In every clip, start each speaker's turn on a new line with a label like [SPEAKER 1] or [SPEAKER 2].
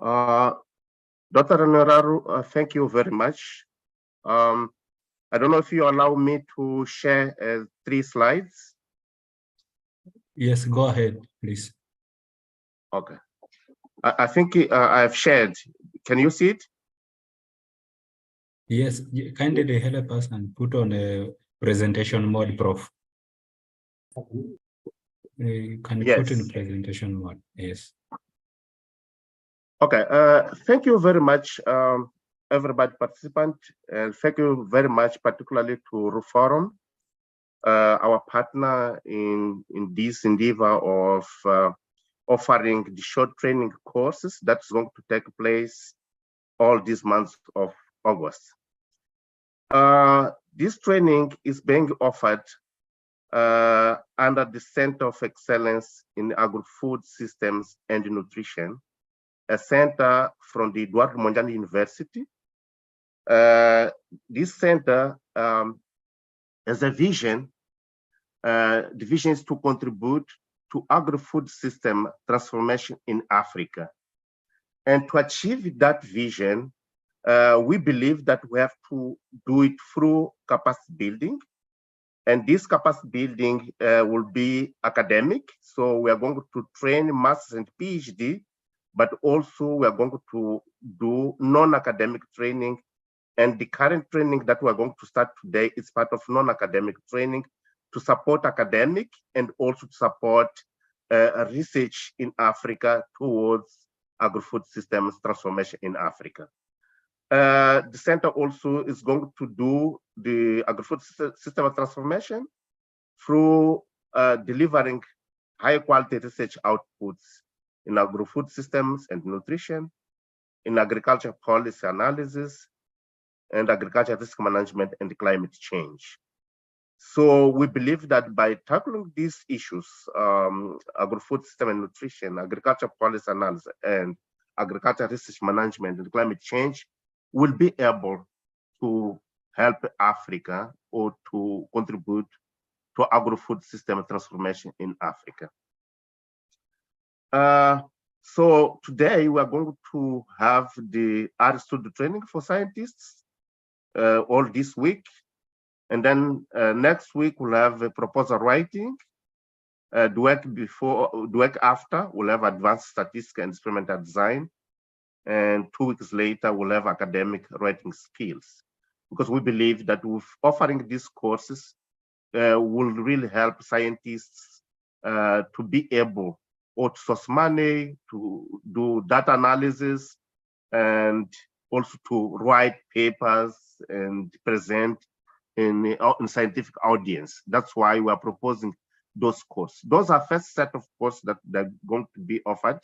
[SPEAKER 1] Dr. Neraru, thank you very much. I don't know if you allow me to share 3 slides.
[SPEAKER 2] Yes, go ahead, please.
[SPEAKER 1] Okay. I think I've shared. Can you see it?
[SPEAKER 2] Yes, kindly help us and put on a presentation mode, Prof. Can you put in presentation mode? Yes.
[SPEAKER 1] Okay. Thank you very much, everybody participant. Thank you very much, particularly to Ruforum, our partner in this endeavor of offering the short training courses that's going to take place all these months of August. This training is being offered under the Center of Excellence in Agri-Food Systems and Nutrition, a center from the Eduardo Mondlane University. This center has a vision. The vision is to contribute to agri-food system transformation in Africa. And to achieve that vision, we believe that we have to do it through capacity building. And this capacity building will be academic. So we are going to train masters and PhD, but also we are going to do non-academic training. And the current training that we're going to start today is part of non-academic training to support academic and also to support research in Africa towards agri-food systems transformation in Africa. The center also is going to do the agri-food system transformation through delivering high quality research outputs in agri-food systems and nutrition, in agriculture policy analysis, and agriculture risk management and climate change. So we believe that by tackling these issues, agri-food system and nutrition, agriculture policy analysis, and agriculture research management and climate change, will be able to help Africa or to contribute to agri-food system transformation in Africa. So today we are going to have the RStudio training for scientists all this week. And then next week we'll have a proposal writing. The week after, we'll have advanced statistics and experimental design. And 2 weeks later, we'll have academic writing skills. Because we believe that with offering these courses will really help scientists to be able or to source money, to do data analysis, and also to write papers and present in scientific audience. That's why we are proposing those courses. Those are first set of courses that are going to be offered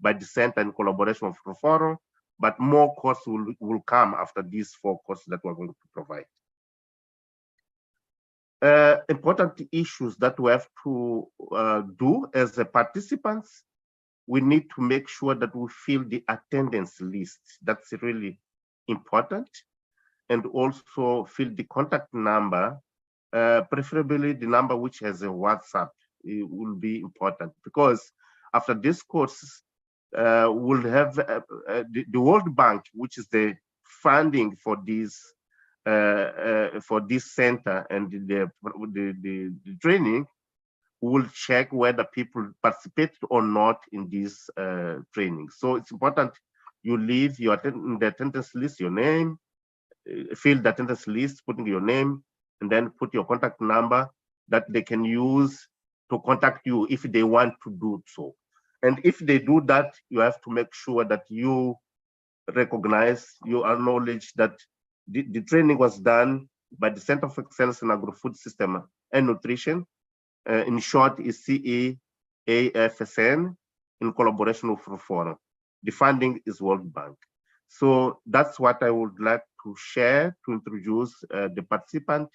[SPEAKER 1] by the center in collaboration with Ruforum, but more courses will come after these 4 courses that we're going to provide. Important issues that we have to do as the participants, we need to make sure that we fill the attendance list. That's really important. And also fill the contact number, preferably the number which has a WhatsApp. It will be important because after this course, we'll have the World Bank, which is the funding for this center and the training, will check whether people participate or not in this training. So it's important you leave your in the attendance list your name, fill the attendance list, putting your name, and then put your contact number that they can use to contact you if they want to do so. And if they do that, you have to make sure that you recognize, you acknowledge that the training was done by the Center of Excellence in Agri-Food System and Nutrition. In short, is CEAFSN in collaboration with Ruforum. The funding is World Bank. So that's what I would like to share to introduce the participant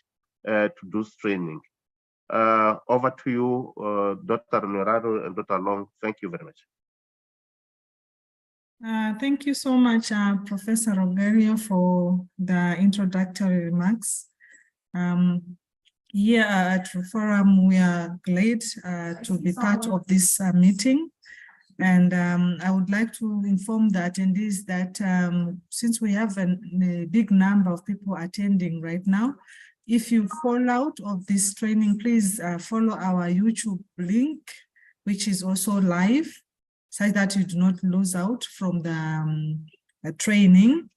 [SPEAKER 1] to this training. Over to you, Dr. Neraru and Dr. Long. Thank you very much.
[SPEAKER 3] Thank you so much, Professor Rogerio, for the introductory remarks. Here at Ruforum, we are glad to be part of this meeting. And I would like to inform the attendees that since we have a big number of people attending right now, if you fall out of this training, please follow our YouTube link, which is also live, so that you do not lose out from the training.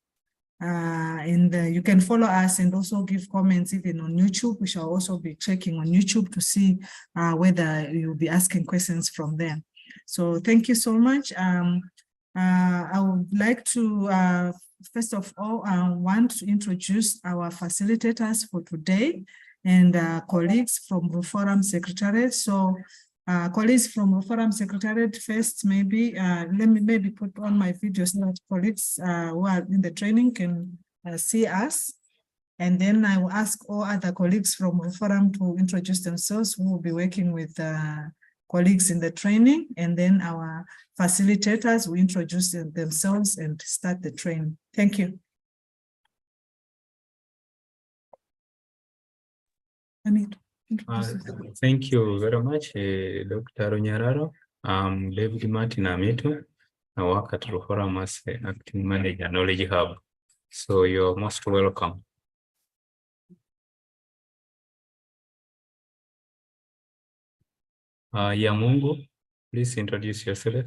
[SPEAKER 3] You can follow us and also give comments even on YouTube. We shall also be checking on YouTube to see whether you'll be asking questions from there. So thank you so much. I would like to, first of all, want to introduce our facilitators for today and colleagues from Forum Secretariat. So colleagues from Forum Secretariat first, maybe, let me maybe put on my video so that colleagues who are in the training can see us. And then I will ask all other colleagues from the forum to introduce themselves, who will be working with colleagues in the training, and then our facilitators will introduce themselves and start the training. Thank you.
[SPEAKER 2] Thank you very much, Dr. Onyararo. I'm David Martin Amitu. I work at Forum as Acting Manager, Knowledge Hub. So you're most welcome. Yamungu, please introduce yourself.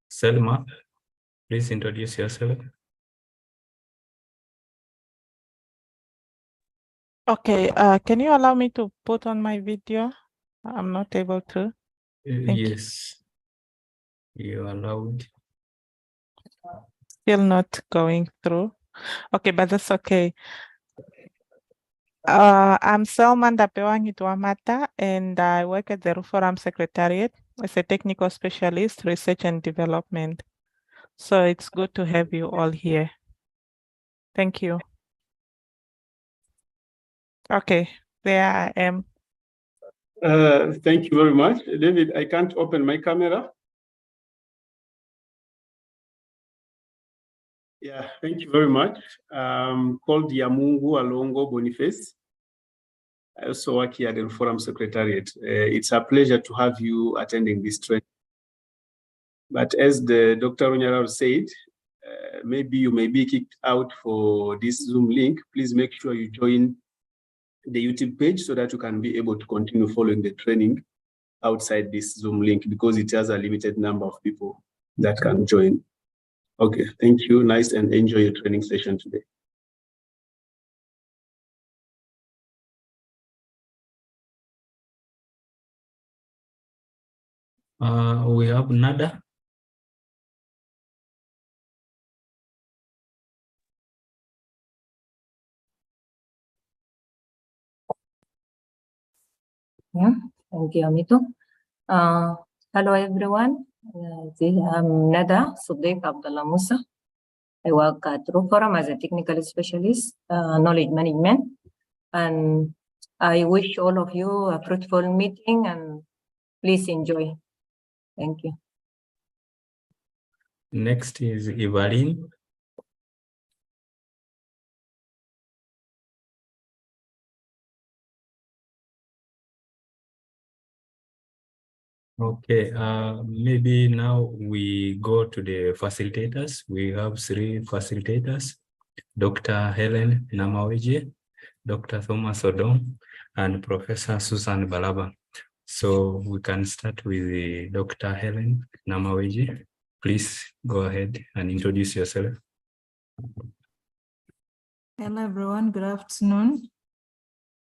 [SPEAKER 2] Selma, please introduce yourself.
[SPEAKER 4] Okay, can you allow me to put on my video? I'm not able to.
[SPEAKER 2] Yes, you're allowed.
[SPEAKER 4] Still not going through. Okay, but that's okay. I'm Selma Ndapewangi-Tuamata, and I work at the Forum Secretariat as a technical specialist, research and development. So it's good to have you all here. Thank you. Okay, there I am.
[SPEAKER 5] Thank you very much. David, I can't open my camera. Yeah, thank you very much. Called Yamungu Alongo Boniface. I also work here at the Forum Secretariat. It's a pleasure to have you attending this training. But as the Dr. Onyararo said, maybe you may be kicked out for this Zoom link. Please make sure you join the YouTube page so that you can be able to continue following the training outside this Zoom link, because it has a limited number of people that can join. Okay, thank you. Nice, and enjoy your training session today.
[SPEAKER 2] We have Nada.
[SPEAKER 6] Yeah, thank you, Amitu. Hello, everyone. I'm Nada Sudek Abdullah Musa. I work at Forum as a technical specialist, knowledge management. And I wish all of you a fruitful meeting, and please enjoy. Thank you.
[SPEAKER 2] Next is Evaline. Okay, maybe now we go to the facilitators. We have 3 facilitators, Dr. Helen Namaweje, Dr. Thomas Odom, and Professor Susan Balaba. So we can start with Dr. Helen Namaweje. Please go ahead and introduce yourself.
[SPEAKER 7] Hello, everyone. Good afternoon.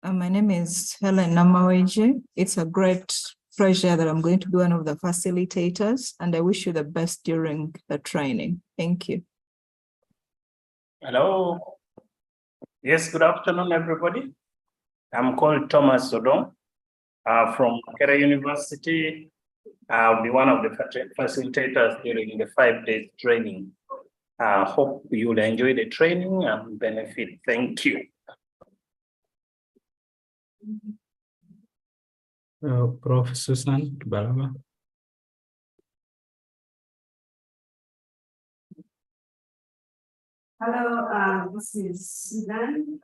[SPEAKER 7] My name is Helen Namaweje. It's a great pleasure that I'm going to be one of the facilitators, and I wish you the best during the training. Thank you.
[SPEAKER 8] Hello. Yes, good afternoon, everybody. I'm called Thomas Odom from Kera University. I'll be one of the facilitators during the 5-day training. Hope you'll enjoy the training and benefit. Thank you.
[SPEAKER 2] Professor Susan Balaba.
[SPEAKER 9] Hello, this is Susan.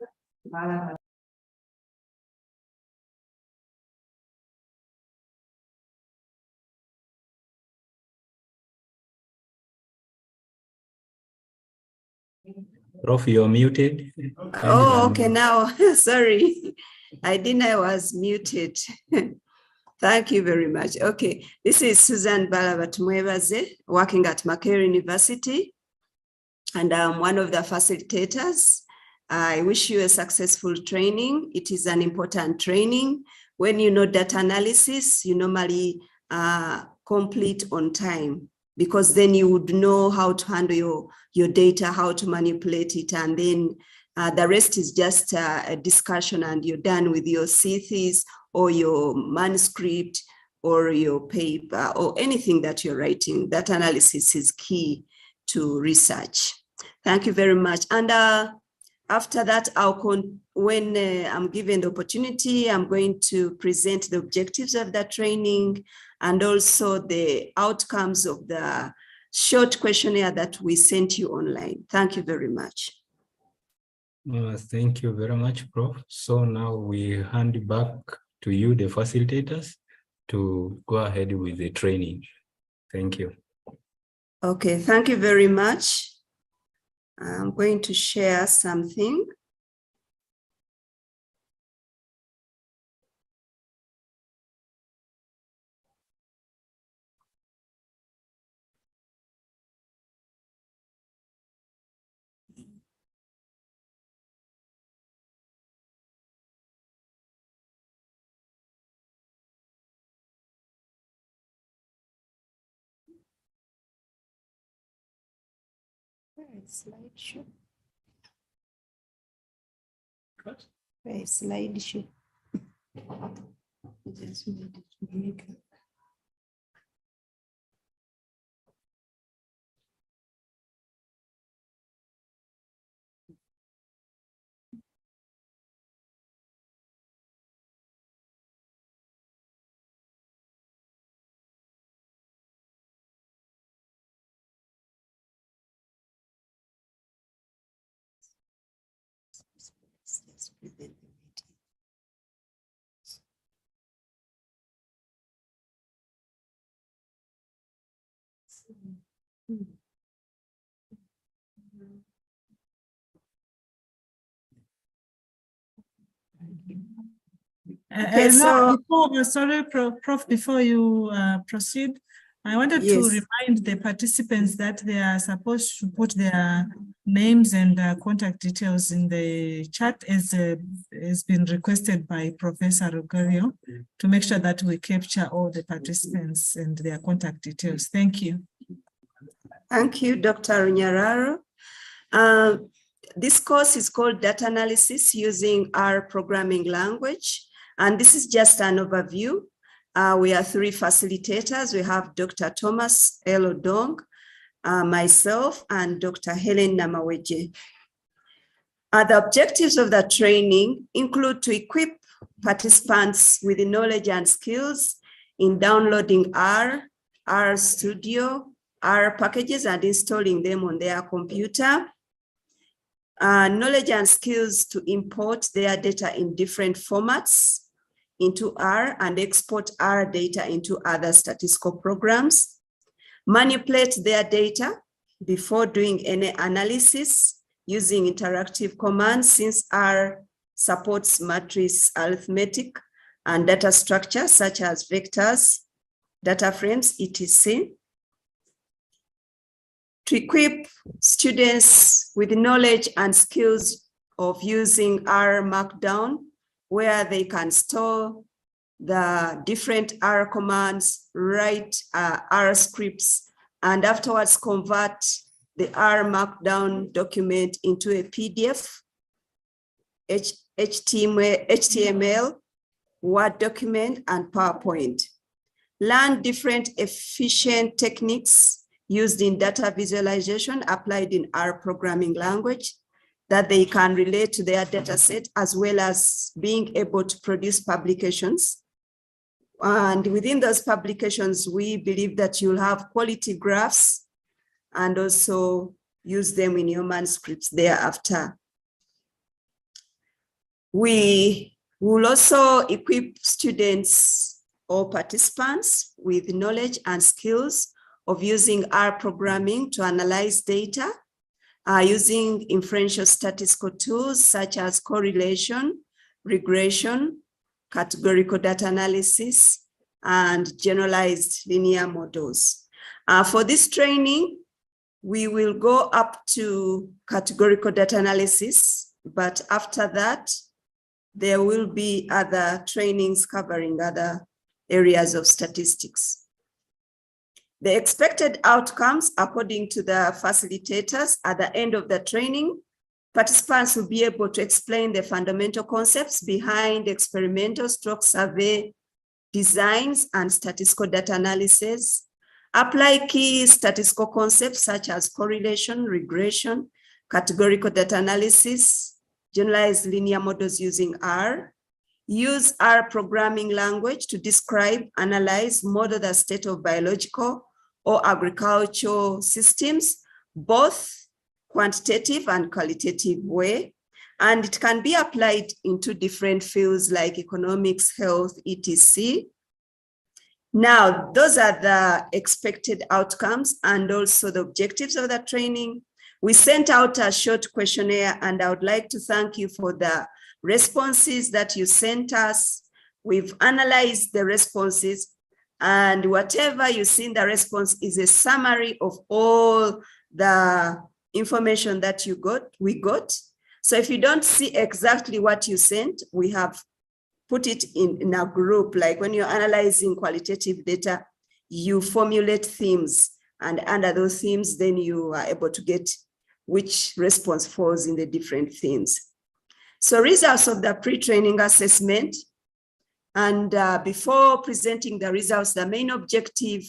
[SPEAKER 2] Prof, you're muted.
[SPEAKER 9] Oh, okay, now, sorry. I didn't know I was muted. Thank you very much. Okay, this is Susan Balabatumwebaze, working at Makerere University, and I'm one of the facilitators. I wish you a successful training. It is an important training. When you know data analysis, you normally complete on time, because then you would know how to handle your data, how to manipulate it, and then the rest is just a discussion, and you're done with your thesis or your manuscript or your paper or anything that you're writing. Data analysis is key to research. Thank you very much. And after that, when I'm given the opportunity, I'm going to present the objectives of the training and also the outcomes of the short questionnaire that we sent you online. Thank you very much.
[SPEAKER 2] Thank you very much, Prof. So now we hand back to you, the facilitators, to go ahead with the training. Thank you.
[SPEAKER 9] Okay, thank you very much. I'm going to share something. Slideshow.
[SPEAKER 8] What?
[SPEAKER 9] Slideshow. Just make it.
[SPEAKER 3] Okay, so sorry, Prof, before you proceed, I wanted to remind the participants that they are supposed to put their names and contact details in the chat as has been requested by Professor Rogerio, to make sure that we capture all the participants and their contact details. Thank you.
[SPEAKER 9] Thank you, Dr. Nyararo. This course is called Data Analysis Using R Programming Language. And this is just an overview. We are 3 facilitators. We have Dr. Thomas L. Odong, myself, and Dr. Helen Namaweje. The objectives of the training include to equip participants with the knowledge and skills in downloading R Studio, R packages, and installing them on their computer. Knowledge and skills to import their data in different formats into R and export R data into other statistical programs. Manipulate their data before doing any analysis using interactive commands, since R supports matrix arithmetic and data structures such as vectors, data frames, etc. To equip students with knowledge and skills of using R Markdown, where they can store the different R commands, write R scripts, and afterwards convert the R Markdown document into a PDF, HTML, Word document, and PowerPoint. Learn different efficient techniques used in data visualization applied in R programming language that they can relate to their data set, as well as being able to produce publications. And within those publications, we believe that you'll have quality graphs and also use them in your manuscripts thereafter. We will also equip students or participants with knowledge and skills of using R programming to analyze data, using inferential statistical tools such as correlation, regression, categorical data analysis, and generalized linear models. For this training, we will go up to categorical data analysis, but after that, there will be other trainings covering other areas of statistics. The expected outcomes, according to the facilitators, at the end of the training, participants will be able to explain the fundamental concepts behind experimental stroke survey designs and statistical data analysis, apply key statistical concepts such as correlation, regression, categorical data analysis, generalized linear models using R, use R programming language to describe, analyze, model the state of biological or agricultural systems, both quantitative and qualitative way. And it can be applied into different fields like economics, health, etc. Now, those are the expected outcomes and also the objectives of the training. We sent out a short questionnaire, and I would like to thank you for the responses that you sent us. We've analyzed the responses, and whatever you see in the response is a summary of all the information that we got. So if you don't see exactly what you sent, we have put it in a group. Like when you're analyzing qualitative data, you formulate themes, and under those themes, then you are able to get which response falls in the different themes. So results of the pre-training assessment. And before presenting the results, the main objective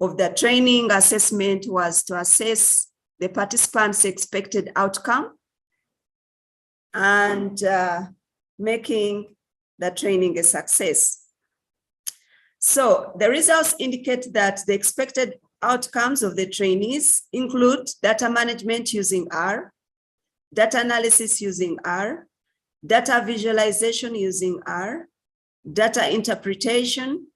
[SPEAKER 9] of the training assessment was to assess the participants' expected outcome and making the training a success. So the results indicate that the expected outcomes of the trainees include data management using R, data analysis using R, data visualization using R, data interpretation,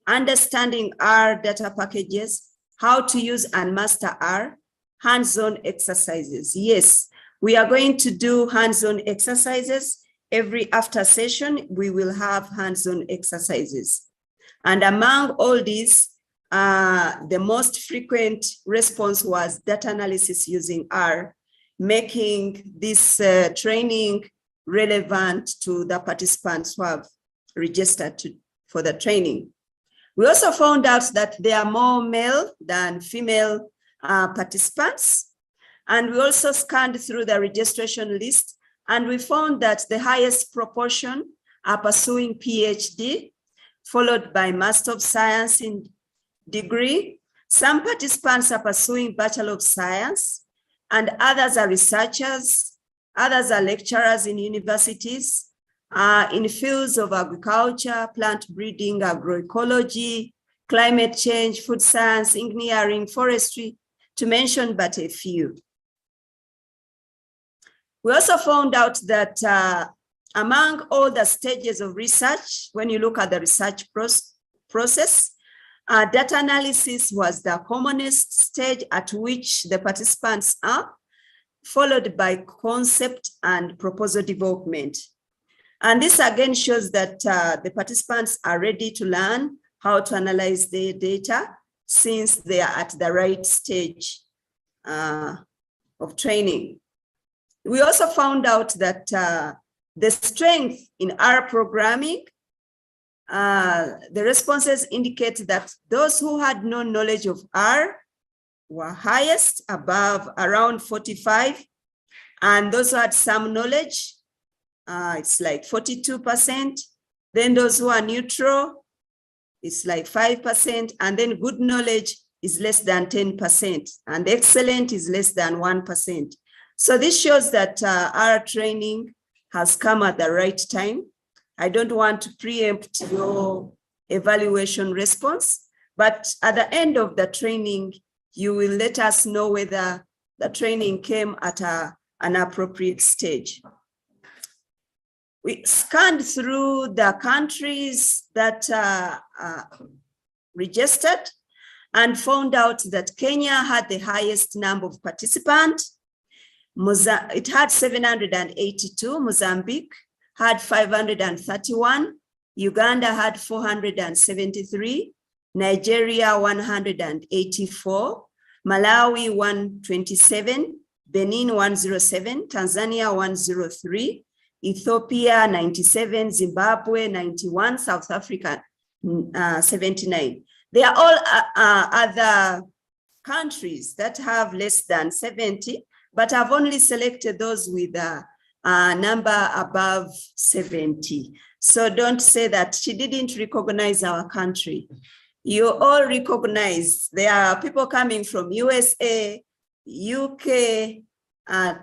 [SPEAKER 9] understanding R data packages, how to use and master R, hands-on exercises. Yes, we are going to do hands-on exercises. Every after session, we will have hands-on exercises. And among all these, the most frequent response was data analysis using R, making this training relevant to the participants who have registered for the training. We also found out that there are more male than female participants. And we also scanned through the registration list, and we found that the highest proportion are pursuing PhD, followed by Master of Science in degree. Some participants are pursuing Bachelor of Science, and others are researchers, others are lecturers in universities, in fields of agriculture, plant breeding, agroecology, climate change, food science, engineering, forestry, to mention but a few. We also found out that among all the stages of research, when you look at the research process, data analysis was the commonest stage at which the participants are, followed by concept and proposal development. And this again shows that the participants are ready to learn how to analyze their data since they are at the right stage of training. We also found out that the strength in R programming, the responses indicate that those who had no knowledge of R were highest, above around 45, and those who had some knowledge, it's like 42%. Then those who are neutral, it's like 5%, and then good knowledge is less than 10%, and excellent is less than 1%. So this shows that our training has come at the right time. I don't want to preempt your evaluation response, but at the end of the training, you will let us know whether the training came at an appropriate stage. We scanned through the countries that registered and found out that Kenya had the highest number of participants. It had 782, Mozambique had 531, Uganda had 473, Nigeria 184, Malawi 127, Benin 107, Tanzania 103, Ethiopia 97, Zimbabwe 91, South Africa 79. They are all other countries that have less than 70, but I've only selected those with a number above 70. So don't say that she didn't recognize our country. You all recognize there are people coming from USA, UK,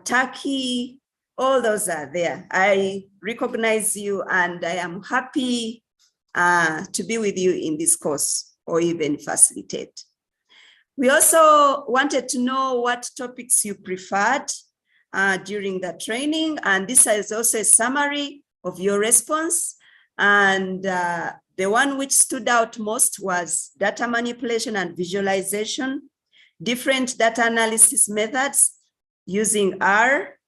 [SPEAKER 9] Turkey, all those are there. I recognize you and I am happy to be with you in this course or even facilitate. We also wanted to know what topics you preferred during the training, and this is also a summary of your response. And the one which stood out most was data manipulation and visualization, different data analysis methods using R,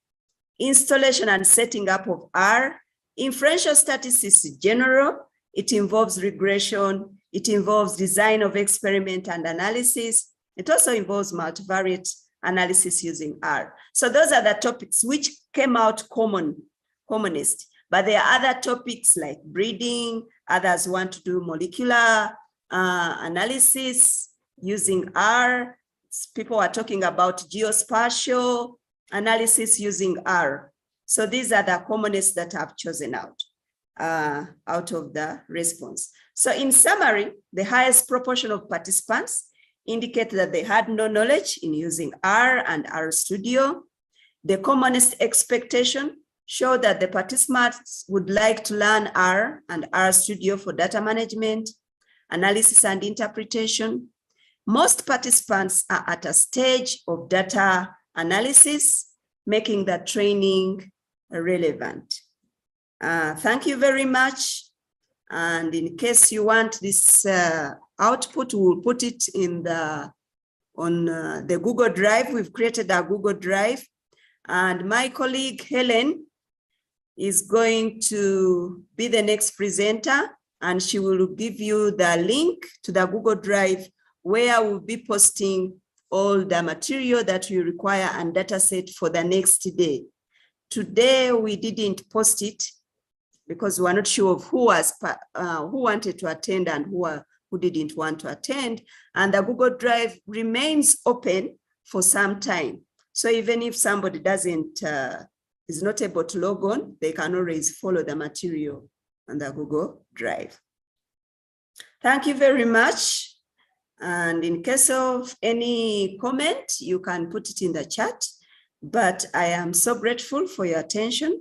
[SPEAKER 9] installation and setting up of R, inferential statistics in general. It involves regression. It involves design of experiment and analysis. It also involves multivariate analysis using R. So those are the topics which came out commonest. But there are other topics like breeding. Others want to do molecular analysis using R. People are talking about geospatial analysis using R. So these are the commonest that I've chosen out of the response. So in summary, the highest proportion of participants indicate that they had no knowledge in using R and R Studio. The commonest expectation showed that the participants would like to learn R and R Studio for data management, analysis and interpretation. Most participants are at a stage of data analysis, making the training relevant. Thank you very much. And in case you want this output, we'll put it in on the Google Drive. We've created a Google Drive, and my colleague Helen is going to be the next presenter, and she will give you the link to the Google Drive where we'll be posting all the material that you require and data set for the next day. Today, we didn't post it because we're not sure of who wanted to attend and who didn't want to attend. And the Google Drive remains open for some time. So even if somebody is not able to log on, they can always follow the material on the Google Drive. Thank you very much. And in case of any comment, you can put it in the chat. But I am so grateful for your attention.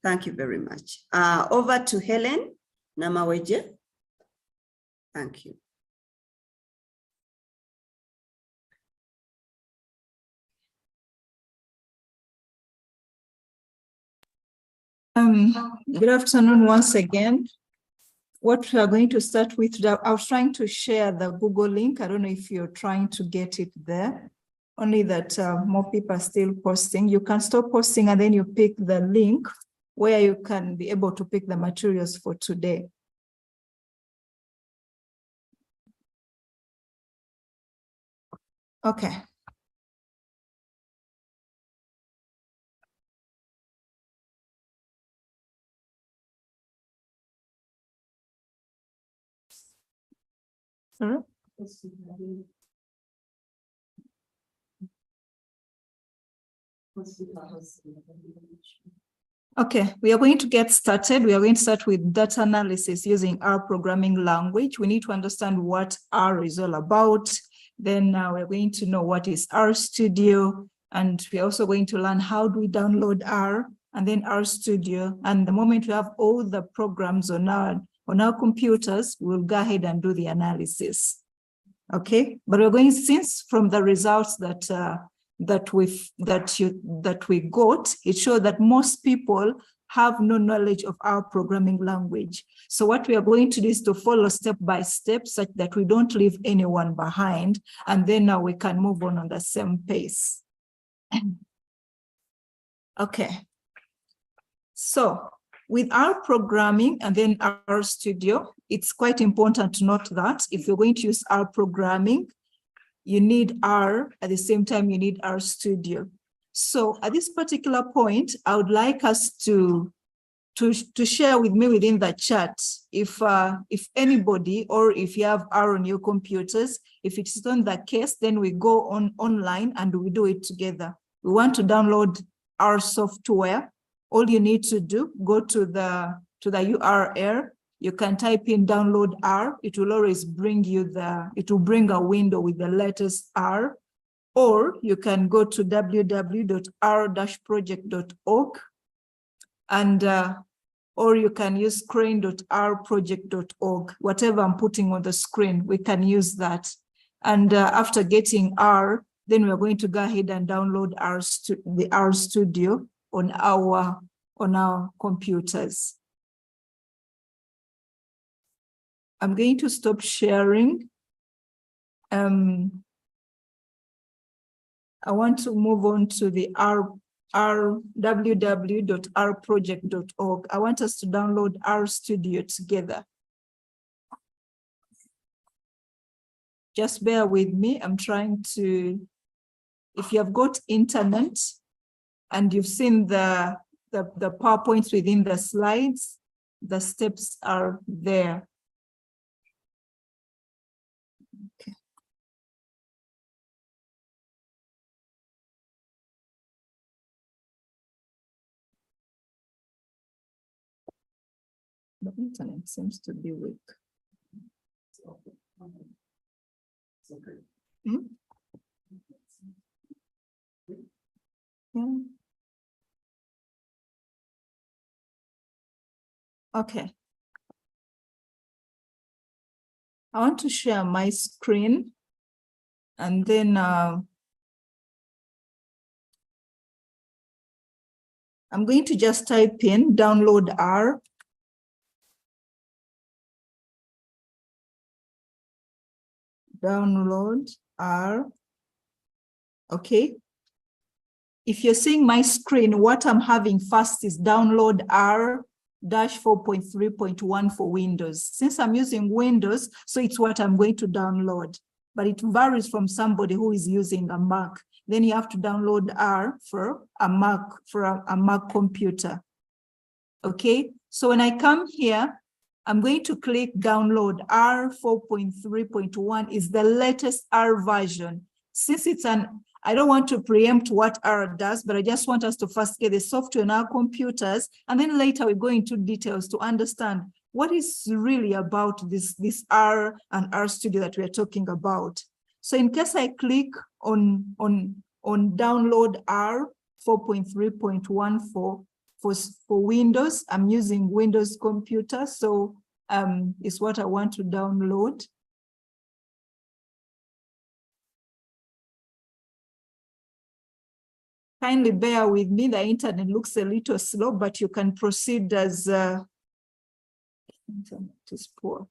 [SPEAKER 9] Thank you very much. Over to Helen Namaweje. Thank you.
[SPEAKER 7] Good afternoon once again. What we are going to start with, I was trying to share the Google link. I don't know if you're trying to get it there, only that more people are still posting. You can stop posting and then you pick the link where you can be able to pick the materials for today. Okay. Okay, we are going to get started. We are going to start with data analysis using R programming language. We need to understand what R is all about. Then we're going to know what is R Studio. And we're also going to learn how do we download R and then R Studio. And the moment we have all the programs on our computers, we'll go ahead and do the analysis. Okay, but we're going, since from the results that that we got, it showed that most people have no knowledge of our programming language. So what we are going to do is to follow step by step such that we don't leave anyone behind, and then now we can move on the same pace. Okay. So with our programming and then our studio, it's quite important to note that if you're going to use our programming, you need R, at the same time you need our studio. So at this particular point, I would like us to share with me within the chat if anybody, or if you have R on your computers, if it's not the case, then we go online and we do it together. We want to download our software. All you need to do, go to the URL. You can type in download R. It will always bring you it will bring a window with the latest R. Or you can go to www.r-project.org, and or you can use screen.rproject.org. Whatever I'm putting on the screen, we can use that. And after getting R, then we're going to go ahead and download the R Studio on our computers. I'm going to stop sharing. I want to move on to the www.rproject.org. I want us to download R Studio together. Just bear with me. I'm trying to, if you have got internet and you've seen the PowerPoints within the slides, the steps are there. Okay. The internet seems to be weak. Hmm? Yeah. Okay. I want to share my screen, and then I'm going to just type in download R. Download R. Okay. If you're seeing my screen, what I'm having first is download R-4.3.1 for Windows. Since I'm using Windows, so it's what I'm going to download, but it varies from somebody who is using a Mac. Then you have to download R for a Mac, computer. Okay, so when I come here, I'm going to click download. R-4.3.1 is the latest R version. Since it's I don't want to preempt what R does, but I just want us to first get the software on our computers, and then later we go into details to understand what is really about this R and R Studio that we're talking about. So in case I click on download R 4.3.1 for Windows, I'm using Windows computer, so it's what I want to download. Kindly bear with me, the internet looks a little slow, but you can proceed as internet is poor.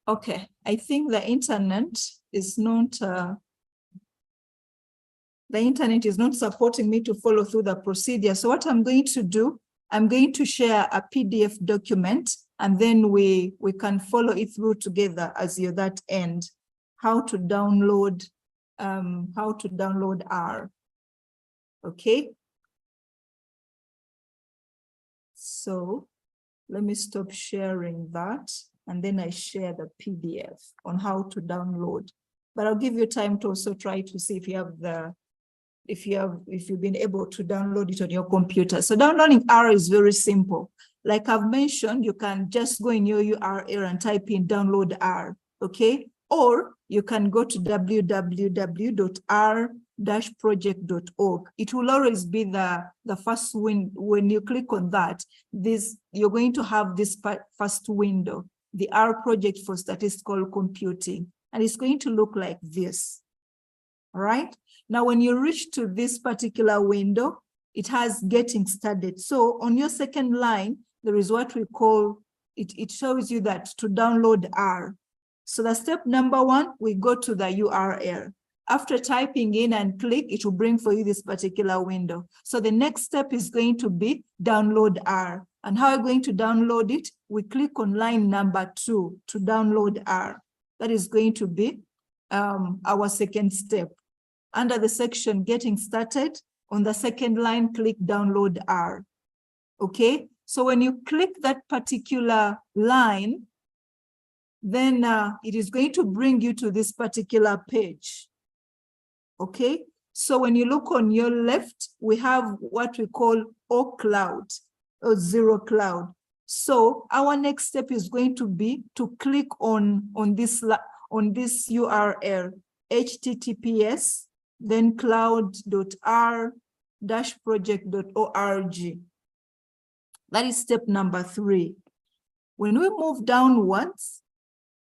[SPEAKER 7] Okay, I think the internet is not supporting me to follow through the procedure. So what I'm going to do, I'm going to share a PDF document, and then we can follow it through together as you're that end. How to download R. Okay. So let me stop sharing that, and then I share the PDF on how to download. But I'll give you time to also try to see if you have if you've been able to download it on your computer. So downloading R is very simple. Like I've mentioned, you can just go in your URL and type in download R, okay? or you can go to www.r-project.org. It will always be the first window. When you click on that, you're going to have this first window, the R project for statistical computing, and it's going to look like this. All right. Now, when you reach to this particular window, it has getting started. So on your second line, there is what we call, it shows you that to download R. So the step number 1, we go to the URL. After typing in and click, it will bring for you this particular window. So the next step is going to be download R. And how are we going to download it? We click on line number 2 to download R. That is going to be our second step. Under the section getting started, on the second line, click download R. Okay, so when you click that particular line, then it is going to bring you to this particular page. Okay, so when you look on your left, we have what we call O cloud or zero cloud. So our next step is going to be to click on this URL, https, then cloud.r-project.org. That is step number 3. When we move downwards,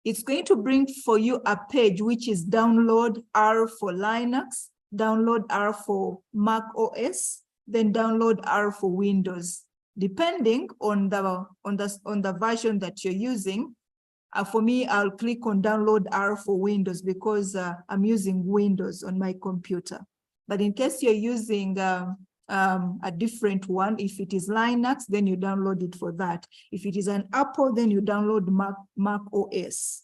[SPEAKER 7] it's going to bring for you a page which is download R for Linux, download R for Mac OS, then download R for Windows. Depending on the version that you're using, for me, I'll click on download R for Windows because I'm using Windows on my computer. But in case you're using a different one, if it is Linux, then you download it for that. If it is an Apple, then you download Mac OS.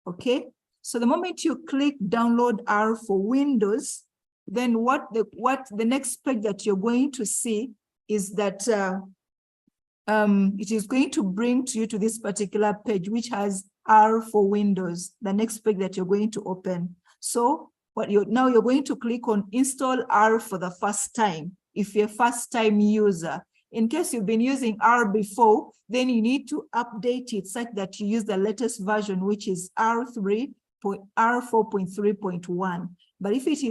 [SPEAKER 7] Okay, so the moment you click download R for Windows, then what the next page that you're going to see is that it is going to bring to you to this particular page, which has R for Windows, the next page that you're going to open. So now you're going to click on install R for the first time, if you're a first time user. In case you've been using R before, then you need to update it such that you use the latest version, which is R4.3.1. But if it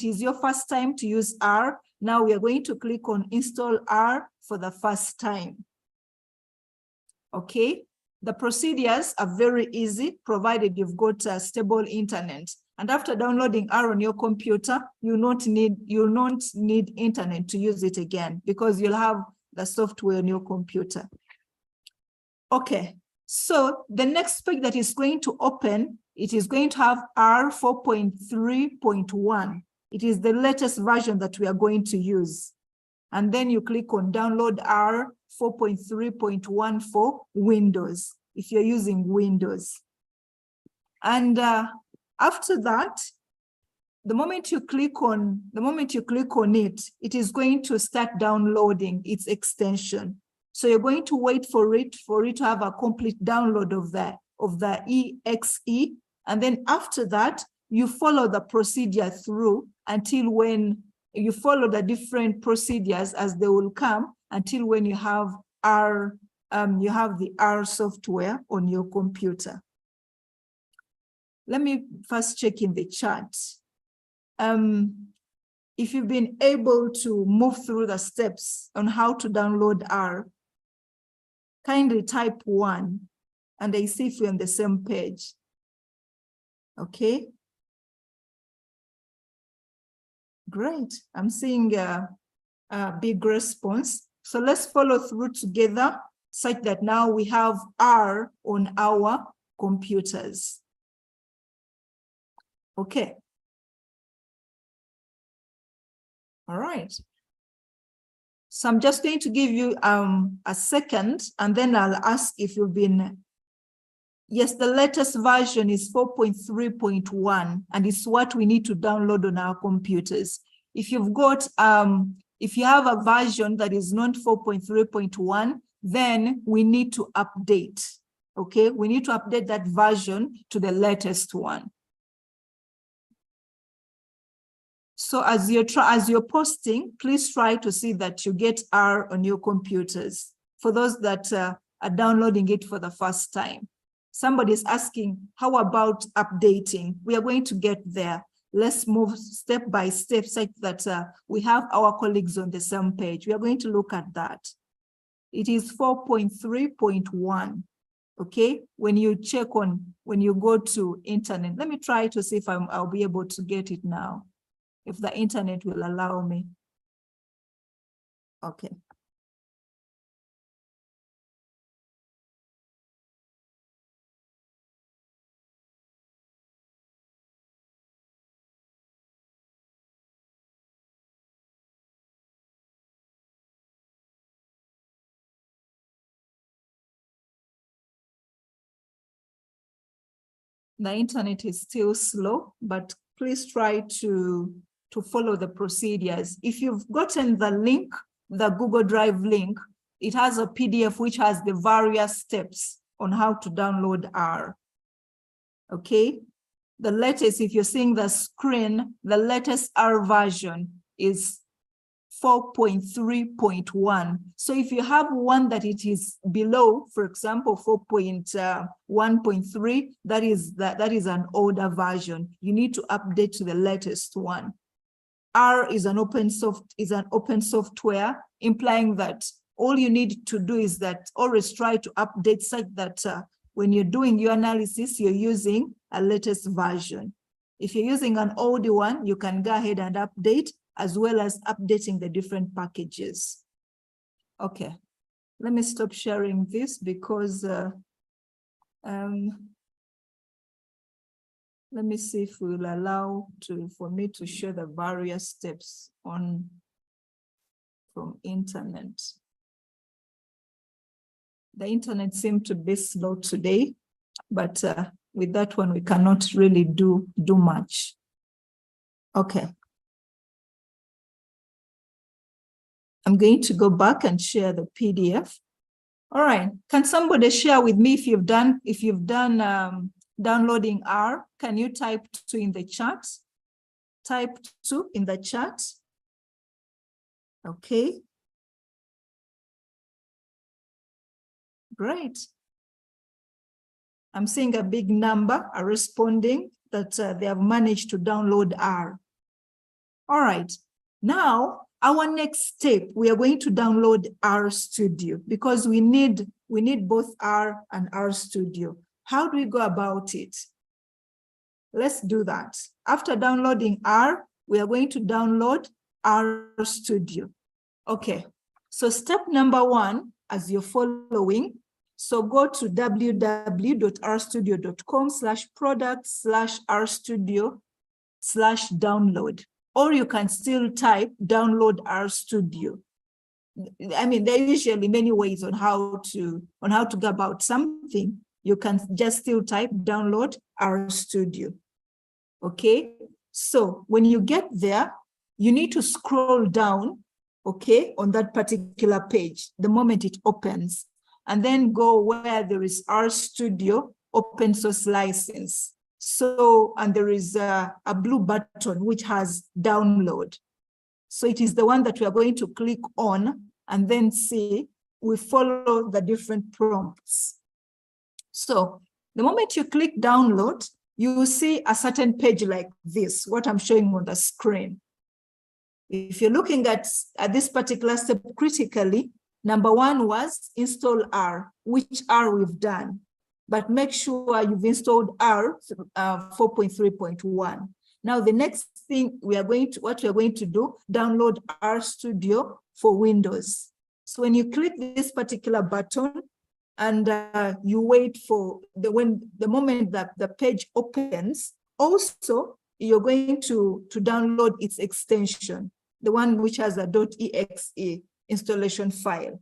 [SPEAKER 7] is your first time to use R, now we are going to click on install R for the first time. Okay, the procedures are very easy, provided you've got a stable internet. And after downloading R on your computer, you'll not need internet to use it again because you'll have the software on your computer. Okay, so the next page that is going to open, it is going to have R 4.3.1. It is the latest version that we are going to use. And then you click on download R 4.3.1 for Windows, if you're using Windows. And after that, the moment you click on it, it is going to start downloading its extension. So you're going to wait for it to have a complete download of the EXE. And then after that, you follow the procedure through until when you follow the different procedures as they will come until when you have the R software on your computer. Let me first check in the chat. If you've been able to move through the steps on how to download R, kindly type 1, and I see if we're on the same page. Okay. Great. I'm seeing a big response. So let's follow through together such that now we have R on our computers. Okay. All right. So I'm just going to give you a second, and then I'll ask if you've been. Yes, the latest version is 4.3.1, and it's what we need to download on our computers. If you've got, if you have a version that is not 4.3.1, then we need to update. Okay, we need to update that version to the latest one. So as you're posting, please try to see that you get R on your computers for those that are downloading it for the first time. Somebody's asking, how about updating? We are going to get there. Let's move step by step such that we have our colleagues on the same page. We are going to look at that. It is 4.3.1. Okay, when you check on, when you go to internet, let me try to see if I'll be able to get it now, if the internet will allow me. Okay. The internet is still slow, but please try to follow the procedures. If you've gotten the link, the Google Drive link, it has a PDF which has the various steps on how to download R. Okay, the latest, if you're seeing the screen, the latest R version is 4.3.1. So if you have one that it is below, for example, 4.1.3, that is an older version. You need to update to the latest one. R is an open software, implying that all you need to do is that always try to update such that when you're doing your analysis, you're using a latest version. If you're using an old one, you can go ahead and update, as well as updating the different packages. Okay, let me stop sharing this because let me see if we'll allow for me to show the various steps from internet. The internet seemed to be slow today, but with that one, we cannot really do much. Okay. I'm going to go back and share the PDF. All right, can somebody share with me if you've done downloading R? Can you type 2 in the chat? Type 2 in the chat. Okay. Great. I'm seeing a big number are responding that they have managed to download R. All right, now our next step, we are going to download R Studio because we need both R and R Studio. How do we go about it? Let's do that. After downloading R, we are going to download R Studio. Okay, so step number 1, as you're following, so go to www.rstudio.com/product/rstudio/download. Or you can still type download R Studio. I mean, there are usually many ways on how to go about something. You can just still type download R Studio. Okay, so when you get there, you need to scroll down, okay, on that particular page, the moment it opens, and then go where there is R Studio open source license. So, and there is a blue button which has download. So it is the one that we are going to click on and then see, we follow the different prompts. So the moment you click download, you will see a certain page like this, what I'm showing on the screen. If you're looking at this particular step critically, number 1 was install R, which R we've done. But make sure you've installed R 4.3.1. Now, the next thing what we are going to do, download R Studio for Windows. So when you click this particular button and you wait for the moment that the page opens, also you're going to download its extension, the one which has a .exe installation file.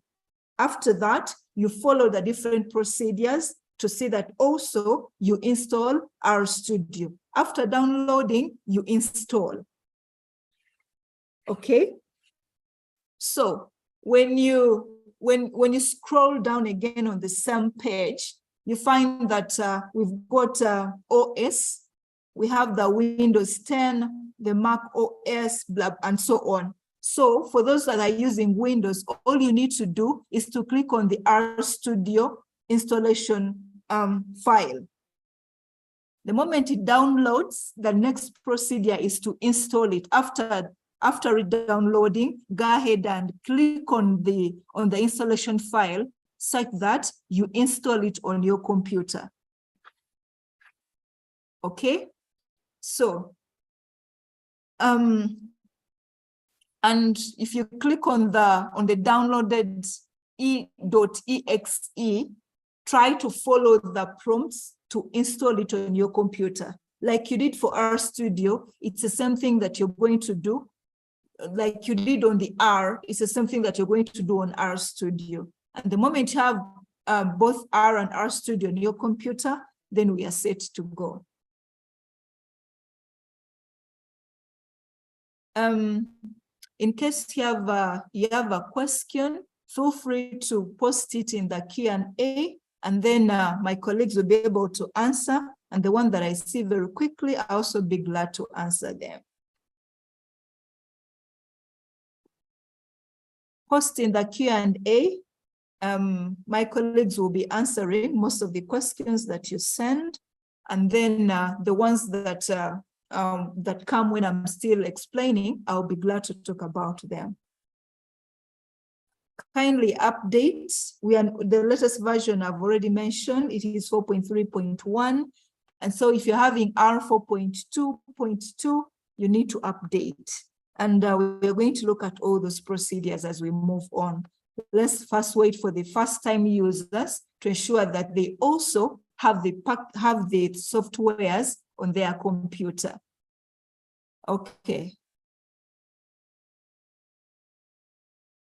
[SPEAKER 7] After that, you follow the different procedures to see that also you install R Studio. After downloading, you install. Okay. So when you scroll down again on the same page, you find that we've got OS, we have the Windows 10, the Mac OS, blah, and so on. So for those that are using Windows, all you need to do is to click on the R Studio installation file. The moment it downloads, the next procedure is to install it. After it downloading, go ahead and click on the installation file such that you install it on your computer. Okay, so and if you click on the downloaded e.exe, try to follow the prompts to install it on your computer. Like you did for RStudio, it's the same thing that you're going to do. Like you did on the R, it's the same thing that you're going to do on RStudio. And the moment you have both R and RStudio on your computer, then we are set to go. In case you have a question, feel free to post it in the Q&A, and then my colleagues will be able to answer. And the one that I see very quickly, I'll also be glad to answer them. Post in the Q&A. My colleagues will be answering most of the questions that you send, and then the ones that that come when I'm still explaining, I'll be glad to talk about them. Kindly update. The latest version I've already mentioned, it is 4.3.1. And so if you're having R 4.2.2, you need to update. And we're going to look at all those procedures as we move on. Let's first wait for the first-time users to ensure that they also have the softwares on their computer. Okay.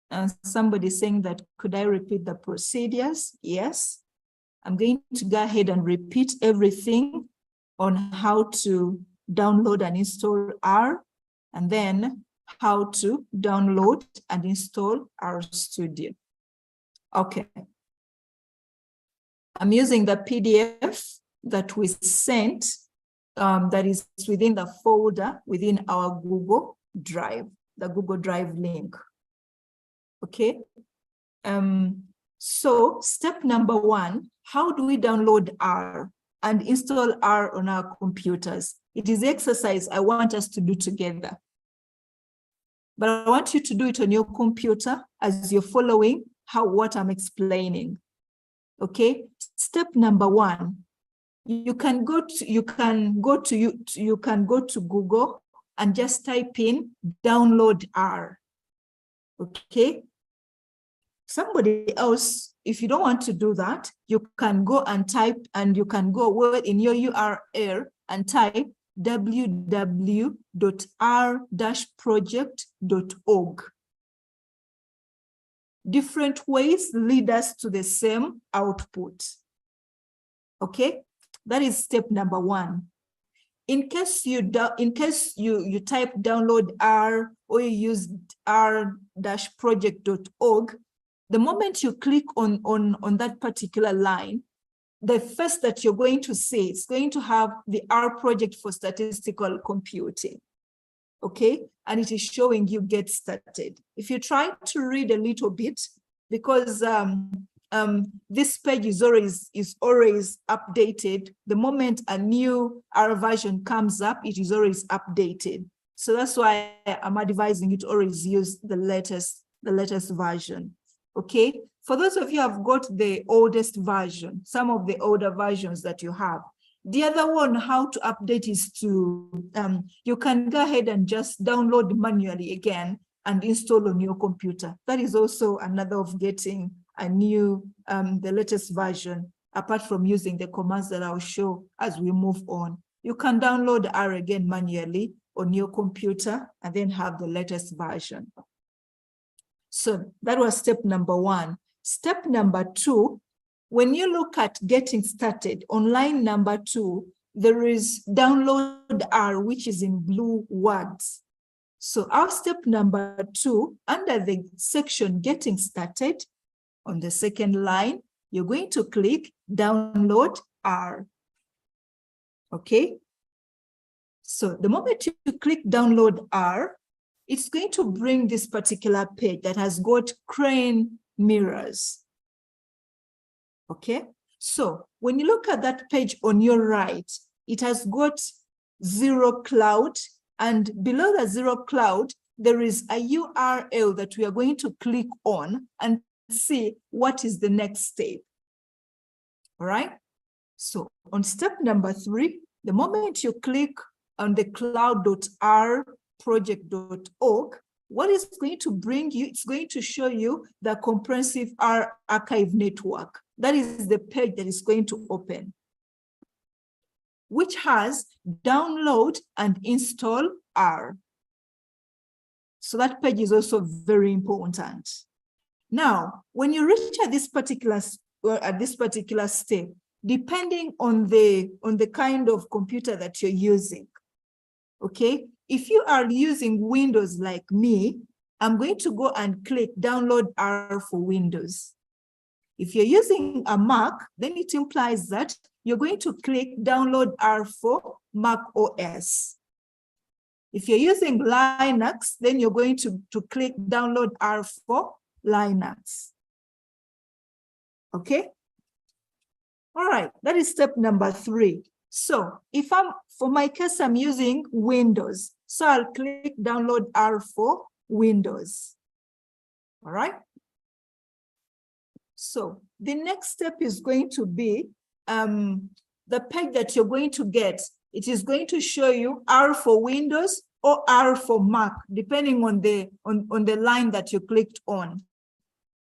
[SPEAKER 7] And somebody saying that, could I repeat the procedures? Yes. I'm going to go ahead and repeat everything on how to download and install R, and then how to download and install RStudio. Okay. I'm using the PDF that we sent that is within the folder within our Google Drive, the Google Drive link. Okay. So step number 1, how do we download R and install R on our computers? It is the exercise I want us to do together. But I want you to do it on your computer as you're following what I'm explaining. Okay. Step number 1, you can go to Google and just type in download R. Okay. Somebody else, if you don't want to do that, you can go and type, and you can go in your URL and type www.r-project.org. Different ways lead us to the same output. Okay, that is step number 1. In case you type download R or you use r-project.org, the moment you click on that particular line, the first that you're going to see is going to have the R project for statistical computing. Okay, and it is showing you get started. If you try to read a little bit, because this page is always updated. The moment a new R version comes up, it is always updated. So that's why I'm advising you to always use the latest version. Okay, for those of you who have got the oldest version, some of the older versions that you have, the other one, how to update is to, you can go ahead and just download manually again and install on your computer. That is also another of getting a new, the latest version, apart from using the commands that I'll show as we move on. You can download R again manually on your computer and then have the latest version. So that was step number 1. Step number 2, when you look at getting started on line number 2, there is download R, which is in blue words. So our step number 2, under the section getting started, on the second line, you're going to click download R. Okay. So the moment you click download R, it's going to bring this particular page that has got crane mirrors. Okay. So when you look at that page on your right, it has got zero cloud, and below the zero cloud, there is a URL that we are going to click on and see what is the next step. All right. So on step number 3, the moment you click on the cloud.r project.org, what is going to bring you, it's going to show you the comprehensive R archive network. That is the page that is going to open, which has download and install R. So that page is also very important. Now, when you reach at this particular step, depending on the kind of computer that you're using, okay? If you are using Windows like me, I'm going to go and click download R for Windows. If you're using a Mac, then it implies that you're going to click download R for Mac OS. If you're using Linux, then you're going to click download R for Linux. Okay? All right, that is step number 3. So if for my case, I'm using Windows. So I'll click download R for Windows. All right. So the next step is going to be the page that you're going to get. It is going to show you R for Windows or R for Mac, depending on the line that you clicked on.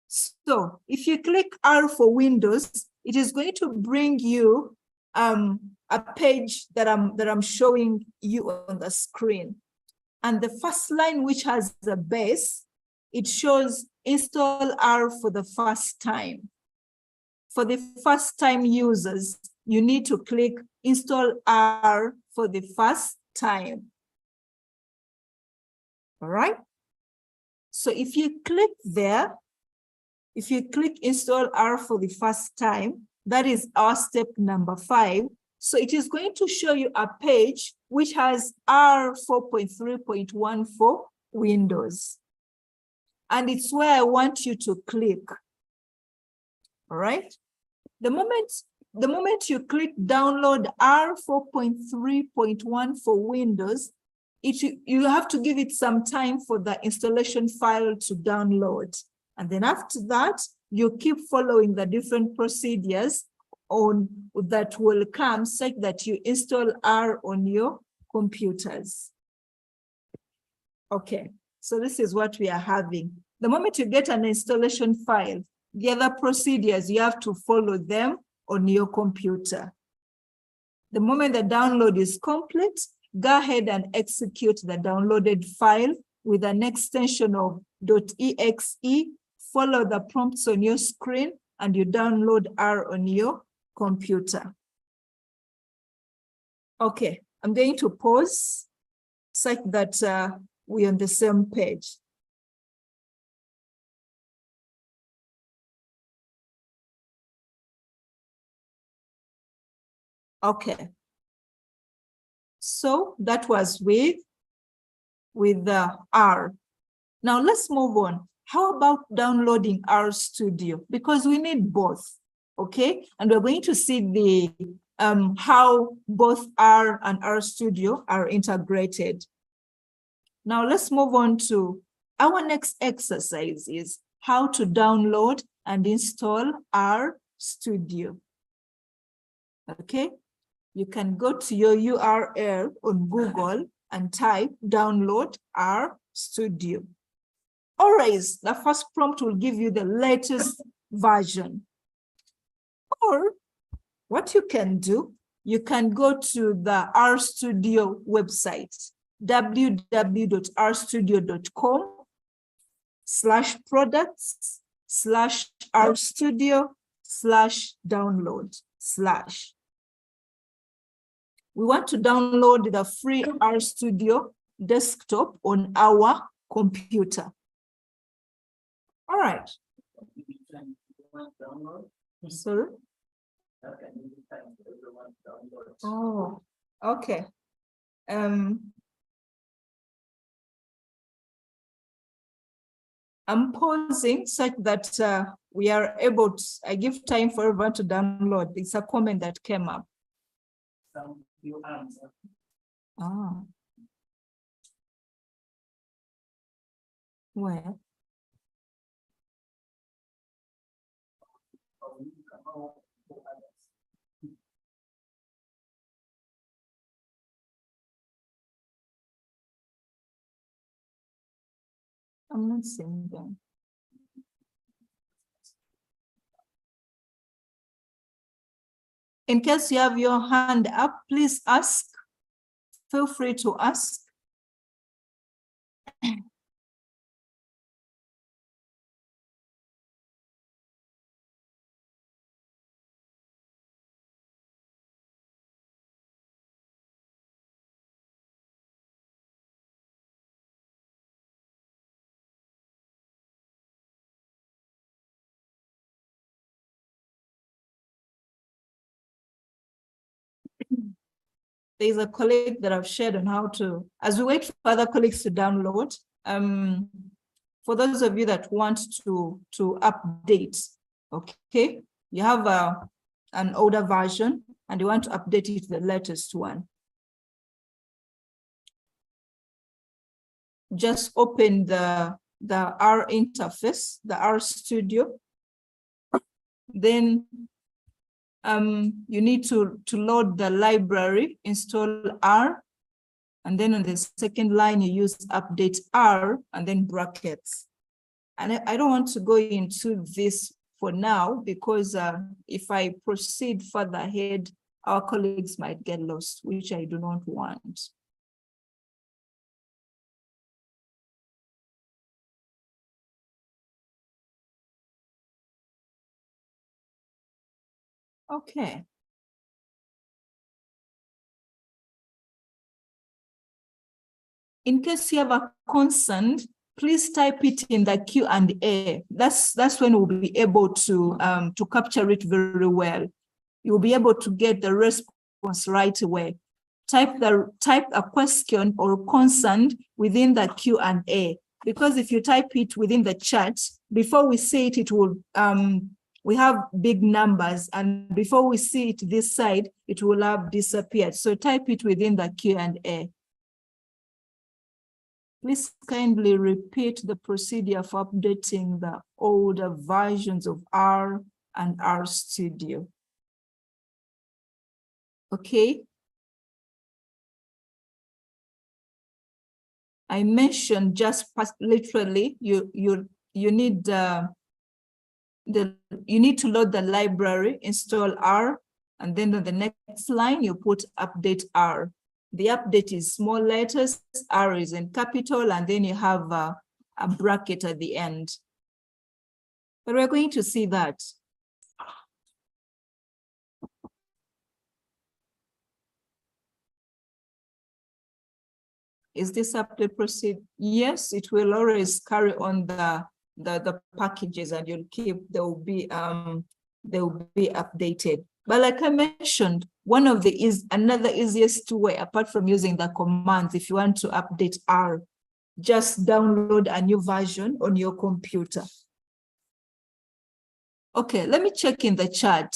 [SPEAKER 7] So if you click R for Windows, it is going to bring you a page that I'm showing you on the screen. And the first line, which has the base, it shows install R for the first time. For the first time users, you need to click install R for the first time. All right. So if you click there, if you click install R for the first time, that is our step number 5. So it is going to show you a page which has R 4.3.1 for Windows. And it's where I want you to click. All right. The moment you click download R 4.3.1 for Windows, you have to give it some time for the installation file to download. And then after that, you keep following the different procedures that will come such that you install R on your computers. Okay, so this is what we are having. The moment you get an installation file, the other procedures, you have to follow them on your computer. The moment the download is complete, go ahead and execute the downloaded file with an extension of .exe, follow the prompts on your screen, and you download R on your computer. Okay, I'm going to pause such that we're on the same page. Okay. So that was with the R. Now let's move on. How about downloading R Studio? Because we need both, okay? And we're going to see the how both R and R Studio are integrated. Now let's move on to our next exercise is how to download and install R Studio. Okay, you can go to your URL on Google and type download R Studio. Always, the first prompt will give you the latest version. Or what you can do, you can go to the R Studio website, www.rstudio.com/products/rstudio/download/. We want to download the free R Studio desktop on our computer. All right. Sorry? Oh, okay. I'm pausing such that we are able to, I give time for everyone to download. It's a comment that came up.
[SPEAKER 8] You answer.
[SPEAKER 7] Ah. Where? I'm not seeing them. In case you have your hand up, please ask. Feel free to ask. There's a colleague that I've shared on how to, as we wait for other colleagues to download, for those of you that want to update, okay, you have an older version and you want to update it to the latest one. Just open the R interface, the R Studio. Then you need to load the library, install R, and then on the second line you use update R and then brackets. And I don't want to go into this for now because if I proceed further ahead, our colleagues might get lost, which I do not want. Okay. In case you have a concern, please type it in the Q&A. That's when we'll be able to capture it very well. You'll be able to get the response right away. Type a question or concern within the Q&A, because if you type it within the chat, before we see it, it will we have big numbers, and before we see it this side, it will have disappeared. So type it within the Q&A. Please kindly repeat the procedure for updating the older versions of R and R Studio. Okay. I mentioned just literally you need you need to load the library, install R, and then on the next line you put update R. The update is small letters, R is in capital, and then you have a bracket at the end. But we're going to see that. Is this update proceed? Yes, it will always carry on the packages, and you'll keep, they will be updated. But like I mentioned, one of the another easiest way, apart from using the commands, if you want to update R, just download a new version on your computer. Okay, let me check in the chat.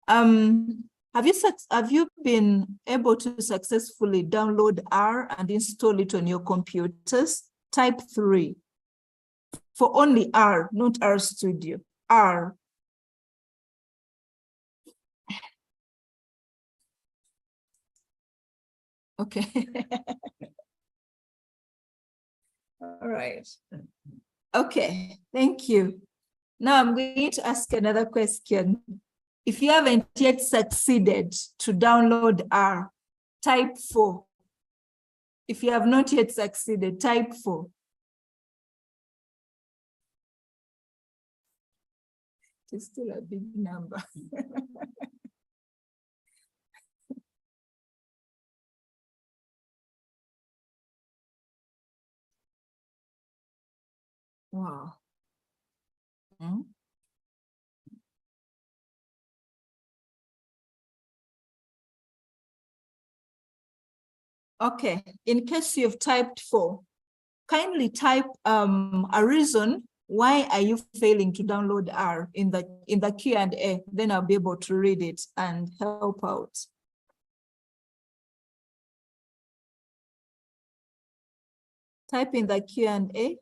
[SPEAKER 7] Have you been able to successfully download R and install it on your computers? Type 3 for only R, not R Studio, R. Okay. All right. Okay, thank you. Now I'm going to ask another question. If you haven't yet succeeded to download R, type 4. If you have not yet succeeded, type 4. It's still a big number. Wow. Hmm? Okay, in case you've typed 4, kindly type a reason why are you failing to download R in the Q&A? Then I'll be able to read it and help out. Type in the Q&A.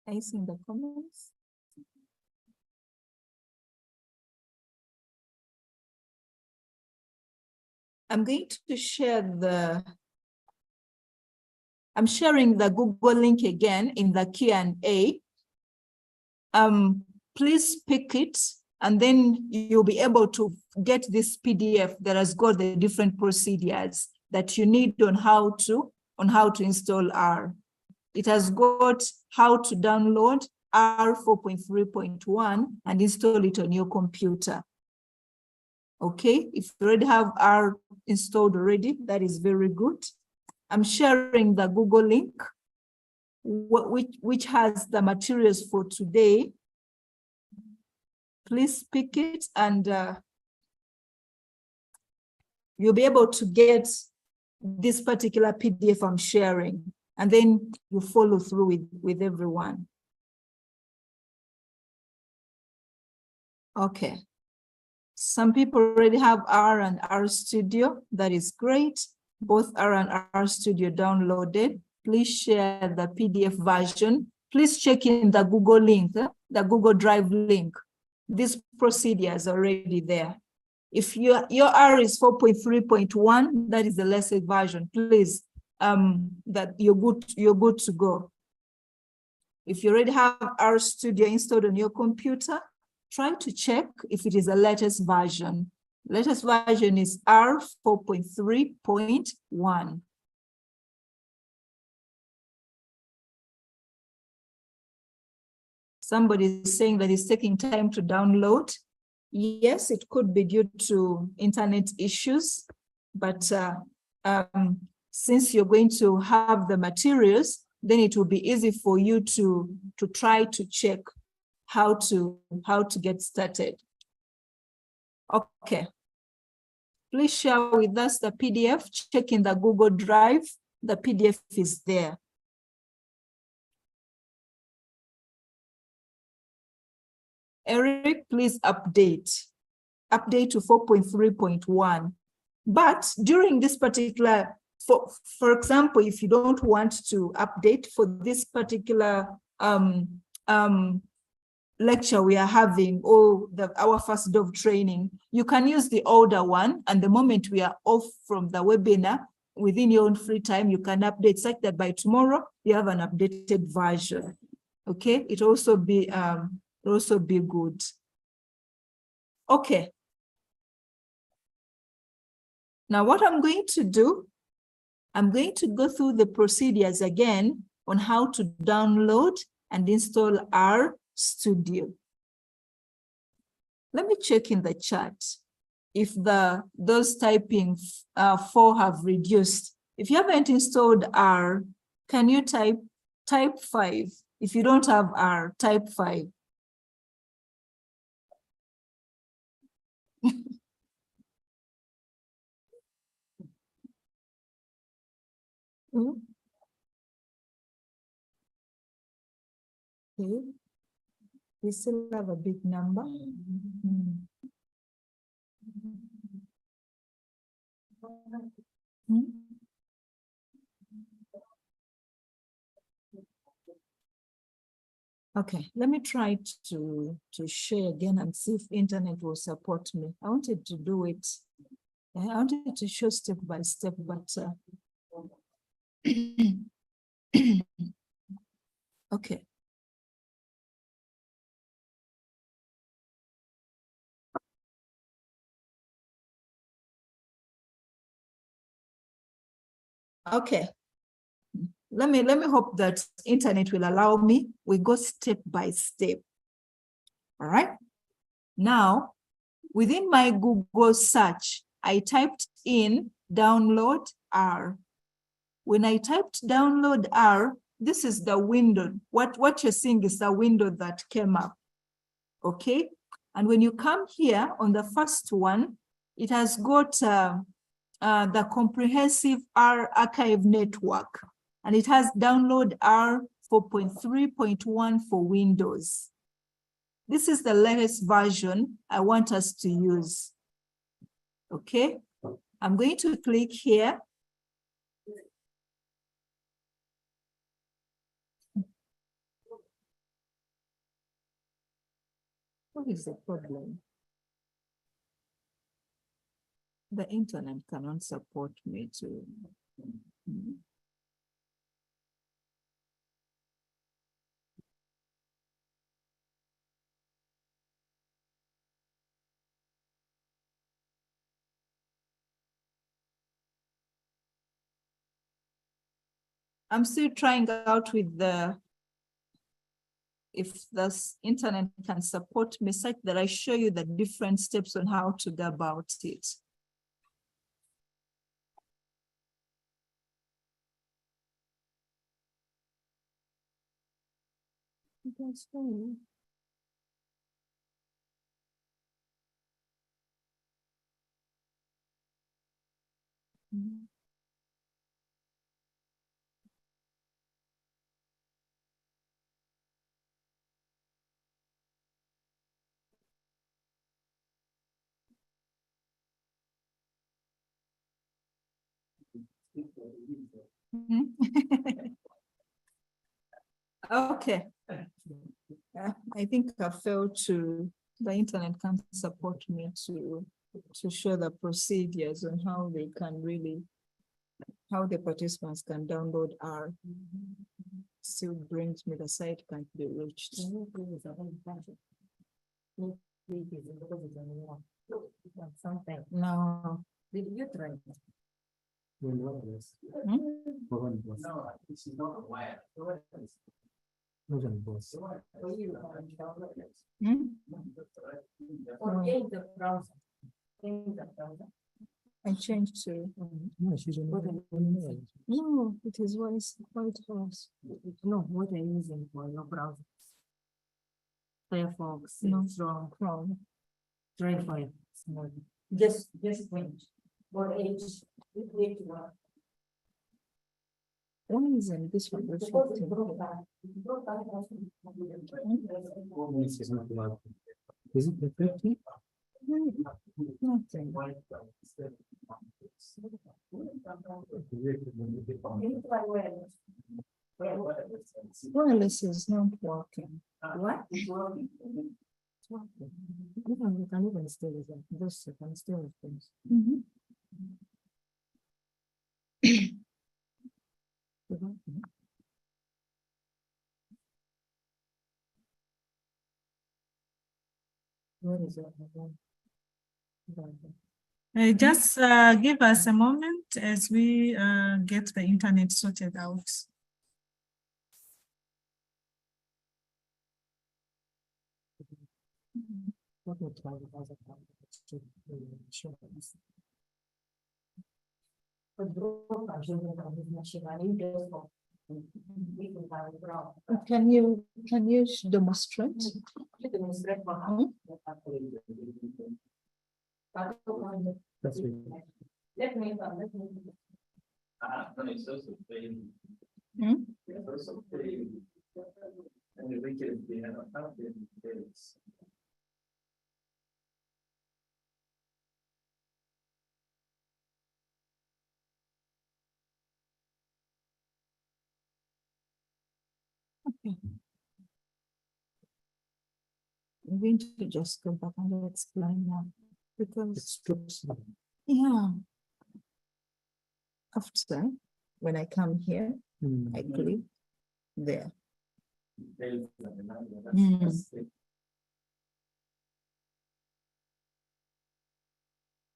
[SPEAKER 7] I see in the comments. I'm going to share I'm sharing the Google link again in the Q&A. Please pick it, and then you'll be able to get this PDF that has got the different procedures that you need on how to install R. It has got how to download R 4.3.1 and install it on your computer. Okay, if you already have R installed already, that is very good. I'm sharing the Google link, which has the materials for today. Please pick it, and you'll be able to get this particular PDF I'm sharing, and then you follow through with everyone. Okay. Some people already have R and R Studio. That is great. Both R and R Studio downloaded. Please share the PDF version. Please check in the Google link, the Google Drive link. This procedure is already there. If your R is 4.3.1, that is the latest version. Please, that you're good to go. If you already have R Studio installed on your computer, try to check if it is the latest version. Latest version is R 4.3.1. Somebody is saying that it's taking time to download. Yes, it could be due to internet issues, but since you're going to have the materials, then it will be easy for you to try to check how to get started. Okay. Please share with us the PDF. Check in the Google Drive. The PDF is there. Eric, please update to 4.3.1. But during this particular, for example, if you don't want to update for this particular lecture we are having, or our first day of training, you can use the older one, and the moment we are off from the webinar, within your own free time, you can update such that by tomorrow you have an updated version. Okay, it also be good. Okay. Now what I'm going to do, I'm going to go through the procedures again on how to download and install R Studio. Let me check in the chat if those typing 4 have reduced. If you haven't installed R, can you type 5? If you don't have R, type 5. Okay. We still have a big number. Okay, let me try to share again and see if internet will support me. I wanted to do it. I wanted to show step by step, but okay. Okay. Let me hope that internet will allow me. We go step by step. All right. Now, within my Google search, I typed in download R. When I typed download R, this is the window. What you're seeing is the window that came up. Okay. And when you come here on the first one, it has got the comprehensive R archive network, and it has download R 4.3.1 for Windows. This is the latest version I want us to use. Okay, I'm going to click here. What is the problem? The internet cannot support me to. I'm still trying out with the, if this internet can support me such that I show you the different steps on how to go about it. That's fine. Okay. I think I failed to, the internet can't support me to show the procedures on how they can really, how the participants can download R. Still brings me the site can't be reached. No. Did you try? I changed to. No, it is White House. No, what are you using for your browser? Firefox, no, Chrome. Try Firefox. Just wait. What age? One is in this one. Is it the 50? Nothing. Wireless is not working. What? It's working. You can even stay with them. This can stay with things. What is it?
[SPEAKER 3] Just give us a moment as we get the internet sorted out.
[SPEAKER 7] Can you demonstrate?
[SPEAKER 2] That's right.
[SPEAKER 6] Let me.
[SPEAKER 7] Okay. I'm going to just go back and explain now because yeah. After when I come here, I click there. I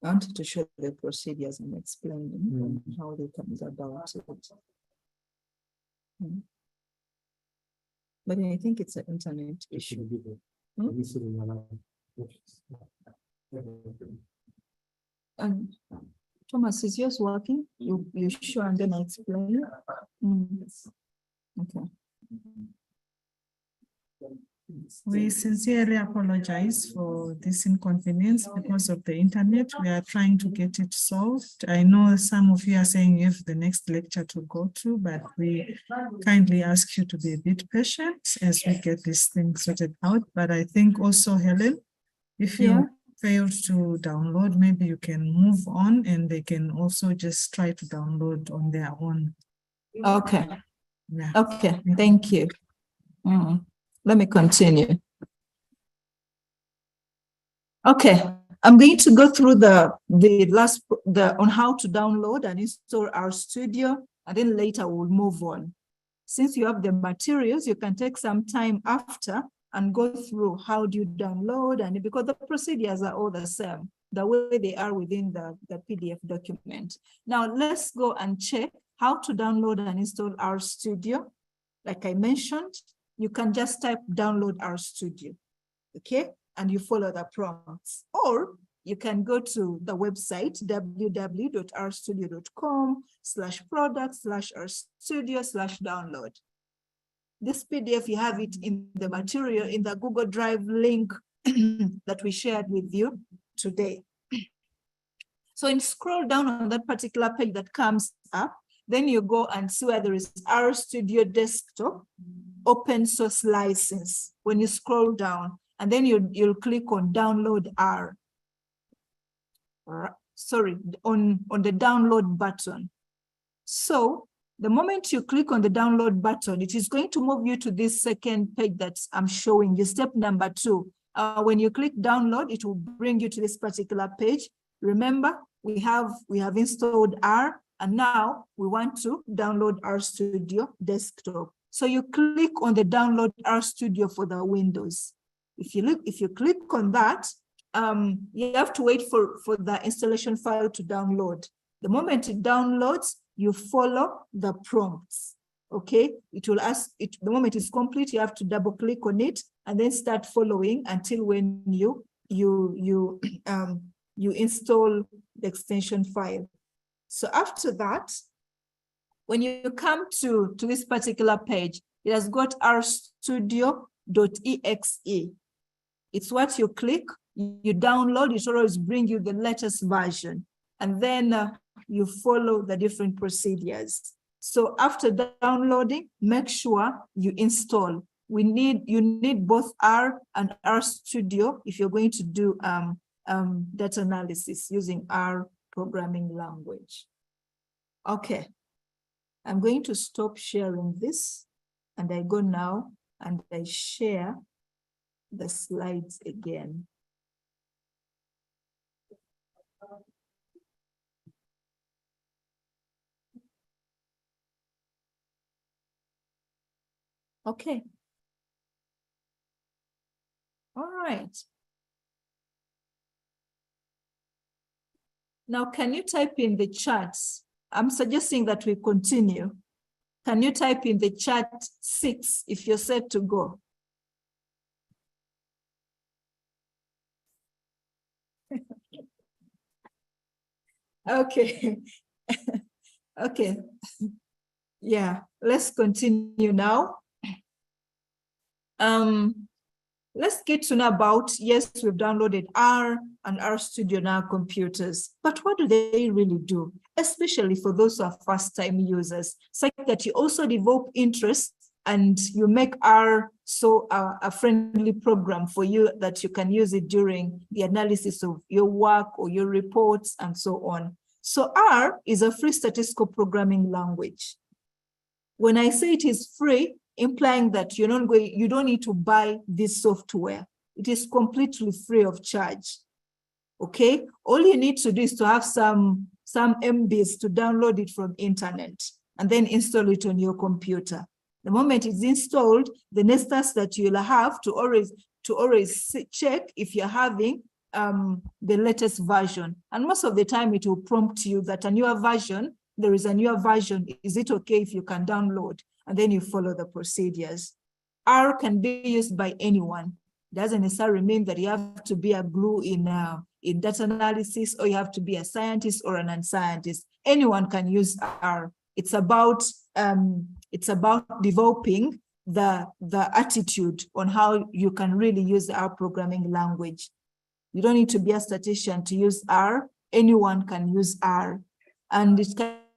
[SPEAKER 7] wanted to show the procedures and explain how they come about it. But I think it's an internet issue. Thomas, is yours working? You sure? And then I explain. Okay.
[SPEAKER 3] We sincerely apologize for this inconvenience because of the internet. We are trying to get it solved. I know some of you are saying you have the next lecture to go to, but we kindly ask you to be a bit patient as we get this thing sorted out. But I think also, Helen, if you failed to download, maybe you can move on and they can also just try to download on their own.
[SPEAKER 7] Okay.
[SPEAKER 3] Yeah.
[SPEAKER 7] Okay, thank you. Let me continue. Okay, I'm going to go through the on how to download and install our studio, and then later we'll move on. Since you have the materials, you can take some time after and go through how do you download, and because the procedures are all the same, the way they are within the PDF document. Now let's go and check how to download and install our studio. Like I mentioned, you can just type download our studio, okay? And you follow the prompts. Or you can go to the website, www.rstudio.com/product/rstudio/download. This PDF, you have it in the material, in the Google Drive link that we shared with you today. So you scroll down on that particular page that comes up, then you go and see where there is RStudio Desktop open source license. When you scroll down, and then you'll click on download R. Sorry, on the download button. So the moment you click on the download button, it is going to move you to this second page that I'm showing you, step number 2. When you click download, it will bring you to this particular page. Remember, we have installed R, and now we want to download RStudio Desktop. So you click on the download RStudio for the Windows. If you click on that, you have to wait for the installation file to download. The moment it downloads, you follow the prompts. Okay, it will ask it the moment it's complete. You have to double click on it and then start following until when you install the extension file. So after that, when you come to this particular page, it has got rstudio.exe. It's what you click, you download, it always bring you the latest version, and then you follow the different procedures. So after downloading, make sure you install. You need both R and RStudio if you're going to do data analysis using R programming language. Okay, I'm going to stop sharing this, and I go now and I share the slides again. Okay. All right. Now, can you type in the chat? I'm suggesting that we continue. Can you type in the chat 6 if you're set to go? Okay. Okay. Yeah, let's continue now. Let's get to know about, yes, we've downloaded R and RStudio on our computers, but what do they really do? Especially for those who are first-time users, such that you also develop interest and you make R so a friendly program for you that you can use it during the analysis of your work or your reports and so on. So R is a free statistical programming language. When I say it is free, implying that you don't need to buy this software. It is completely free of charge. Okay, all you need to do is to have some MBs to download it from internet and then install it on your computer. The moment it's installed, the next task that you'll have to always check if you're having the latest version. And most of the time it will prompt you that a newer version, there is a newer version. Is it okay if you can download? And then you follow the procedures. R can be used by anyone. It doesn't necessarily mean that you have to be a glue in data analysis, or you have to be a scientist or a non-scientist. Anyone can use R. It's about developing the attitude on how you can really use the R programming language. You don't need to be a statistician to use R. Anyone can use R. And it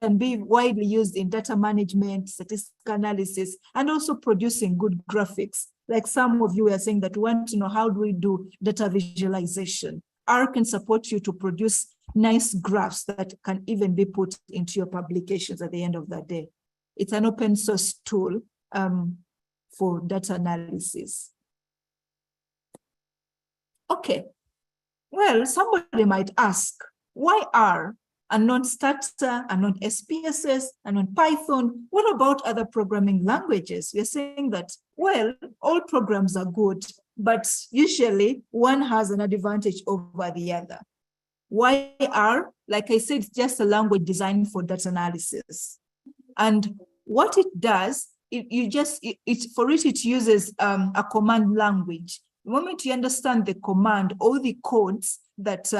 [SPEAKER 7] can be widely used in data management, statistical analysis, and also producing good graphics. Like some of you are saying that you want to know how do we do data visualization. R can support you to produce nice graphs that can even be put into your publications at the end of the day. It's an open source tool for data analysis. Okay, well, somebody might ask, why R and not Stata and not SPSS and not Python? What about other programming languages? We're saying that, well, all programs are good, but usually one has an advantage over the other. Why R? Like I said, it's just a language designed for data analysis. And what it does, it uses a command language. The moment you understand the command, all the codes that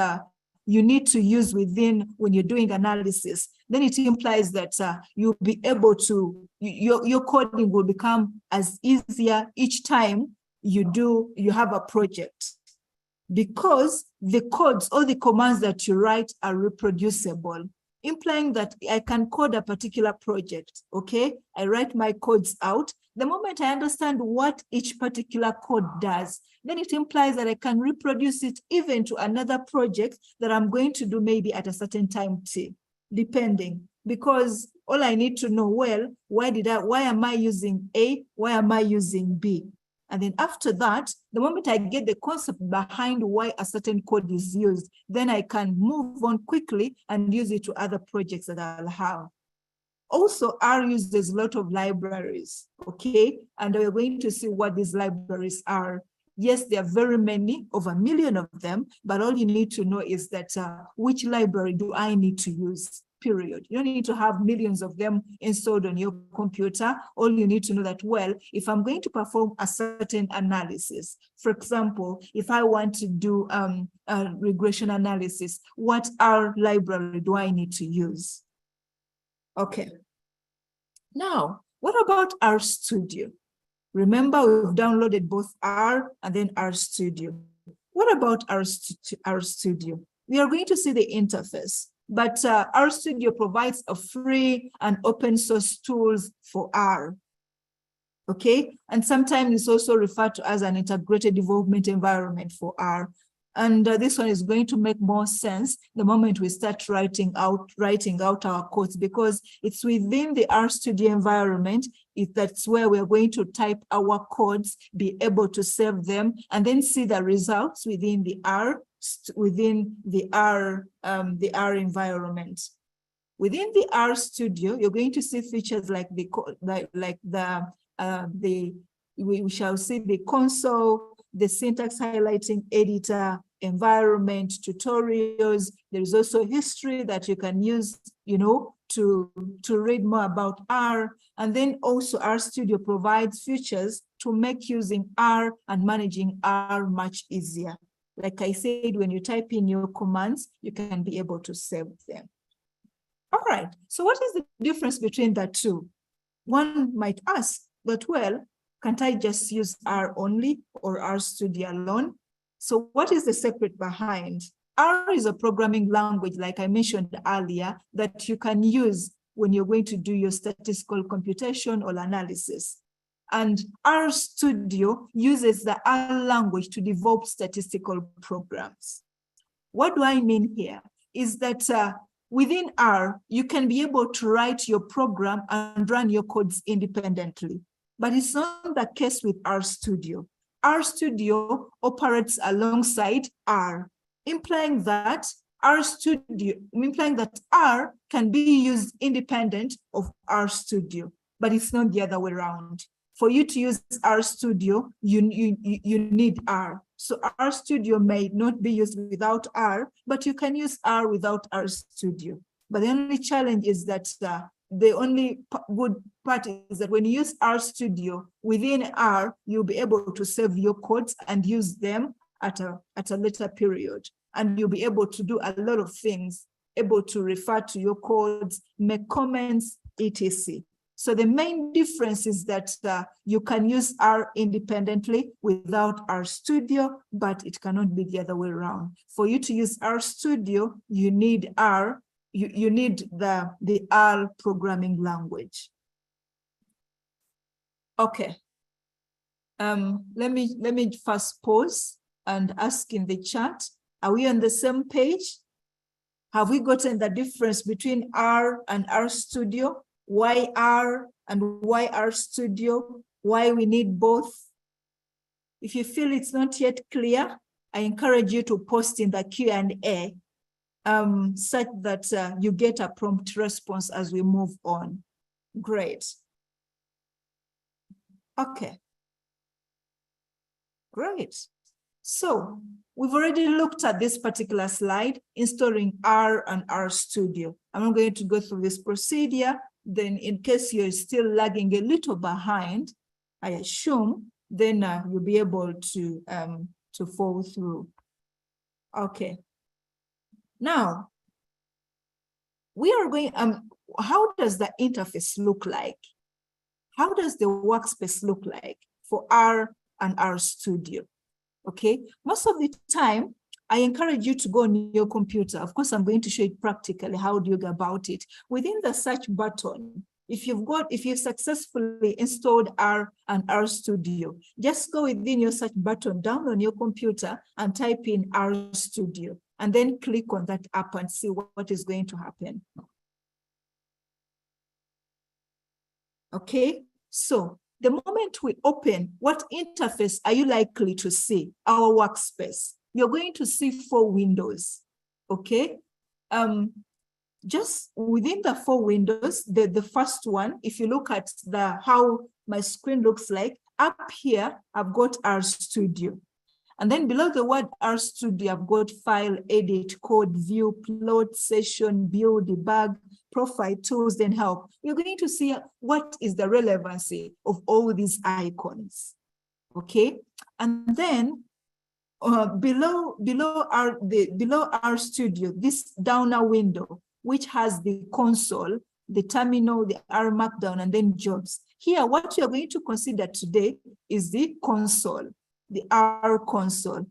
[SPEAKER 7] you need to use within when you're doing analysis, then it implies that you'll be able to, your coding will become as easier each time you have a project. Because the codes, all the commands that you write are reproducible, implying that I can code a particular project, okay? I write my codes out. The moment I understand what each particular code does, then it implies that I can reproduce it even to another project that I'm going to do maybe at a certain time t, depending. Because all I need to know, well, why am I using A? Why am I using B? And then after that, the moment I get the concept behind why a certain code is used, then I can move on quickly and use it to other projects that I'll have. Also, R uses a lot of libraries, okay? And we're going to see what these libraries are. Yes, there are very many, over 1 million of them, but all you need to know is that which library do I need to use, period. You don't need to have millions of them installed on your computer. All you need to know that, well, if I'm going to perform a certain analysis, for example, if I want to do a regression analysis, what R library do I need to use? Okay. Now, what about RStudio? Remember, we've downloaded both R and then RStudio. What about RStudio? We are going to see the interface, but RStudio provides a free and open source tools for R. Okay, and sometimes it's also referred to as an integrated development environment for R. And this one is going to make more sense the moment we start writing out our codes, because it's within the RStudio environment. That's where we're going to type our codes, be able to save them, and then see the results within the R environment. Within the RStudio, you're going to see features like we shall see the console, the syntax highlighting editor, environment, tutorials. There is also history that you can use, to read more about R. And then also RStudio provides features to make using R and managing R much easier. Like I said, when you type in your commands, you can be able to save them. All right, so what is the difference between the two? One might ask, but well, can't I just use R only or RStudio alone? So what is the secret behind? R is a programming language, like I mentioned earlier, that you can use when you're going to do your statistical computation or analysis. And RStudio uses the R language to develop statistical programs. What do I mean here? Is that within R, you can be able to write your program and run your codes independently. But it's not the case with RStudio. RStudio operates alongside R, implying that R can be used independent of RStudio, but it's not the other way around. For you to use RStudio, you need R. So RStudio may not be used without R, but you can use R without RStudio. But the only challenge is that the only good part is that when you use RStudio within R, you'll be able to save your codes and use them at a later period. And you'll be able to do a lot of things, able to refer to your codes, make comments, etc. So the main difference is that you can use R independently without RStudio, but it cannot be the other way around. For you to use RStudio, you need R, you need the R programming language. Okay. Let me first pause and ask in the chat, are we on the same page? Have we gotten the difference between R and RStudio? Why R and why RStudio? Why we need both? If you feel it's not yet clear, I encourage you to post in the Q&A such that you get a prompt response as we move on. Great. Okay. Great. So we've already looked at this particular slide, installing R and RStudio. I'm not going to go through this procedure. Then in case you're still lagging a little behind, I assume, then you'll be able to follow through. Okay. Now, we are going, how does the interface look like? How does the workspace look like for R and RStudio? Okay, most of the time, I encourage you to go on your computer. Of course, I'm going to show you practically how do you go about it. Within the search button, if you've successfully installed R and RStudio, just go within your search button down on your computer and type in RStudio, and then click on that app and see what is going to happen. Okay, so the moment we open, what interface are you likely to see? Our workspace. You're going to see 4 windows, okay? Just within the 4 windows, the first one, if you look at how my screen looks like, up here, I've got RStudio. And then below the word RStudio, I've got file, edit, code, view, plot, session, build, debug, profile, tools, then help. You're going to see what is the relevancy of all these icons, okay? And then below RStudio, this downer window, which has the console, the terminal, the R Markdown, and then jobs. Here, what you're going to consider today is the console, the R console.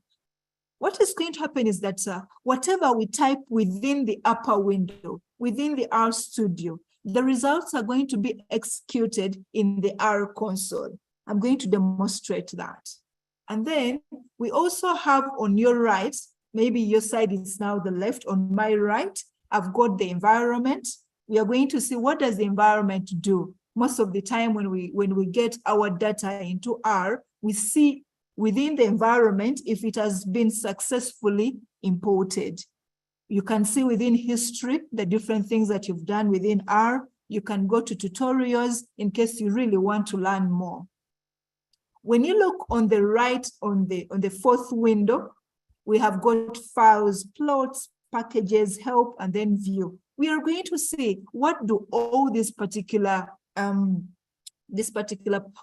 [SPEAKER 7] What is going to happen is that whatever we type within the upper window, within the RStudio, the results are going to be executed in the R console. I'm going to demonstrate that. And then we also have on your right, maybe your side is now the left, on my right, I've got the environment. We are going to see what does the environment do. Most of the time when we get our data into R, we see within the environment if it has been successfully imported. You can see within history the different things that you've done within R. You can go to tutorials in case you really want to learn more. When you look on the right, on the 4th window, we have got files, plots, packages, help, and then view. We are going to see what do all this particular,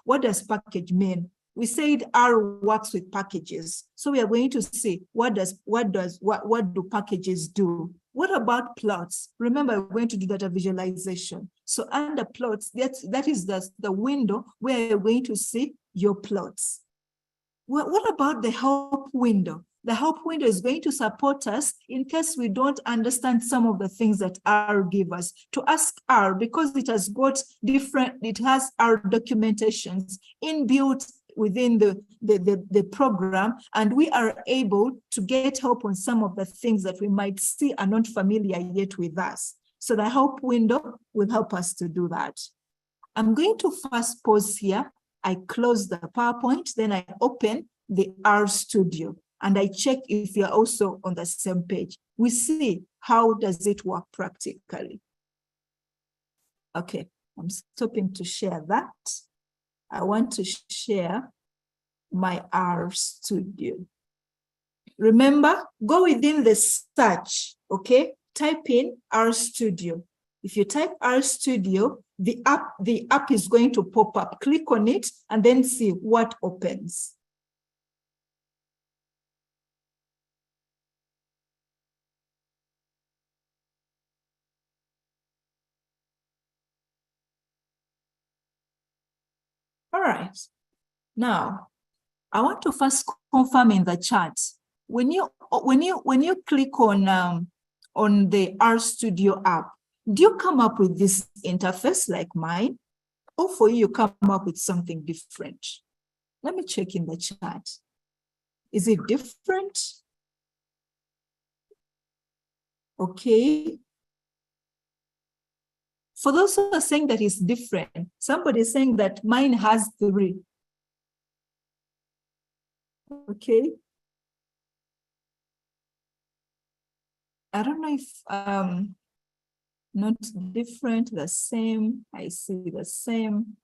[SPEAKER 7] what does package mean? We said R works with packages. So we are going to see what do packages do? What about plots? Remember, we're going to do data visualization. So under plots, that is the window where you're going to see your plots. What about the help window? The help window is going to support us in case we don't understand some of the things that R give us. To ask R, because it has got it has R documentations inbuilt within the program, and we are able to get help on some of the things that we might see are not familiar yet with us. So the help window will help us to do that. I'm going to first pause here. I close the PowerPoint, then I open the RStudio, and I check if you're also on the same page. We see how does it work practically. Okay, I'm stopping to share that. I want to share my RStudio. Remember, go within the search, okay? Type in RStudio. If you type RStudio, the app is going to pop up. Click on it and then see what opens. All right. Now, I want to first confirm in the chat. When you click on the RStudio app, do you come up with this interface like mine? Or for you come up with something different? Let me check in the chat. Is it different? Okay. For those who are saying that it's different, somebody is saying that mine has 3. Okay. I don't know if not different, the same. I see the same.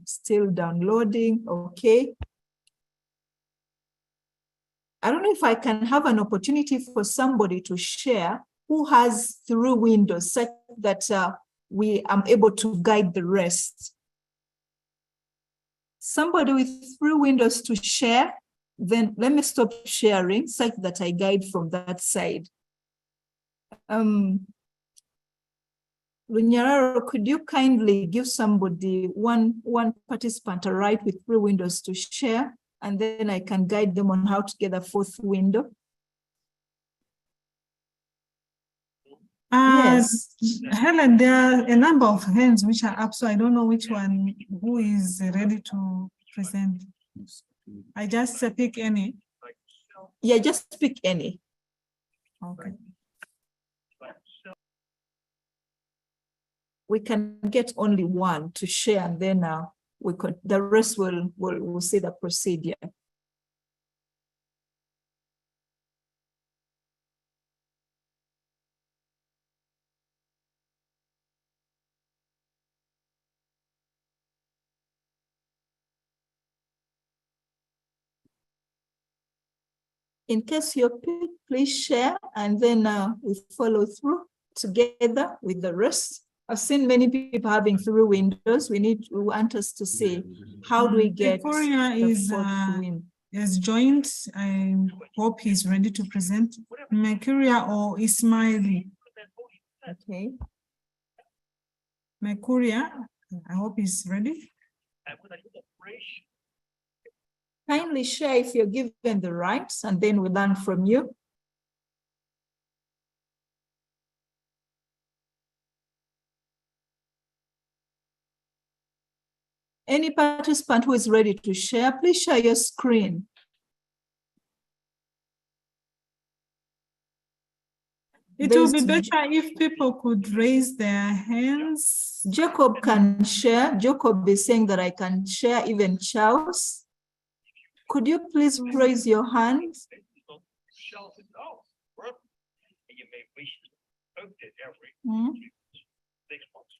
[SPEAKER 7] Still downloading. Okay. I don't know if I can have an opportunity for somebody to share who has through Windows such that we am able to guide the rest. Somebody with through Windows to share, then let me stop sharing such that I guide from that side. Lunyararo, could you kindly give somebody one participant a right with through Windows to share, and then I can guide them on how to get a 4th window? Yes.
[SPEAKER 3] Helen, there are a number of hands which are up, so I don't know which one, who is ready to present. I just pick any.
[SPEAKER 7] Yeah, just pick any.
[SPEAKER 3] Okay.
[SPEAKER 7] We can get only one to share, and then we could, the rest will see the procedure. In case you pick, please share, and then we follow through together with the rest. I've seen many people having through Windows. We want us to see how do we get
[SPEAKER 3] Victoria
[SPEAKER 7] the
[SPEAKER 3] is
[SPEAKER 7] 4th win.
[SPEAKER 3] has joined. I hope he's ready to present. Mercuria or Ismaili?
[SPEAKER 7] Okay.
[SPEAKER 3] Mercuria, I hope he's ready.
[SPEAKER 7] Kindly share if you're given the rights, and then we learn from you. Any participant who is ready to share, please share your screen.
[SPEAKER 3] It will be better if people could raise their hands.
[SPEAKER 7] Jacob can share. Jacob is saying that I can share, even Charles. Could you please raise your hand?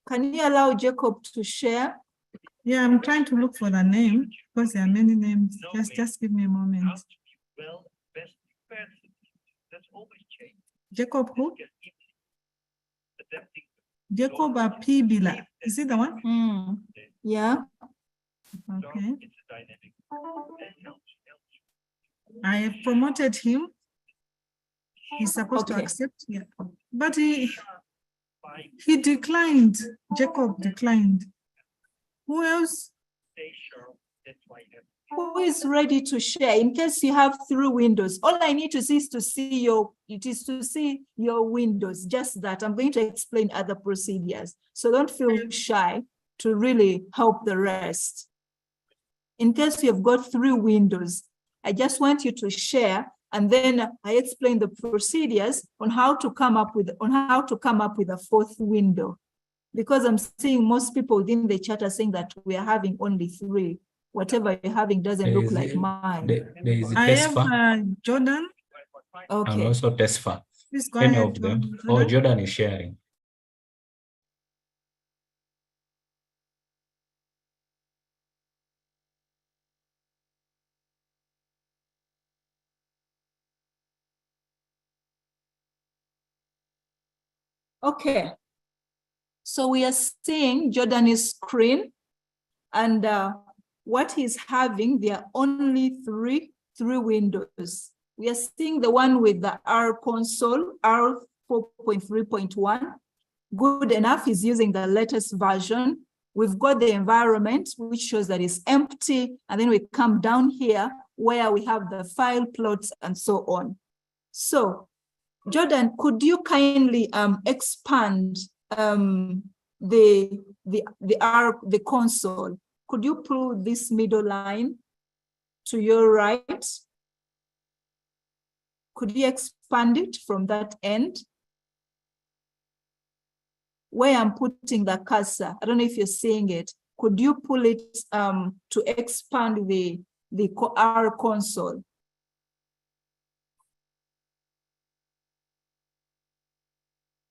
[SPEAKER 7] Can you allow Jacob to share?
[SPEAKER 3] Yeah, I'm trying to look for the name because there are many names. Just give me a moment. Jacob who? Jacob Apibila. Is it the one?
[SPEAKER 7] Yeah.
[SPEAKER 3] Okay. I have promoted him. He's supposed to accept. Yeah. But he declined. Jacob declined. Who else?
[SPEAKER 7] Who is ready to share? In case you have through Windows, all I need to see is to see your Windows. Just that. I'm going to explain other procedures. So don't feel shy to really help the rest. In case you've got through Windows, I just want you to share, and then I explain the procedures on how to come up with a 4th window. Because I'm seeing most people within the chat are saying that we are having only 3. Whatever you're having doesn't look like mine.
[SPEAKER 2] There is
[SPEAKER 3] I have Jordan.
[SPEAKER 7] Okay.
[SPEAKER 2] And also Tesfa.
[SPEAKER 3] Please go
[SPEAKER 2] Any
[SPEAKER 3] ahead,
[SPEAKER 2] of them.
[SPEAKER 3] Jordan.
[SPEAKER 2] Oh, Jordan is sharing.
[SPEAKER 7] Okay. So we are seeing Jordan's screen, and what he's having, there are only 3 through Windows. We are seeing the one with the R console, R 4.3.1. Good enough, he's using the latest version. we've got the environment, which shows that it's empty. And then we come down here where we have the file plots and so on. So Jordan, could you kindly expand the console? Could you pull this middle line to your right? Could you expand it from that end? Where I'm putting the cursor, I don't know if you're seeing it. Could you pull it to expand the R console?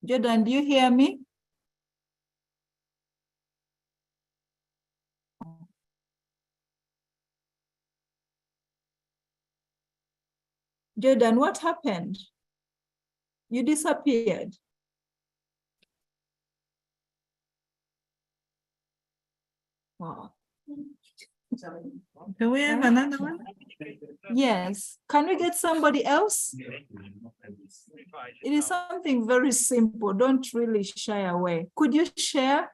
[SPEAKER 7] Jordan, do you hear me? Jordan, what happened? You disappeared. Wow.
[SPEAKER 3] Do we have another one?
[SPEAKER 7] Yes. Can we get somebody else? It is something very simple. Don't really shy away. Could you share?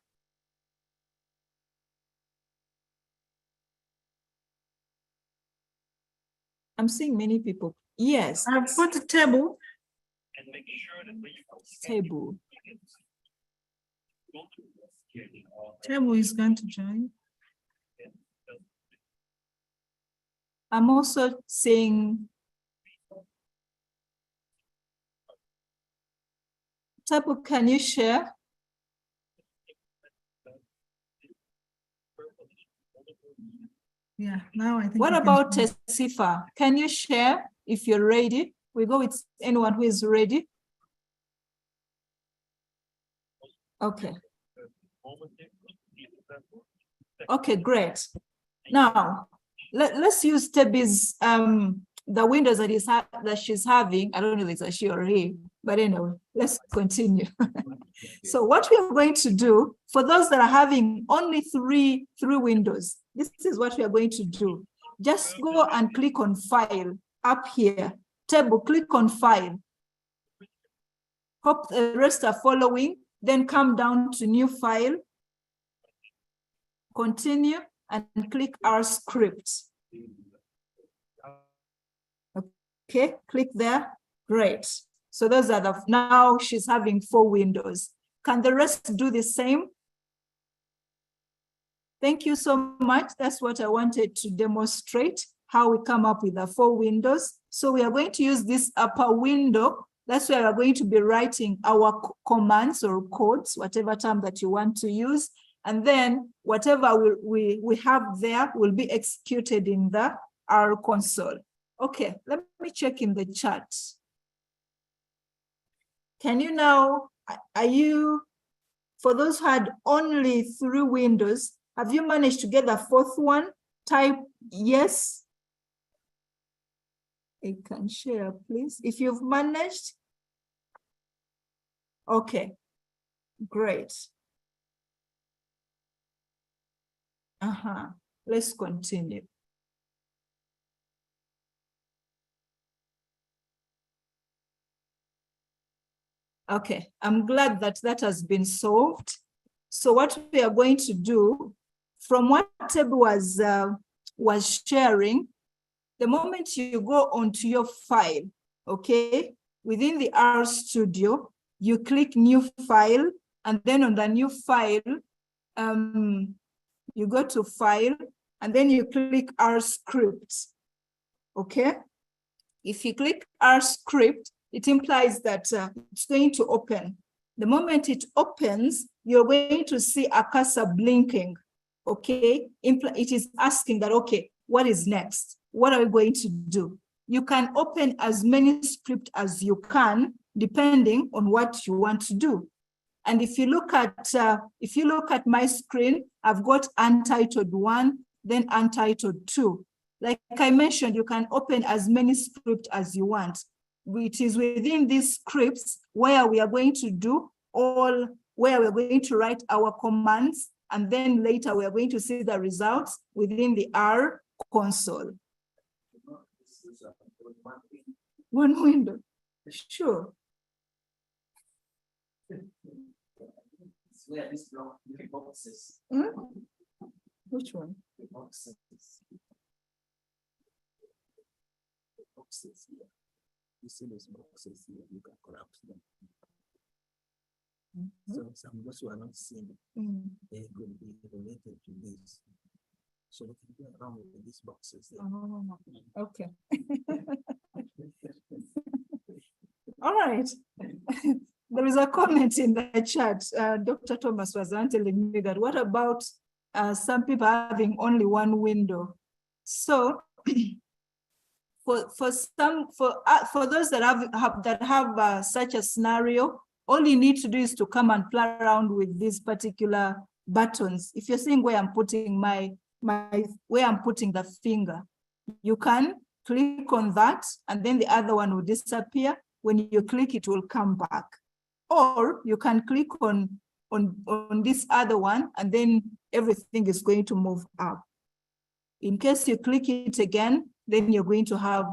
[SPEAKER 7] I'm seeing many people. Yes.
[SPEAKER 3] I've put a table.
[SPEAKER 7] Table.
[SPEAKER 3] Table is going to join.
[SPEAKER 7] I'm also saying Tapu, can you share?
[SPEAKER 3] Yeah, now I think.
[SPEAKER 7] What about Tesifa? Can you share if you're ready? We go with anyone who is ready. Okay. Okay, great. Now, let's use Tebi's the windows that she's having. I don't know if it's a she or he, but anyway, let's continue. So what we are going to do, for those that are having only three windows, this is what we are going to do. Just go and click on File up here. Table, click on File. Hope the rest are following. Then come down to New File. Continue and click our script. Okay, click there. Great. So those are the, now she's having 4 windows. Can the rest do the same? Thank you so much. That's what I wanted to demonstrate, how we come up with the 4 windows. So we are going to use this upper window. That's where we're going to be writing our commands or codes, whatever term that you want to use. And then whatever we have there will be executed in the R console. Okay, let me check in the chat. Can you now, for those who had only 3 windows, have you managed to get the 4th one? Type yes. I can share, please. If you've managed. Okay, great. Let's continue. Okay, I'm glad that that has been solved. So what we are going to do, from what Table was sharing, the moment you go onto your file, okay, within the R Studio, you click New File, and then on the new file, you go to File, and then you click R Script, okay? If you click R Script, it implies that it's going to open. The moment it opens, you're going to see a cursor blinking, okay? It is asking that, okay, what is next? What are we going to do? You can open as many scripts as you can, depending on what you want to do. And if you look at my screen, I've got Untitled 1, then Untitled 2. Like I mentioned, you can open as many scripts as you want. It is within these scripts where we are going to do where we're going to write our commands, and then later we are going to see the results within the R console. One window, sure.
[SPEAKER 10] where this block, the boxes.
[SPEAKER 7] Which one?
[SPEAKER 10] The boxes. The boxes here. You see those boxes here, you can collapse them. So some of those who are not seeing, they could be related to this. So we can go around with these boxes there.
[SPEAKER 7] Oh, okay. All right. There is a comment in the chat. Dr. Thomas was telling me that what about some people having only one window? So for those that have such a scenario, all you need to do is to come and play around with these particular buttons. If you're seeing where I'm putting where I'm putting the finger, you can click on that and then the other one will disappear. When you click, it will come back. Or you can click on this other one and then everything is going to move up. In case you click it again, then you're going to have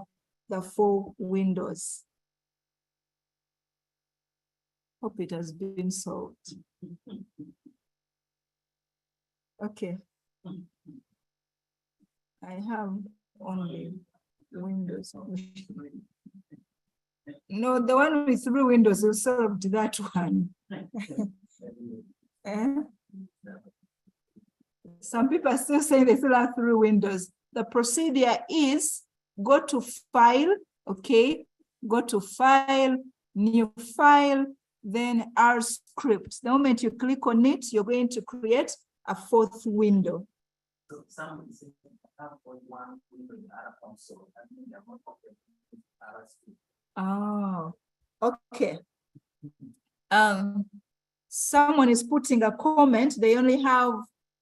[SPEAKER 7] the 4 windows. Hope it has been solved. Okay. I have only windows. No, the one with 3 windows, you solved that one. Some people are still saying they still have 3 windows. The procedure is go to File, okay? Go to File, New File, then R script. The moment you click on it, you're going to create a 4th window.
[SPEAKER 10] So some have one window in our console, and then they're not open with our script.
[SPEAKER 7] Oh, okay. Someone is putting a comment, they only have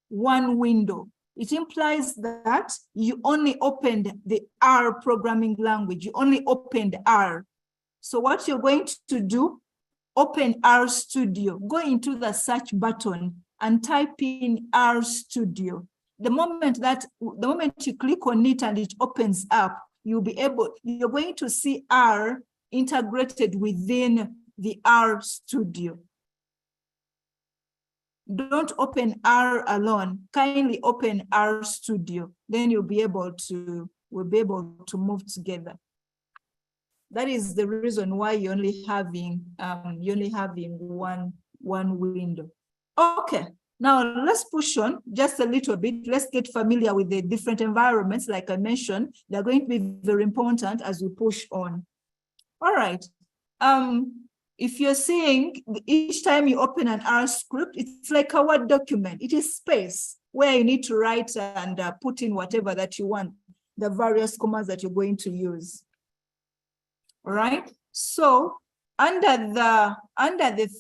[SPEAKER 7] 1 window. It implies that you only opened the R programming language, you only opened R. So what you're going to do, open R Studio, go into the search button and type in R Studio. The moment you click on it and it opens up, you're going to see R integrated within the R Studio. Don't open R alone, kindly open R Studio, then we'll be able to move together. That is the reason why you're only having one window. Okay, now let's push on just a little bit. Let's get familiar with the different environments. Like I mentioned, they're going to be very important as we push on. All right. If you're seeing each time you open an R script, it's like a Word document. It is space where you need to write and put in whatever that you want, the various commands that you're going to use. All right. So under the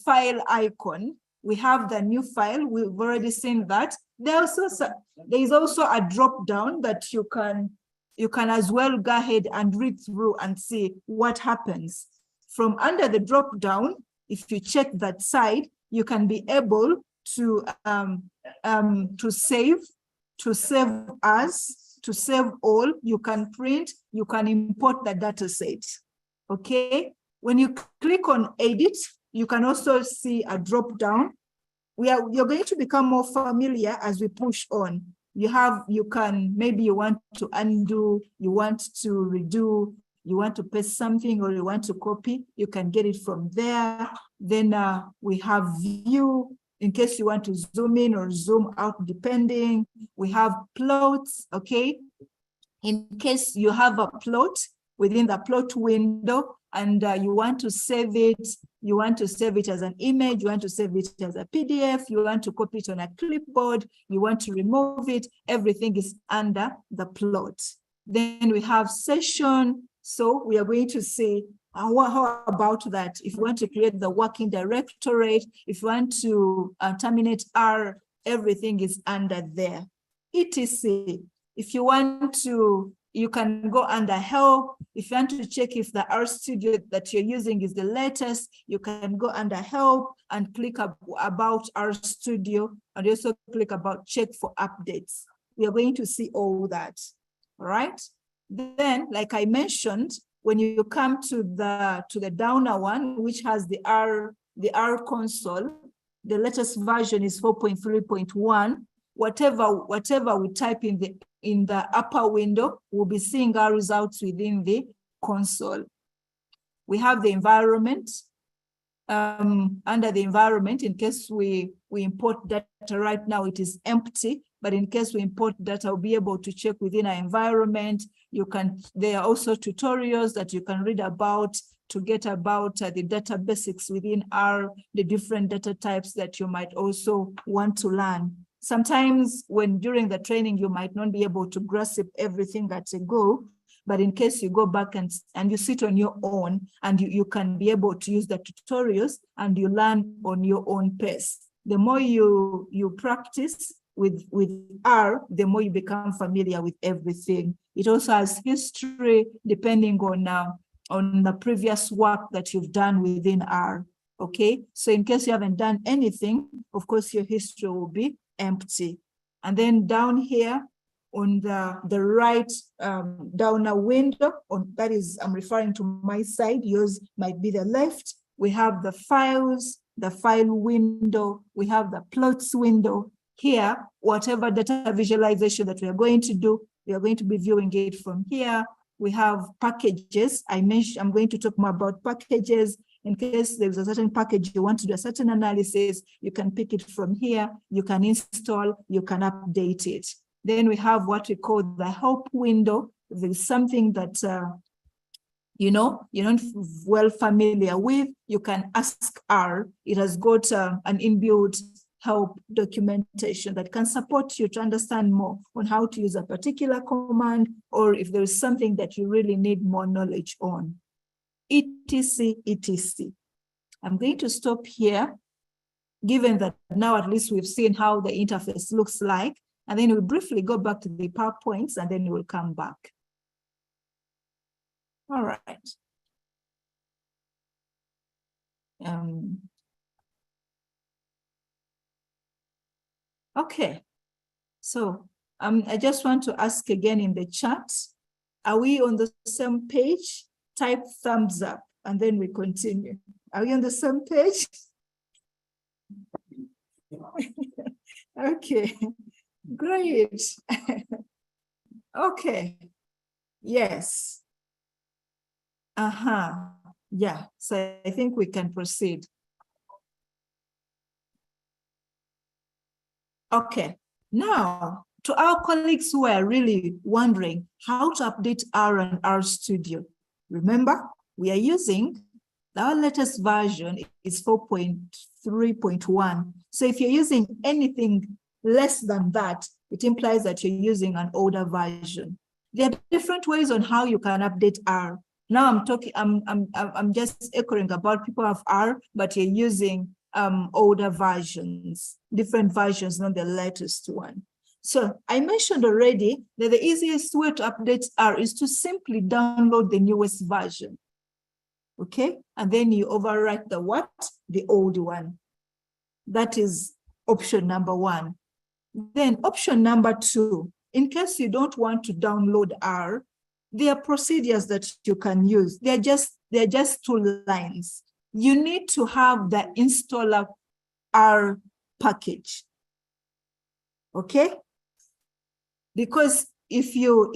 [SPEAKER 7] file icon, we have the new file. We've already seen that. There is also a drop down that you can as well go ahead and read through and see what happens. From under the drop down, if you check that side, you can be able to save as, to save all. You can print, you can import the data set. Okay, when you click on edit, you can also see a drop down. You're going to become more familiar as we push on. Maybe you want to undo, you want to redo, you want to paste something, or you want to copy, you can get it from there. Then we have view, in case you want to zoom in or zoom out, depending. We have plots, okay? In case you have a plot within the plot window and you want to save it as an image, you want to save it as a PDF, you want to copy it on a clipboard, you want to remove it, everything is under the plot. Then we have session. So we are going to see how about that. If you want to create the working directorate, if you want to terminate R, everything is under there. etc. If you want to, you can go under help. If you want to check if the R Studio that you're using is the latest, you can go under help and click about R Studio, and also click about check for updates. We are going to see all that, all right? Then, like I mentioned, when you come to the downer one, which has the R console, the latest version is 4.3.1. Whatever we type in the upper window, we'll be seeing our results within the console. We have the environment. Under the environment, in case we import data right now, it is empty. But in case we import data, we'll be able to check within our environment. There are also tutorials that you can read about to get about the data basics within R, the different data types that you might also want to learn. Sometimes during the training, you might not be able to grasp everything at a go, but in case you go back and you sit on your own and you can be able to use the tutorials and you learn on your own pace. The more you practice with R, the more you become familiar with everything. It also has history depending on the previous work that you've done within R. Okay, so in case you haven't done anything, of course, your history will be empty. And then down here on the right down a window, that is, I'm referring to my side, yours might be the left. We have the files, the file window, we have the plots window. Here, whatever data visualization that we are going to do, we are going to be viewing it from here. We have packages. I'm going to talk more about packages. In case there's a certain package you want to do a certain analysis, you can pick it from here, you can install, you can update it. Then we have what we call the help window. There's something that you're not well familiar with, you can ask R. It has got an inbuilt help documentation that can support you to understand more on how to use a particular command, or if there is something that you really need more knowledge on. etc, etc. I'm going to stop here, given that now at least we've seen how the interface looks like, and then we'll briefly go back to the PowerPoints and then we'll come back. All right. Okay, so I just want to ask again in the chat, are we on the same page? Type thumbs up and then we continue. Are we on the same page? Okay, great. Okay, yes. Yeah, so I think we can proceed. Okay, now to our colleagues who are really wondering how to update R and R Studio. Remember, we are using, our latest version is 4.3.1. So if you're using anything less than that, it implies that you're using an older version. There are different ways on how you can update R. Now I'm just echoing about people have R, but you're using older versions, different versions, not the latest one. So I mentioned already that the easiest way to update R is to simply download the newest version. Okay, and then you overwrite the what? The old one. That is option number one. Then option number two, in case you don't want to download R, there are procedures that you can use. They're just 2 lines. You need to have the installer R package. Okay? Because if you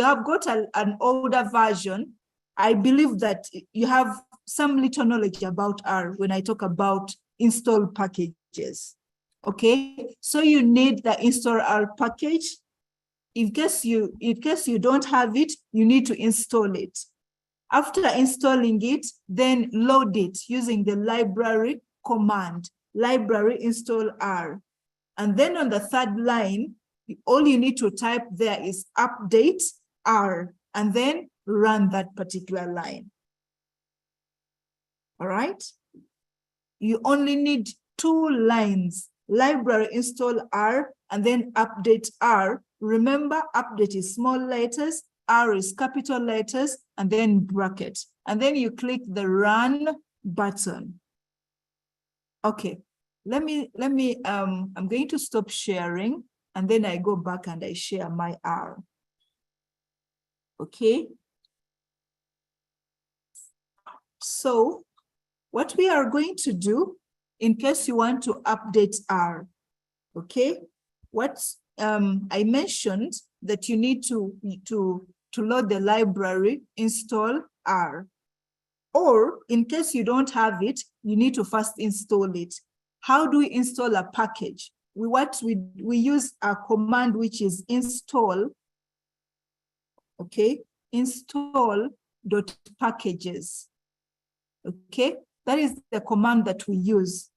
[SPEAKER 7] have got an older version, I believe that you have some little knowledge about R when I talk about install packages. Okay, so you need the install R package. In case you don't have it, you need to install it. After installing it, then load it using the library command, library install R. And then on the 3rd line, all you need to type there is update R, and then run that particular line. All right? You only need 2 lines, library install R, and then update R. Remember, update is small letters, R is capital letters, and then bracket. And then you click the run button. Okay, I'm going to stop sharing, and then I go back and I share my R. Okay. So what we are going to do in case you want to update R. Okay, what I mentioned that you need to load the library, install R. Or in case you don't have it, you need to first install it. How do we install a package? We use a command which is install, okay, install.packages. Okay, that is the command that we use.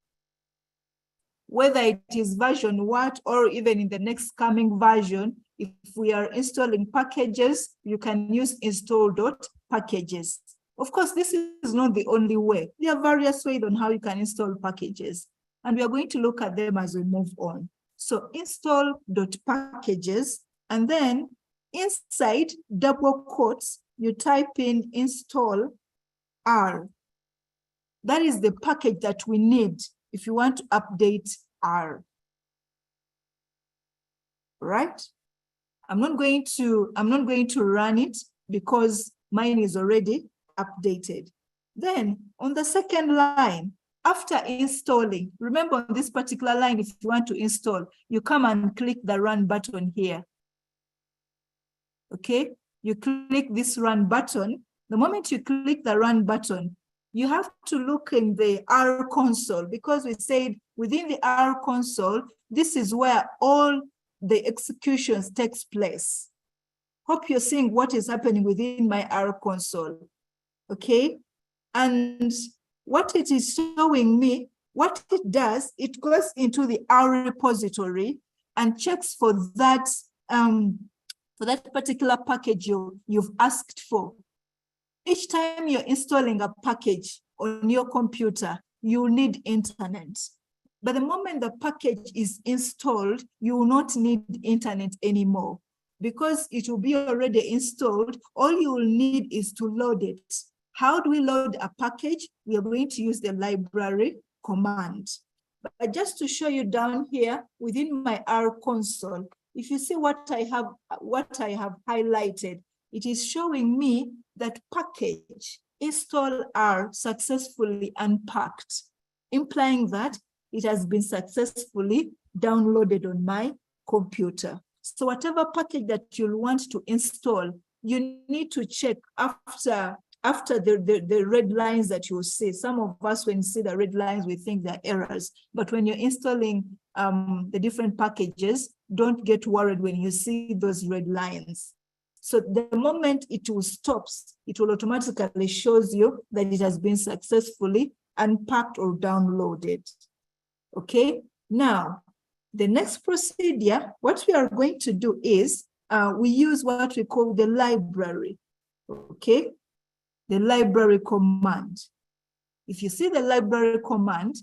[SPEAKER 7] Whether it is version what or even in the next coming version, if we are installing packages, you can use install.packages. Of course, this is not the only way. There are various ways on how you can install packages, and we are going to look at them as we move on. So install.packages, and then inside double quotes, you type in install R. That is the package that we need if you want to update R. Right? I'm not going to run it because mine is already updated. Then on the second line, after installing, remember on this particular line, if you want to install, you come and click the run button here. Okay, you click this run button. The moment you click the run button, you have to look in the R console, because we said within the R console, this is where all the executions takes place. Hope you're seeing what is happening within my R console. Okay, and what it is showing me, what it does, it goes into the R repository and checks for that particular package you've asked for. Each time you're installing a package on your computer, you need internet. But the moment the package is installed, you will not need internet anymore, because it will be already installed. All you will need is to load it. How do we load a package? We are going to use the library command. But just to show you down here within my R console, if you see what I have highlighted, it is showing me that package install R successfully unpacked, implying that it has been successfully downloaded on my computer. So whatever package that you'll want to install, you need to check after the red lines that you'll see. Some of us, when you see the red lines, we think they're errors. But when you're installing the different packages, don't get worried when you see those red lines. So the moment it will stop, it will automatically shows you that it has been successfully unpacked or downloaded. Okay, now the next procedure, what we are going to do is we use what we call the library. Okay, the library command. If you see the library command,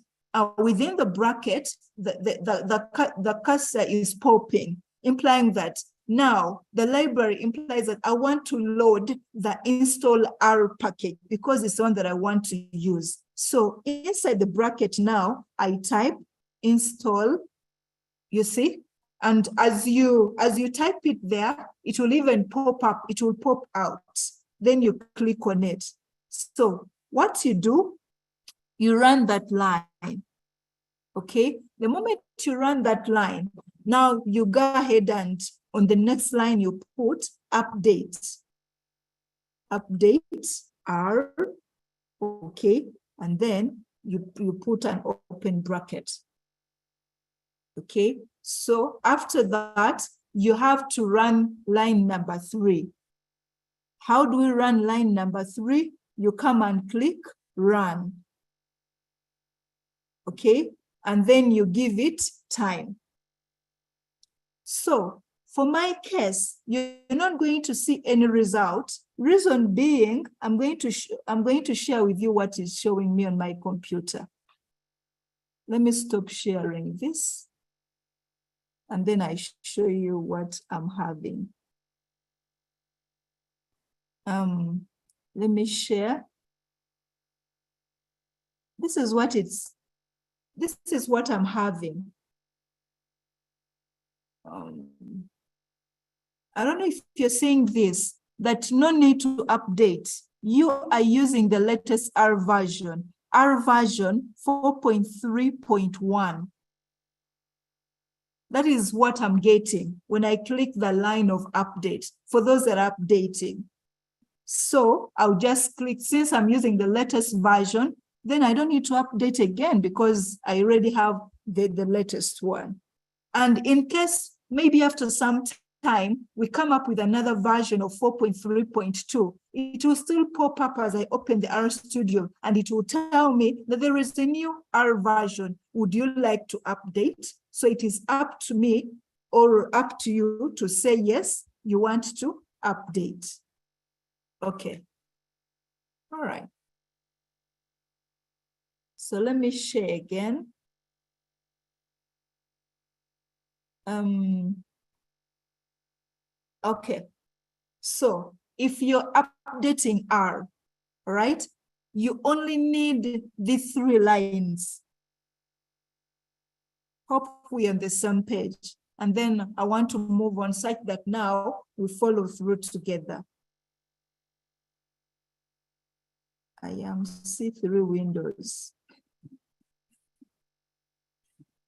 [SPEAKER 7] within the bracket, the cursor is popping, implying that now the library implies that I want to load the install R package because it's the one that I want to use. So inside the bracket now, I type install, you see, and as you type it there, it will even pop up, it will pop out. Then you click on it. So what you do, you run that line. Okay, the moment you run that line, now you go ahead and on the next line you put update R, okay, and then you put an open bracket. Okay, so after that, you have to run line number 3. How do we run line number 3? You come and click run. Okay, and then you give it time. So for my case, you're not going to see any result. Reason being, I'm going to share with you what is showing me on my computer. Let me stop sharing this, and then I show you what I'm having. Let me share. This is what I'm having. I don't know if you're seeing this, that no need to update. You are using the latest R version. R version 4.3.1. That is what I'm getting when I click the line of update for those that are updating. So I'll just click, since I'm using the latest version, then I don't need to update again because I already have the latest one. And in case maybe after some time we come up with another version of 4.3.2, it will still pop up as I open the R Studio and it will tell me that there is a new R version. Would you like to update? So it is up to me or up to you to say yes, you want to update. Okay. All right. So let me share again. Okay. So if you're updating R, right, you only need these 3 lines. Hope we're on the same page. And then I want to move on such that now we follow through together. I am see-through windows.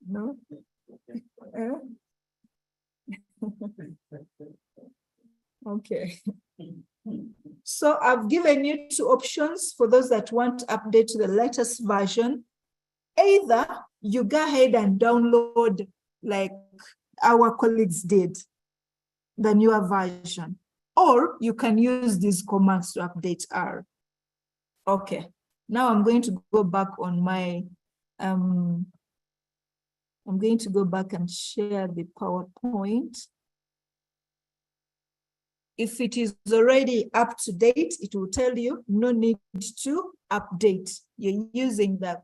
[SPEAKER 7] No? Okay. So I've given you 2 options for those that want to update to the latest version. Either you go ahead and download like our colleagues did, the newer version, or you can use these commands to update R. Okay, now I'm going to go back on my, I'm going to go back and share the PowerPoint. If it is already up to date, it will tell you no need to update. You're using the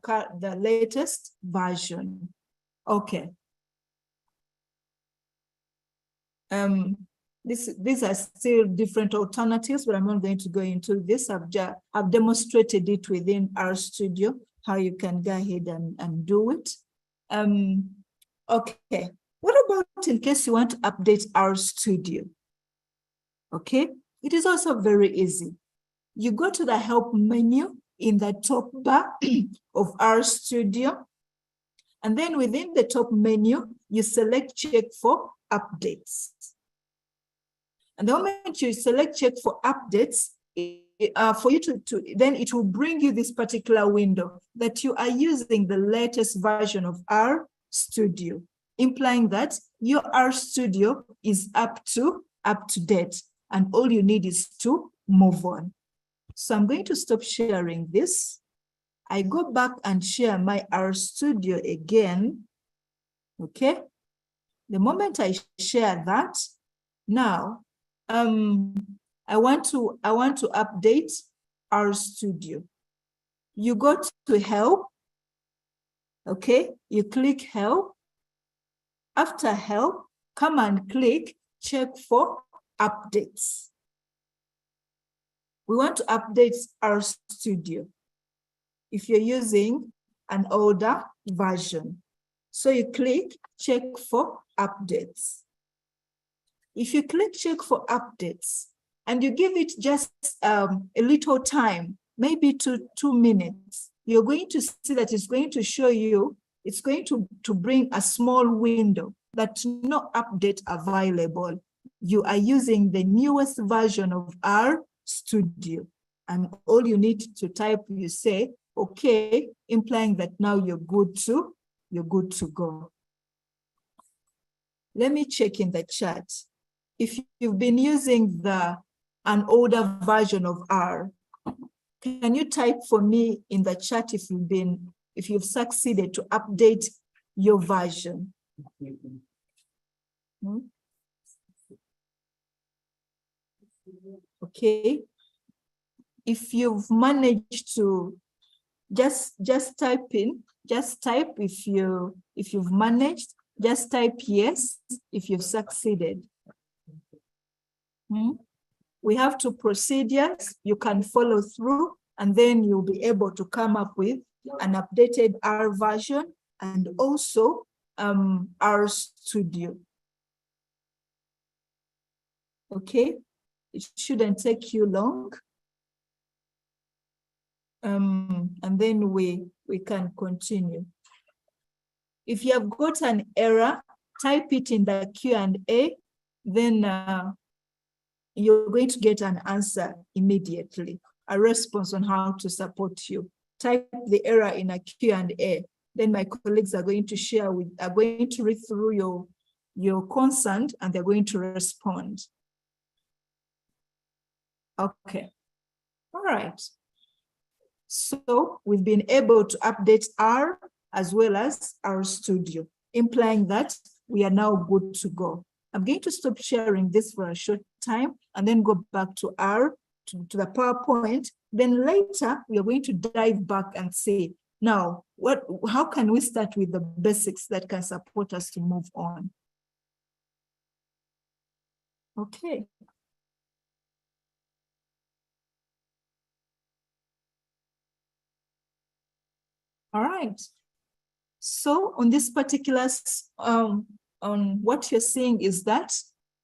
[SPEAKER 7] latest version. Okay. These are still different alternatives, but I'm not going to go into this. I've demonstrated it within R Studio, how you can go ahead and do it. Okay. What about in case you want to update R Studio? Okay, it is also very easy. You go to the help menu in the top bar of R Studio, and then within the top menu, you select check for updates. And the moment you select check for updates, for you then it will bring you this particular window that you are using the latest version of R Studio, implying that your R Studio is up to date. And all you need is to move on. So I'm going to stop sharing this. I go back and share my R Studio again. Okay. The moment I share that, now I want to update R Studio. You go to help. Okay. You click help. After help, come and click check for updates. We want to update our studio if you're using an older version. So you click check for updates. If you click check for updates and you give it just a little time, maybe 2 minutes, you're going to see that it's going to show you, it's going to bring a small window that no update available. You are using the newest version of R Studio. And all you need to type, you say, okay, implying that now you're good to go. Let me check in the chat. If you've been using an older version of R, can you type for me in the chat if you've succeeded to update your version? Okay. If you've managed to just type if you've managed, just type yes if you've succeeded. We have 2 procedures you can follow through, and then you'll be able to come up with an updated R version and also R Studio. Okay, it shouldn't take you long. and then we can continue. If you have got an error, type it in the Q&A, then you're going to get an answer immediately, a response on how to support you. Type the error in a Q&A, then my colleagues are going to are going to read through your concern and they're going to respond. Okay, all right. So we've been able to update R as well as our studio, implying that we are now good to go. I'm going to stop sharing this for a short time and then go back to R, to the PowerPoint. Then later, we are going to dive back and say, now, how can we start with the basics that can support us to move on? Okay. All right. So on this particular, on what you're seeing is that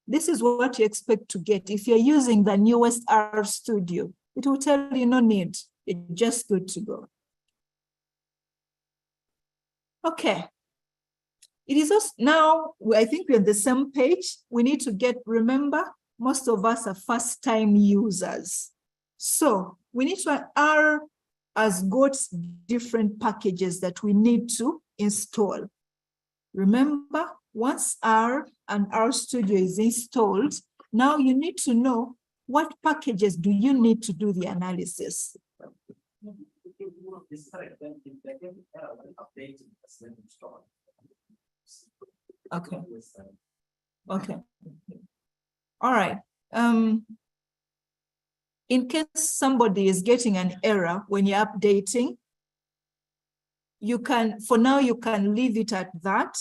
[SPEAKER 7] this is what you expect to get. If you're using the newest R Studio, it will tell you no need, you're just good to go. Okay. It is also, now, I think we're on the same page. We need to remember, most of us are first-time users. So we need to, R has got different packages that we need to install. Remember, once R and R Studio is installed, now you need to know what packages do you need to do the analysis. Okay. Okay. All right. In case somebody is getting an error when you're updating, you can, for now, you can leave it at that.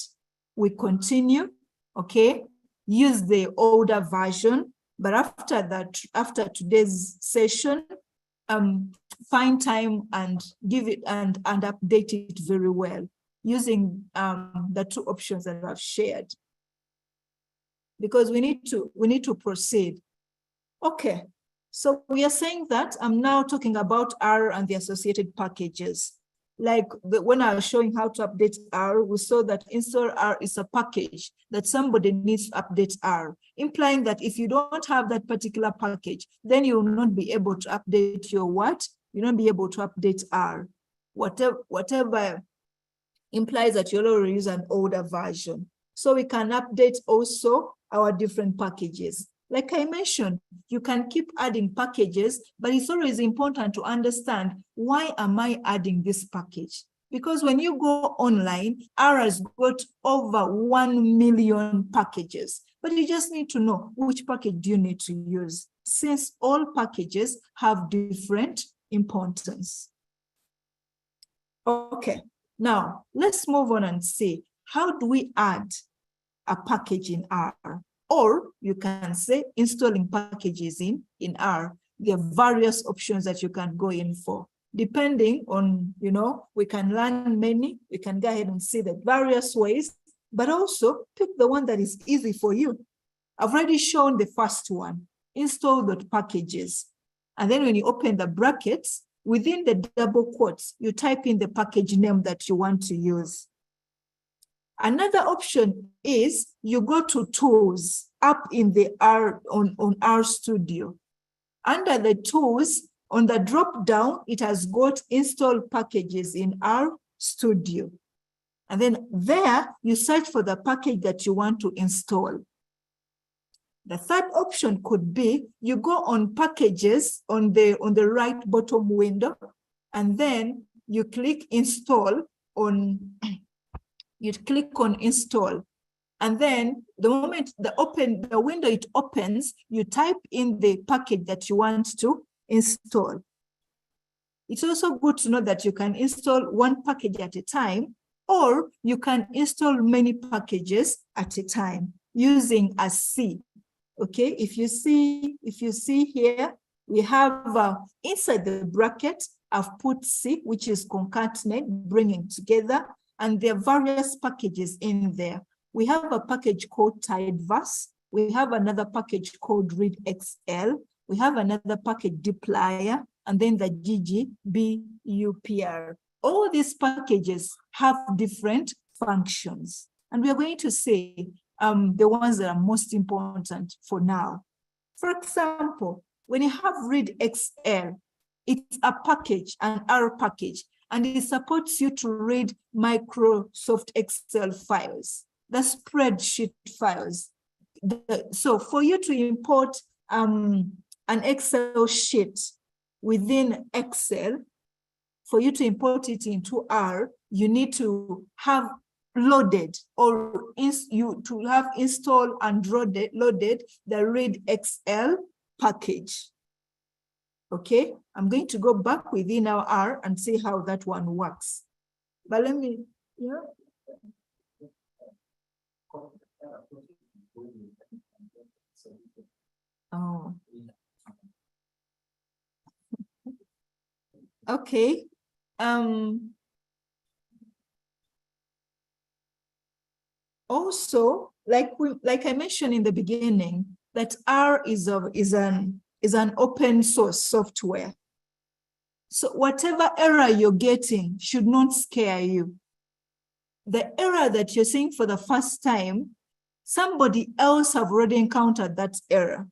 [SPEAKER 7] We continue, okay? Use the older version, but after that, after today's session, find time and give it and update it very well using the two options that I've shared, because we need to proceed. Okay, so we are saying that I'm now talking about R and the associated packages. Like when I was showing how to update R, we saw that install R is a package that somebody needs to update R, implying that if you don't have that particular package, then you will not be able to update your what? You won't be able to update R. Whatever implies that you'll already use an older version. So we can update also our different packages. Like I mentioned, you can keep adding packages, but it's always important to understand, why am I adding this package? Because when you go online, R has got over 1 million packages, but you just need to know which package do you need to use, since all packages have different importance. Okay, now let's move on and see, how do we add a package in R? Or you can say installing packages in R. There are various options that you can go in for. Depending on, we can learn many, we can go ahead and see the various ways, but also pick the one that is easy for you. I've already shown the first one, install.packages. And then when you open the brackets, within the double quotes, you type in the package name that you want to use. Another option is you go to tools up in the R on R Studio. Under the tools, on the drop down, it has got install packages in R Studio. And then there you search for the package that you want to install. The third option could be you go on packages on the right bottom window, and then you click install on. You click on install, and then the moment the window it opens, you type in the package that you want to install. It's also good to know that you can install one package at a time, or you can install many packages at a time using a C. Okay, if you see here, we have inside the bracket, I've put C, which is concatenate, bringing together. And there are various packages in there. We have a package called Tidyverse. We have another package called ReadXL. We have another package Dplyr, and then the GGBUPR. All these packages have different functions, and we are going to say the ones that are most important for now. For example, when you have readXL, it's a package, an R package, and it supports you to read Microsoft Excel files, the spreadsheet files. So for you to import an Excel sheet within Excel, for you to import it into R, you need to have loaded or to have installed and loaded the readXL package. Okay, I'm going to go back within our R and see how that one works. But let me, yeah. Oh. Okay. Also, like I mentioned in the beginning, that R is an open source software. So whatever error you're getting should not scare you. The error that you're seeing for the first time, somebody else have already encountered that error.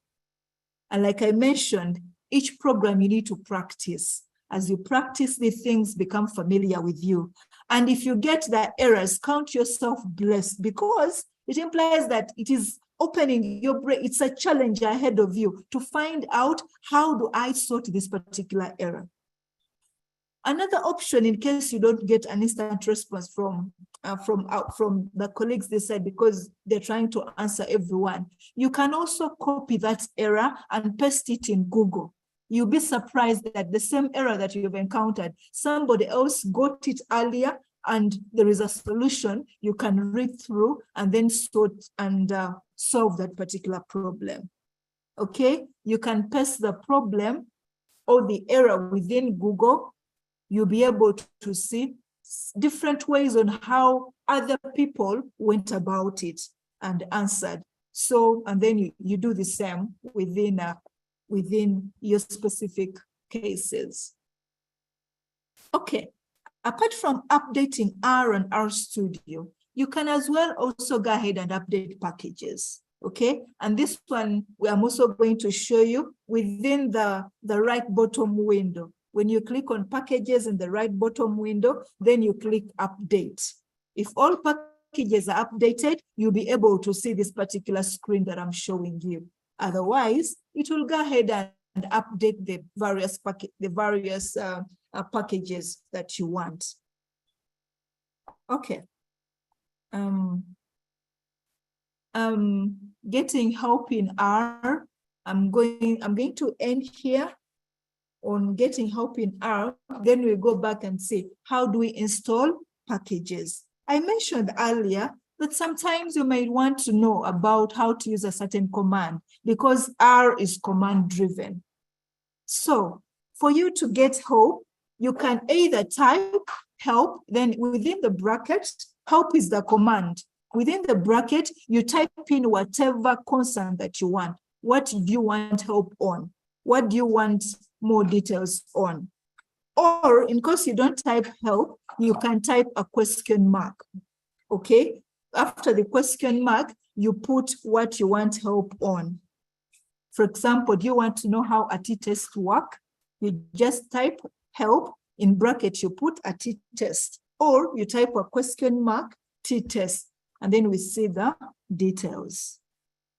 [SPEAKER 7] And like I mentioned, each program you need to practice. As you practice, the things become familiar with you. And if you get the errors, count yourself blessed, because it implies that it is opening your brain. It's a challenge ahead of you to find out, how do I sort this particular error? Another option, in case you don't get an instant response from the colleagues they said, because they're trying to answer everyone, you can also copy that error and paste it in Google. You'll be surprised that the same error that you've encountered, somebody else got it earlier, and there is a solution you can read through and then sort and solve that particular problem. Okay, you can paste the problem or the error within Google. You'll be able to see different ways on how other people went about it and answered. So, and then you do the same within your specific cases. Okay, apart from updating R and RStudio, you can as well also go ahead and update packages. Okay, and this one I'm also going to show you within the right bottom window. When you click on packages in the right bottom window, then you click update. If all packages are updated, you'll be able to see this particular screen that I'm showing you. Otherwise, it will go ahead and update the various packages that you want. Okay. Getting help in R. I'm going to end here on getting help in R. Then we go back and see, how do we install packages? I mentioned earlier that sometimes you may want to know about how to use a certain command, because R is command driven. So for you to get help, you can either type help, then within the bracket, help is the command. Within the bracket, you type in whatever concern that you want. What do you want help on? What do you want more details on? Or in case you don't type help, you can type a question mark. Okay, after the question mark, you put what you want help on. For example, do you want to know how a t-test works? You just type help, in bracket, you put a t-test, or you type a question mark t-test, and then we see the details.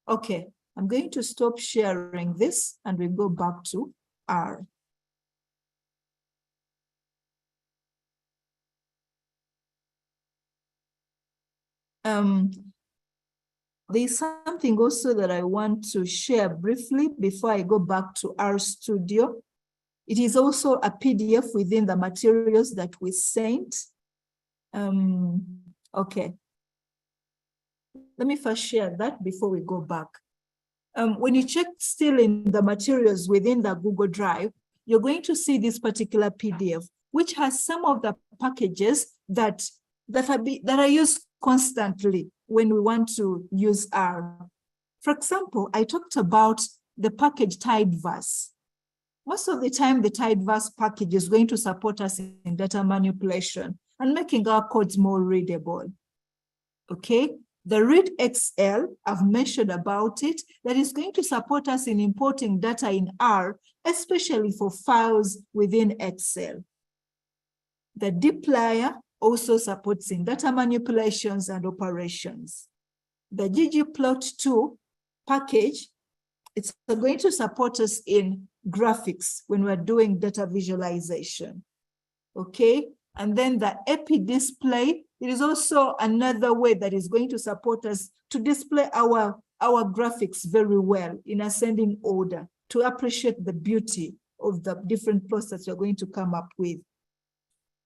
[SPEAKER 7] Okay, I'm going to stop sharing this and we go back to R. There's something also that I want to share briefly before I go back to RStudio. It is also a PDF within the materials that we sent. Okay. Let me first share that before we go back. When you check still in the materials within the Google Drive, you're going to see this particular PDF, which has some of the packages that are used constantly when we want to use R. For example, I talked about the package Tidyverse. Most of the time, the Tidyverse package is going to support us in data manipulation and making our codes more readable. Okay, the Read XL, I've mentioned about it, that is going to support us in importing data in R, especially for files within Excel. The dplyr also supports in data manipulations and operations. The ggplot2 package, it's going to support us in graphics when we're doing data visualization. Okay, and then the epi-display, it is also another way that is going to support us to display our graphics very well in ascending order to appreciate the beauty of the different plots that you're going to come up with.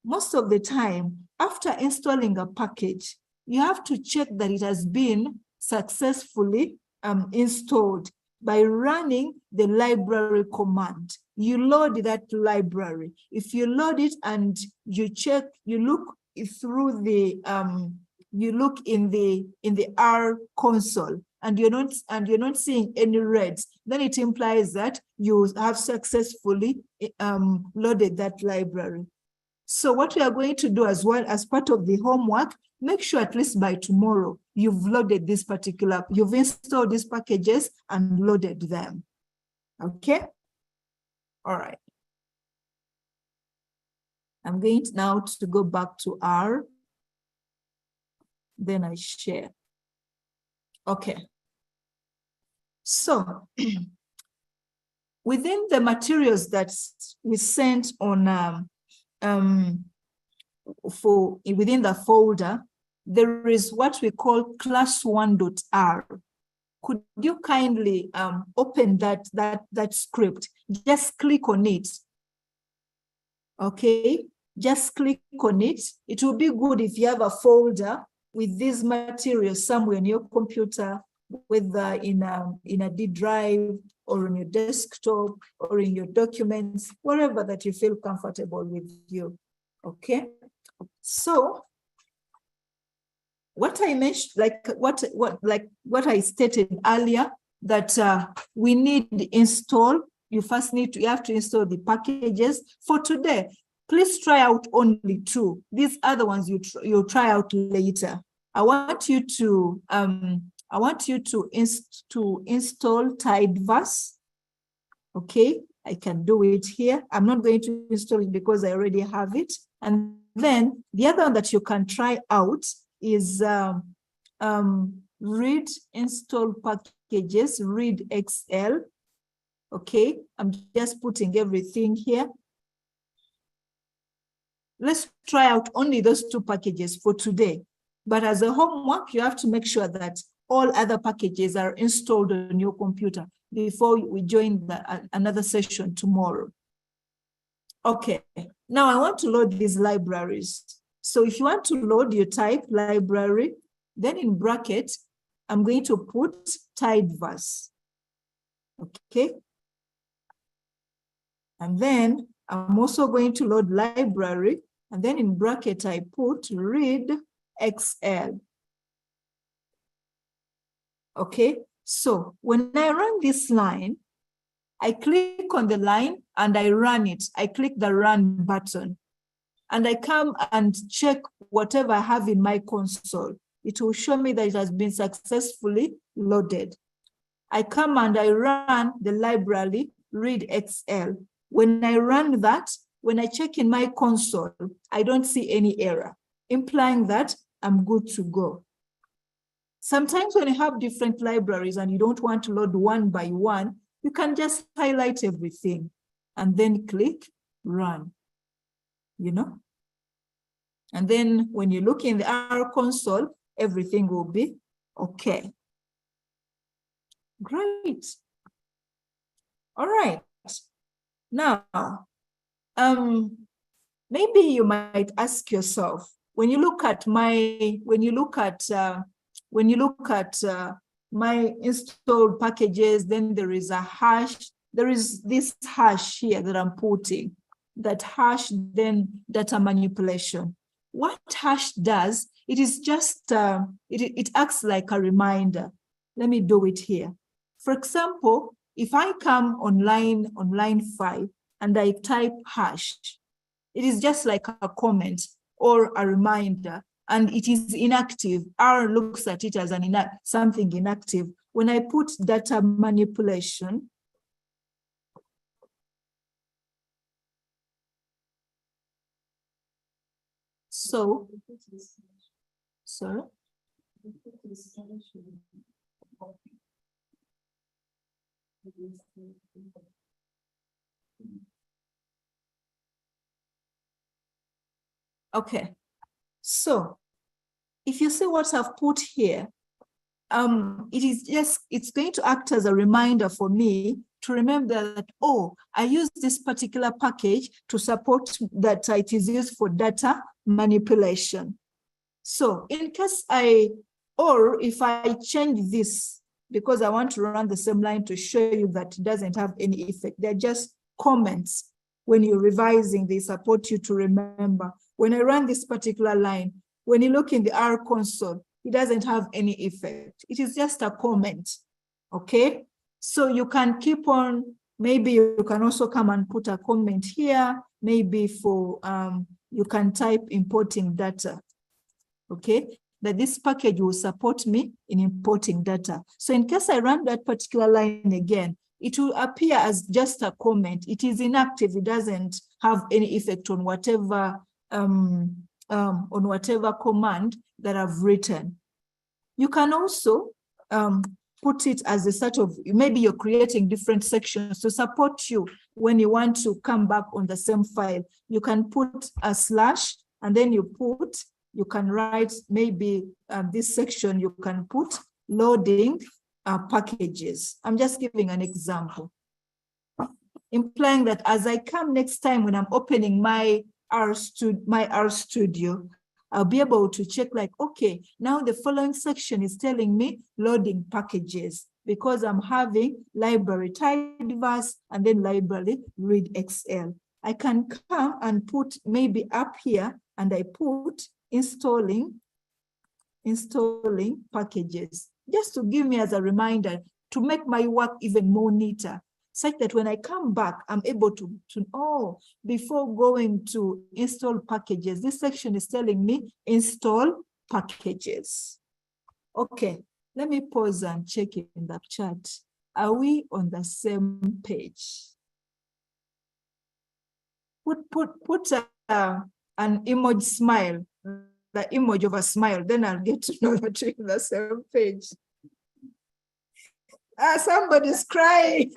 [SPEAKER 7] Most of the time, after installing a package, you have to check that it has been successfully installed by running the library command. You load that library. If you load it and you check, you look through the you look in the R console and you're not seeing any reds, then it implies that you have successfully loaded that library. So what we are going to do as well as part of the homework, make sure at least by tomorrow you've loaded this particular, you've installed these packages and loaded them. Okay. All right. I'm going now to go back to R. Then I share. Okay. So within the materials that we sent on within the folder, there is what we call class1.r. Could you kindly open that script? Just click on it. Okay, just click on it. It will be good if you have a folder with these materials somewhere on your computer, whether in a D drive or on your desktop or in your documents, wherever that you feel comfortable with you. Okay, so what I mentioned, like what I stated earlier, that we need install. You first you have to install the packages. For today, please try out only 2. These other ones you'll try out later. I want you to install Tidyverse. Okay, I can do it here. I'm not going to install it because I already have it. And then the other one that you can try out is read install packages, Read XL. Okay, I'm just putting everything here. Let's try out only those 2 packages for today. But as a homework, you have to make sure that all other packages are installed on your computer before we join another session tomorrow. Okay, now I want to load these libraries. So if you want to load, you type library, then in bracket, I'm going to put Tidyverse. Okay. And then I'm also going to load library, and then in bracket, I put Read XL. Okay, so when I run this line, I click on the line and I run it. I click the run button and I come and check whatever I have in my console. It will show me that it has been successfully loaded. I come and I run the library Read XL. When I run that, when I check in my console, I don't see any error, implying that I'm good to go. Sometimes when you have different libraries and you don't want to load one by one, you can just highlight everything and then click run, you know? And then when you look in the R console, everything will be okay. Great. All right. Now, maybe you might ask yourself, when you look at my installed packages, then there is a hash. There is this hash here that I'm putting. That hash, then data manipulation. What hash does, it is just, it acts like a reminder. Let me do it here. For example, if I come on line 5 and I type hash, it is just like a comment or a reminder, and it is inactive. R looks at it as something inactive. When I put data manipulation, so, sorry. Okay, so if you see what I've put here, it's going to act as a reminder for me to remember that, oh, I use this particular package to support that it is used for data manipulation. So in case or if I change this, because I want to run the same line to show you that it doesn't have any effect, they're just comments. When you're revising, they support you to remember. When I run this particular line, when you look in the R console, it doesn't have any effect. It is just a comment, okay? So you can keep on, maybe you can also come and put a comment here, maybe for, you can type importing data, okay? That this package will support me in importing data. So in case I run that particular line again, it will appear as just a comment. It is inactive. It doesn't have any effect on whatever command that I've written. You can also put it as a sort of, maybe you're creating different sections to support you when you want to come back on the same file. You can put a slash, and then you can write maybe this section, you can put loading packages. I'm just giving an example, implying that as I come next time when I'm opening my R Studio, I'll be able to check like, okay, now the following section is telling me loading packages because I'm having library tidyverse and then library read XL. I can come and put maybe up here and I put installing packages, just to give me as a reminder to make my work even more neater, such that when I come back, I'm able to before going to install packages, this section is telling me install packages. Okay, let me pause and check it in the chat. Are we on the same page? Put an emoji smile, the emoji of a smile, then I'll get to know that you're on the same page. Somebody's crying.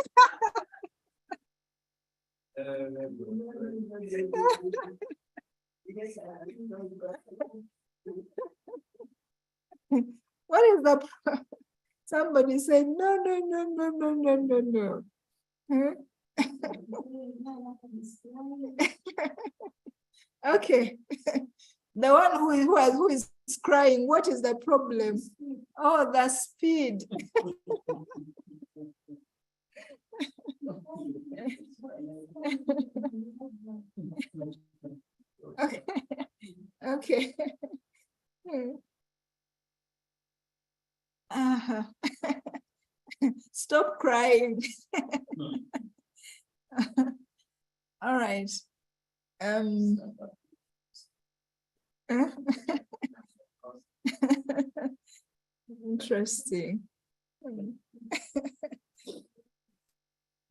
[SPEAKER 7] What is the somebody said no. Okay. The one who is crying, what is the problem? Oh, the speed. Okay. Stop crying. All right. Interesting.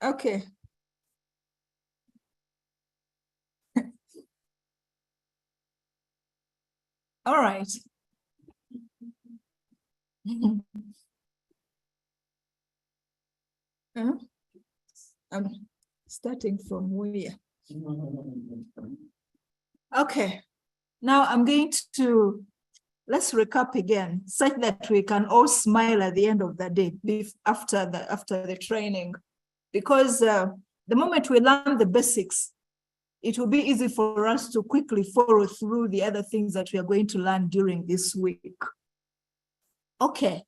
[SPEAKER 7] Okay. All right. I'm starting from where? Okay. Now I'm going to, let's recap again, such that we can all smile at the end of the day after the training. Because the moment we learn the basics, it will be easy for us to quickly follow through the other things that we are going to learn during this week. Okay,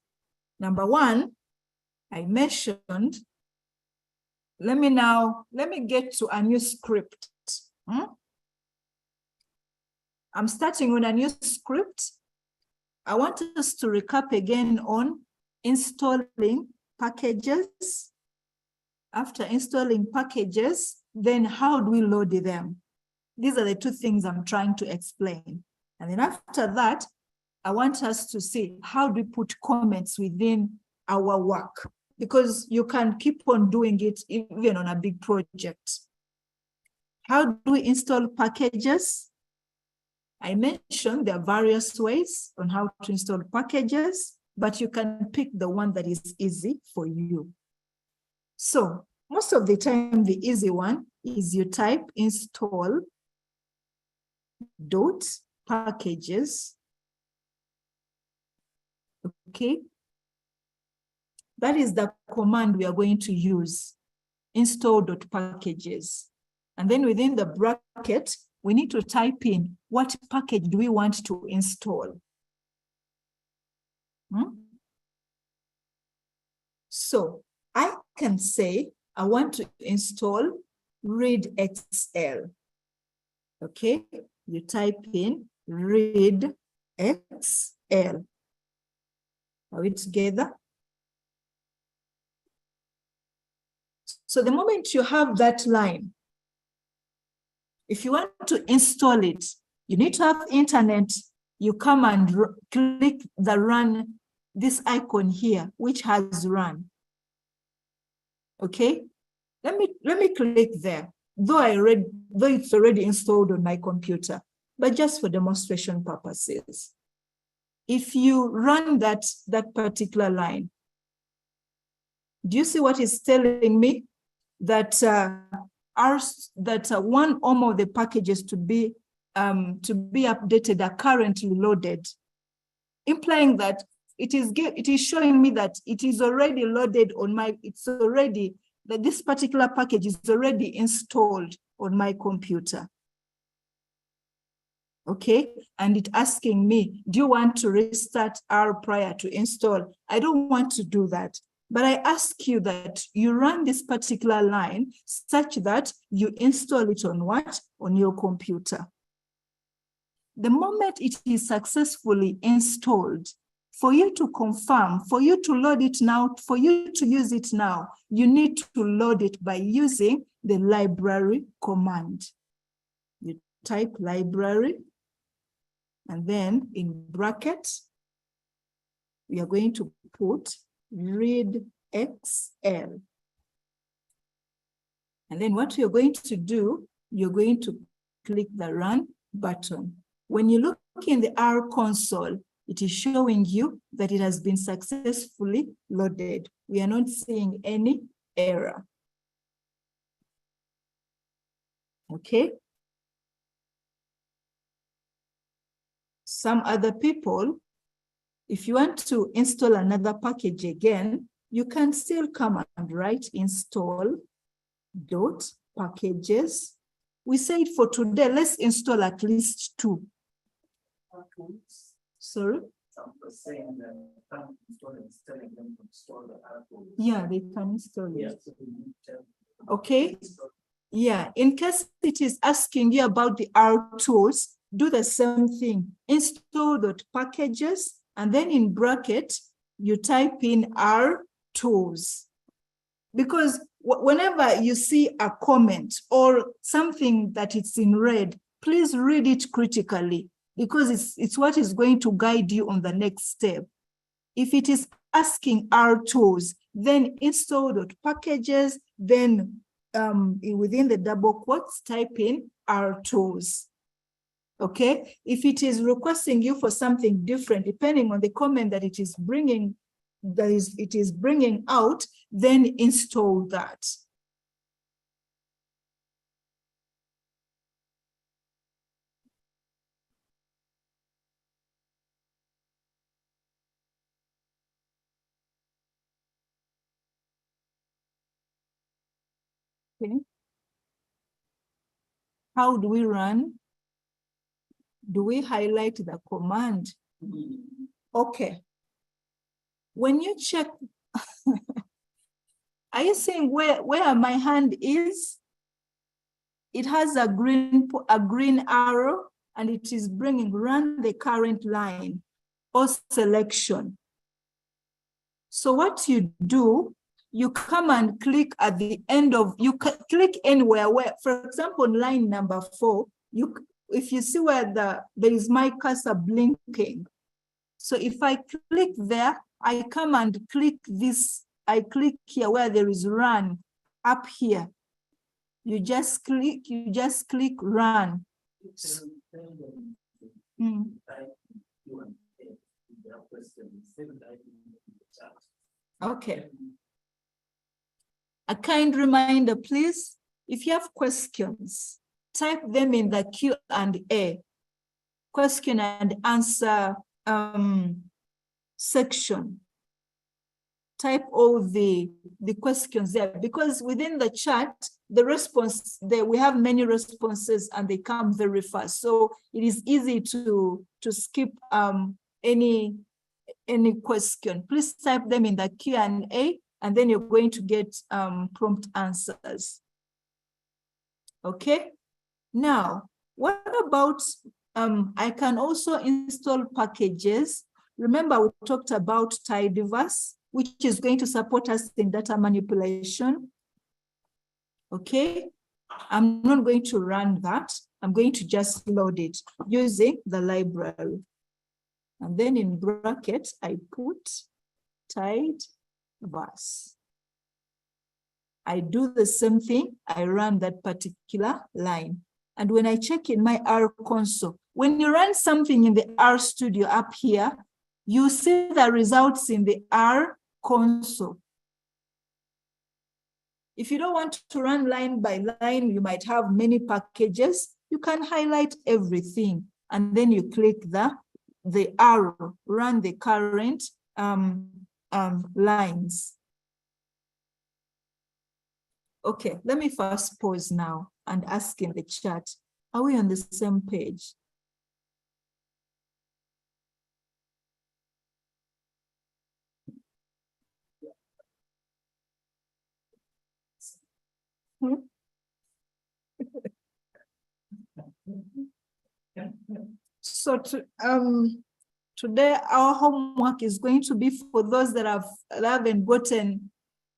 [SPEAKER 7] number one, I mentioned, let me get to a new script. I'm starting with a new script. I want us to recap again on installing packages. After installing packages, then how do we load them? These are the two things I'm trying to explain. And then after that, I want us to see how do we put comments within our work, because you can keep on doing it even on a big project. How do we install packages? I mentioned there are various ways on how to install packages, but you can pick the one that is easy for you. So most of the time, the easy one is you type install dot packages. Okay. That is the command we are going to use, install.packages. And then within the bracket, we need to type in what package do we want to install. So I can say I want to install readxl. Okay, you type in readxl. Are we together? So the moment you have that line, if you want to install it, you need to have internet. You come and click the run, this icon here, which has run. Okay, let me click there. Though it's already installed on my computer, but just for demonstration purposes. If you run that particular line, do you see what it's telling me? That one or more of the packages to be updated are currently loaded, implying that it is showing me that it is already loaded on my, that this particular package is already installed on my computer. Okay, and it's asking me, do you want to restart R prior to install? I don't want to do that. But I ask you that you run this particular line such that you install it on what? On your computer. The moment it is successfully installed, for you to confirm, for you to load it now, for you to use it now, you need to load it by using the library command. You type library, and then in brackets, we are going to put readxl. And then what you're going to do, you're going to click the run button. When you look in the R console, it is showing you that it has been successfully loaded. We are not seeing any error. Okay. Some other people, if you want to install another package again, you can still come and write install dot packages. We said for today, let's install at least 2. Okay. Sorry? Yeah, they can install it. Okay. Yeah, in case it is asking you about the R tools, do the same thing. Install.packages, and then in bracket, you type in R tools. Because whenever you see a comment or something that it's in red, please read it critically, because it's what is going to guide you on the next step. If it is asking R tools, then install.packages, then within the double quotes, type in R tools. Okay, if it is requesting you for something different, depending on the comment that it is bringing, it is bringing out, then install that. Okay. How do we run? Do we highlight the command? Okay. When you check, are you seeing where my hand is? It has a green arrow, and it is bringing run the current line or selection. So what you do, you come and click at the end of, you click anywhere where, for example, line number 4, if you see where there is my cursor blinking. So if I click there, I come and click this, I click here where there is run up here. You just click run. Okay. A kind reminder, please, if you have questions, type them in the Q&A, question and answer section. Type all the questions there, because within the chat, the response there, we have many responses and they come very fast. So it is easy to skip any question. Please type them in the Q&A, and then you're going to get prompt answers. Okay. Now, what about, I can also install packages. Remember, we talked about Tidyverse, which is going to support us in data manipulation. Okay. I'm not going to run that. I'm going to just load it using the library. And then in brackets, I put Tidyverse. I do the same thing. I run that particular line. And when I check in my R console, when you run something in the R studio up here, you see the results in the R console. If you don't want to run line by line, you might have many packages. You can highlight everything, and then you click the arrow, run the current lines. Okay, let me first pause now and ask in the chat, are we on the same page? So today our homework is going to be for those that haven't gotten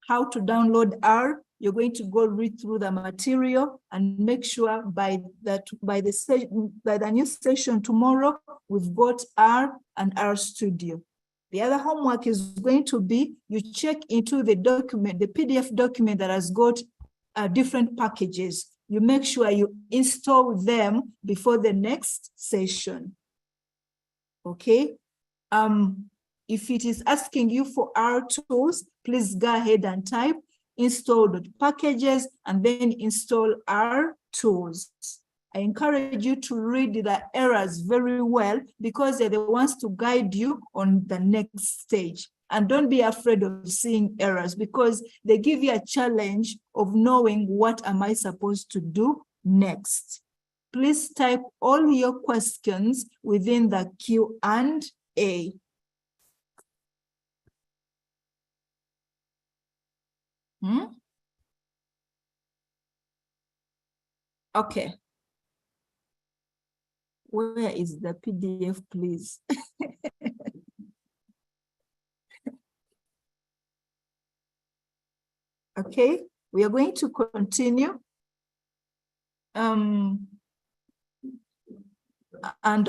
[SPEAKER 7] how to download R. You're going to go read through the material and make sure by the new session tomorrow, we've got R and R Studio. The other homework is going to be, you check into the document, the PDF document that has got different packages. You make sure you install them before the next session. Okay. If it is asking you for R tools, please go ahead and type install.packages and then install R tools. I encourage you to read the errors very well, because they're the ones to guide you on the next stage. And don't be afraid of seeing errors, because they give you a challenge of knowing what am I supposed to do next. Please type all your questions within the Q&A. Okay. Where is the PDF, please? Okay, we are going to continue. And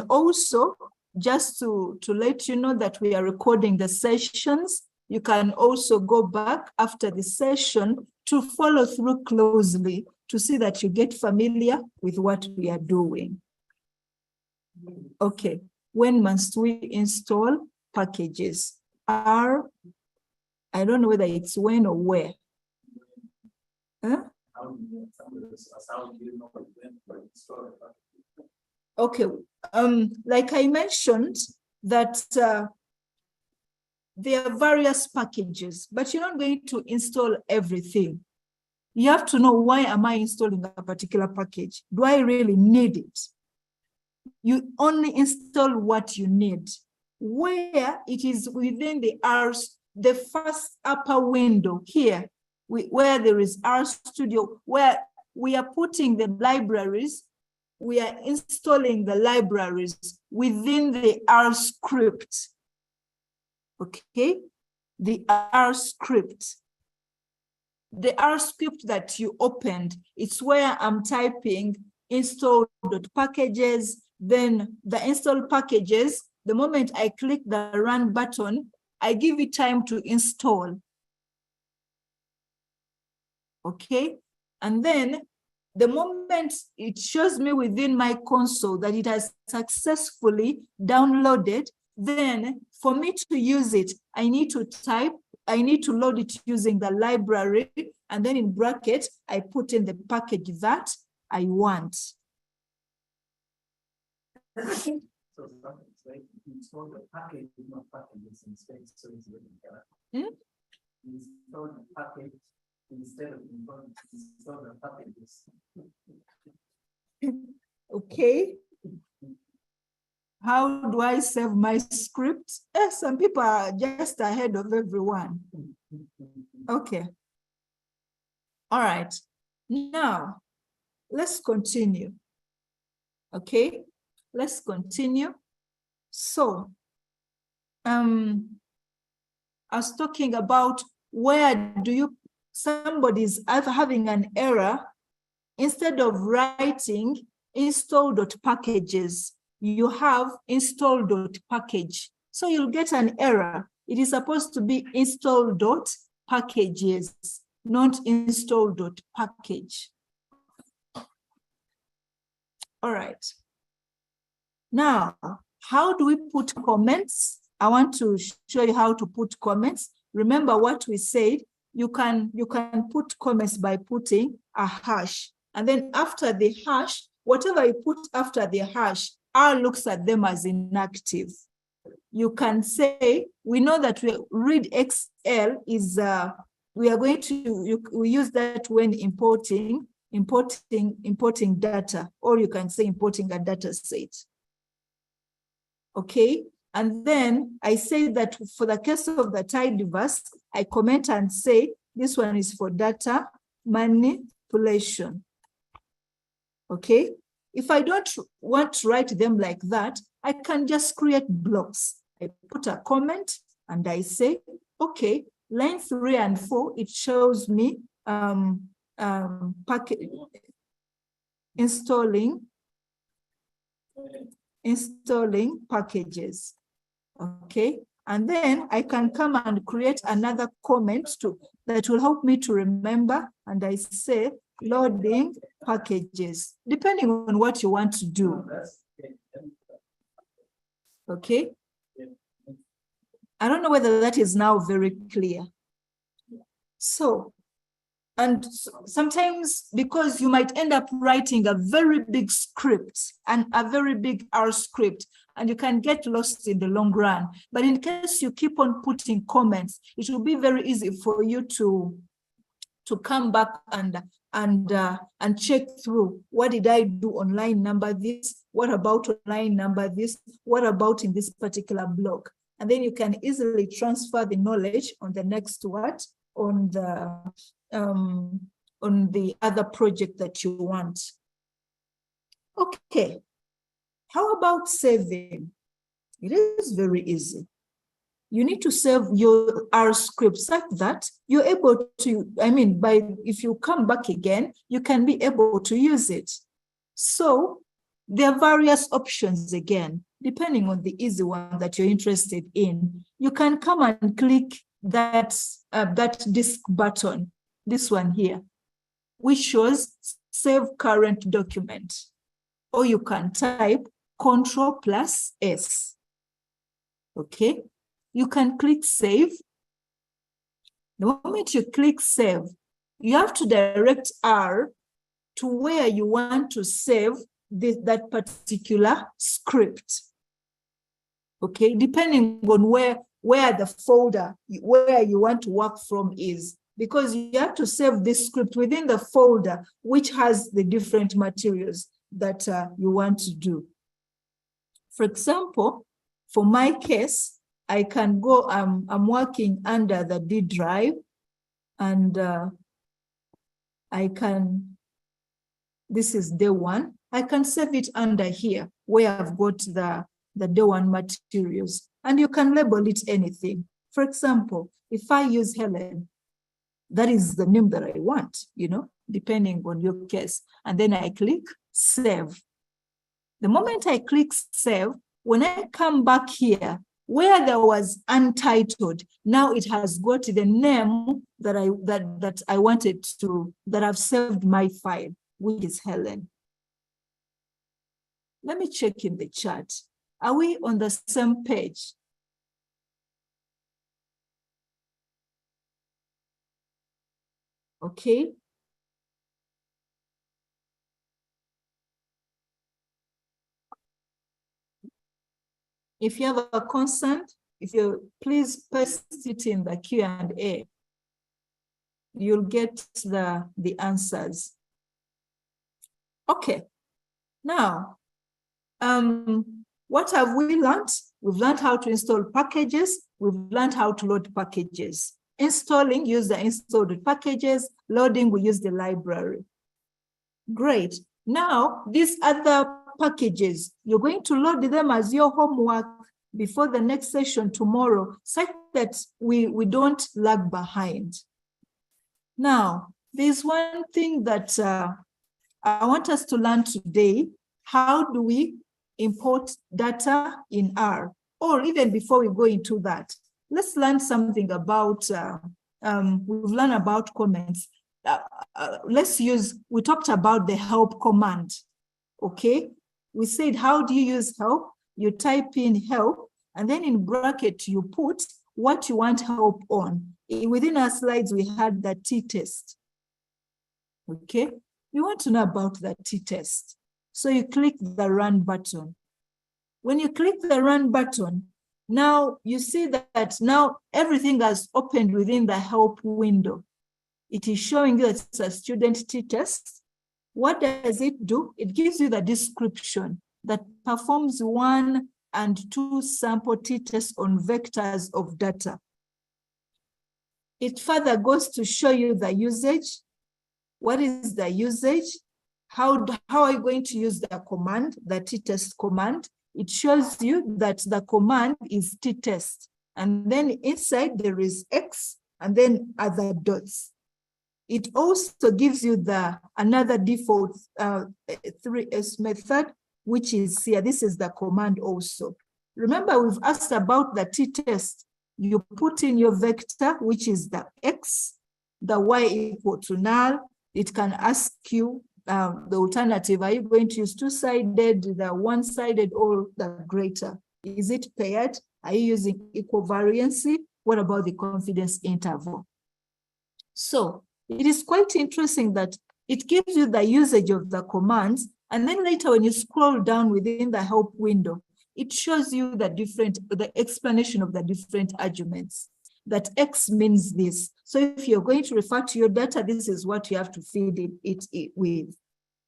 [SPEAKER 7] also, just to let you know that we are recording the sessions, you can also go back after the session to follow through closely to see that you get familiar with what we are doing. Okay, when must we install packages? I don't know whether it's when or where. Huh? Okay, like I mentioned, that there are various packages, but you're not going to install everything. You have to know, why am I installing a particular package? Do I really need it? You only install what you need. Where it is within the first upper window here, where there is R Studio, where we are putting the libraries, we are installing the libraries within the R script. Okay, the R script. the R script that you opened, it's where I'm typing install.packages, then the install packages, the moment I click the run button, I give it time to install. Okay, and then the moment it shows me within my console that it has successfully downloaded, then for me to use it, I need to load it using the library, and then in brackets, I put in the package that I want.
[SPEAKER 10] So it's like install the package, not packages instead. So it's really install the package instead of install the packages.
[SPEAKER 7] Okay. How do I save my script? Some people are just ahead of everyone. Okay. All right. Now, let's continue. Okay, let's continue. So, I was talking about where do you, somebody's either having an error, instead of writing install.packages, you have install.package. So you'll get an error. It is supposed to be install.packages, not install.package. All right. Now, how do we put comments? I want to show you how to put comments. Remember what we said, you can put comments by putting a hash. And then after the hash, whatever you put after the hash, R looks at them as inactive. You can say, we know that read XL is, we are going to, we use that when importing data, or you can say importing a data set. Okay, and then I say that for the case of the tidyverse, I comment and say, this one is for data manipulation. Okay, if I don't want to write them like that, I can just create blocks. I put a comment and I say, okay, line 3 and 4, it shows me installing packages. Okay, and then I can come and create another comment that will help me to remember, and I say loading packages, depending on what you want to do. Okay, I don't know whether that is now very clear. So, and sometimes because you might end up writing a very big script and a very big R script, and you can get lost in the long run. But in case you keep on putting comments, it will be very easy for you to come back and check through, what did I do on line number this? What about on line number this? What about in this particular block? And then you can easily transfer the knowledge on the next what? On the other project that you want. Okay, how about saving? It is very easy. You need to save your R script such that you're able to, if you come back again, you can be able to use it. So there are various options again, depending on the easy one that you're interested in. You can come and click that disk button, this one here, which shows save current document. Or you can type Ctrl+S. Okay, you can click save. The moment you click save, you have to direct R to where you want to save that particular script. Okay, depending on where the folder, where you want to work from is, because you have to save this script within the folder which has the different materials that you want to do. For example, for my case, I can go, I'm working under the D drive, and I can, this is day 1. I can save it under here where I've got the day 1 materials, and you can label it anything. For example, if I use Helen, that is the name that I want, you know, depending on your case. And then I click save. The moment I click save, when I come back here, where there was untitled, now it has got the name that I wanted to, that I've saved my file, which is Helen. Let me check in the chat. Are we on the same page? Okay. If you have a concern, if you please paste it in the Q&A, you'll get the answers. Okay. Now, what have we learned? We've learned how to install packages. We've learned how to load packages. Installing, use the installed packages. Loading, we use the library. Great. Now, these other packages, you're going to load them as your homework before the next session tomorrow, such that we don't lag behind. Now, there's one thing that I want us to learn today. How do we import data in R? Or even before we go into that, let's learn something about, we've learned about comments. We talked about the help command, okay? We said, how do you use help? You type in help, and then in bracket, you put what you want help on. Within our slides, we had the t-test, okay? You want to know about the t-test. So you click the run button. When you click the run button, now you see that now everything has opened within the help window. It is showing you that it's a student t-test. What does it do? It gives you the description that performs 1 and 2 sample t-tests on vectors of data. It further goes to show you the usage. What is the usage? How are you going to use the command, the t-test command? It shows you that the command is t-test. And then inside there is X and then other dots. It also gives you another default 3S method, which is here. This is the command also. Remember, we've asked about the t-test. You put in your vector, which is the X, the Y equal to null. It can ask you the alternative. Are you going to use two-sided, the one-sided, or the greater? Is it paired? Are you using equivariancy? What about the confidence interval? So it is quite interesting that it gives you the usage of the commands, and then later when you scroll down within the help window, it shows you the explanation of the different arguments. That X means this. So if you're going to refer to your data, this is what you have to feed it with.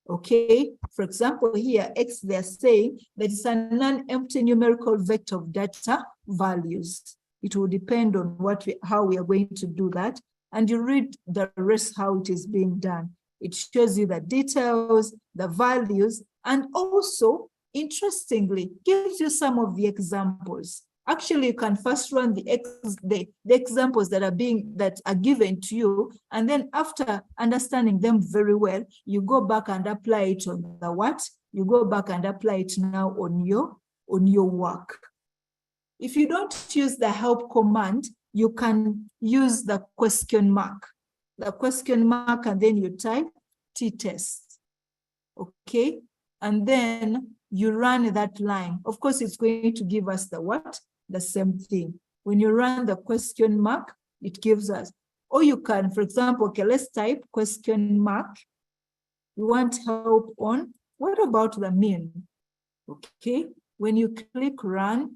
[SPEAKER 7] Okay, for example, here, X, they're saying that it's a non-empty numerical vector of data values. It will depend on how we are going to do that. And you read the rest, how it is being done. It shows you the details, the values, and also, interestingly, gives you some of the examples. Actually, you can first run the examples that are given to you, and then after understanding them very well, you go back and apply it on the what? You go back and apply it now on your work. If you don't use the help command, you can use the question mark. The question mark, and then you type t-test. Okay, and then you run that line. Of course, it's going to give us the what? The same thing. When you run the question mark, it gives us, or you can, for example, okay, let's type question mark. You want help on, what about the mean? Okay, when you click run,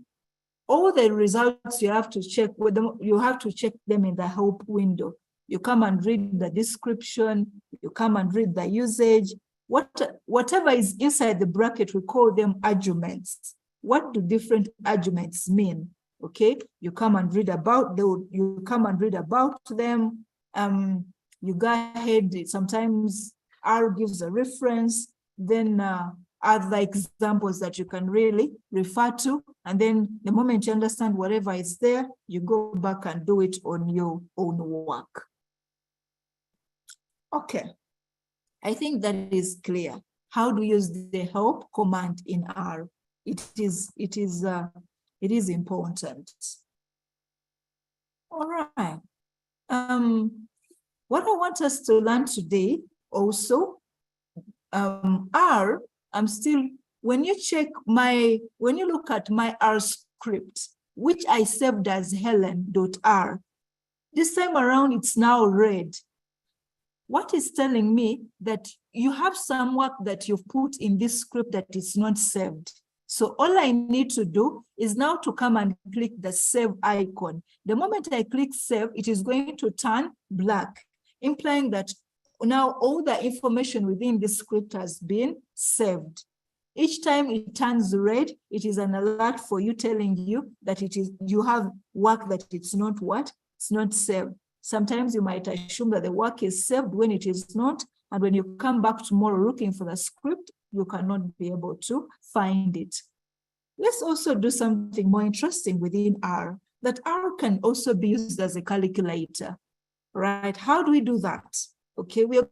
[SPEAKER 7] all the results you have to check with them, you have to check them in the help window. You come and read the description, you come and read the usage, whatever is inside the bracket, we call them arguments. What do different arguments mean? Okay, you come and read about them. You go ahead. Sometimes R gives a reference, then other examples that you can really refer to, and then the moment you understand whatever is there, you go back and do it on your own work. Okay, I think that is clear. How to use the help command in R. It is important. All right. What I want us to learn today also, R, when you look at my R script, which I saved as Helen.R, this time around it's now red. What is telling me that you have some work that you've put in this script that is not saved. So all I need to do is now to come and click the save icon. The moment I click save, it is going to turn black, implying that now all the information within this script has been saved. Each time it turns red, it is an alert for you telling you that you have work that it's not what? It's not saved. Sometimes you might assume that the work is saved when it is not, and when you come back tomorrow looking for the script, you cannot be able to find it. Let's also do something more interesting within R, that R can also be used as a calculator, right? How do we do that? Okay, we are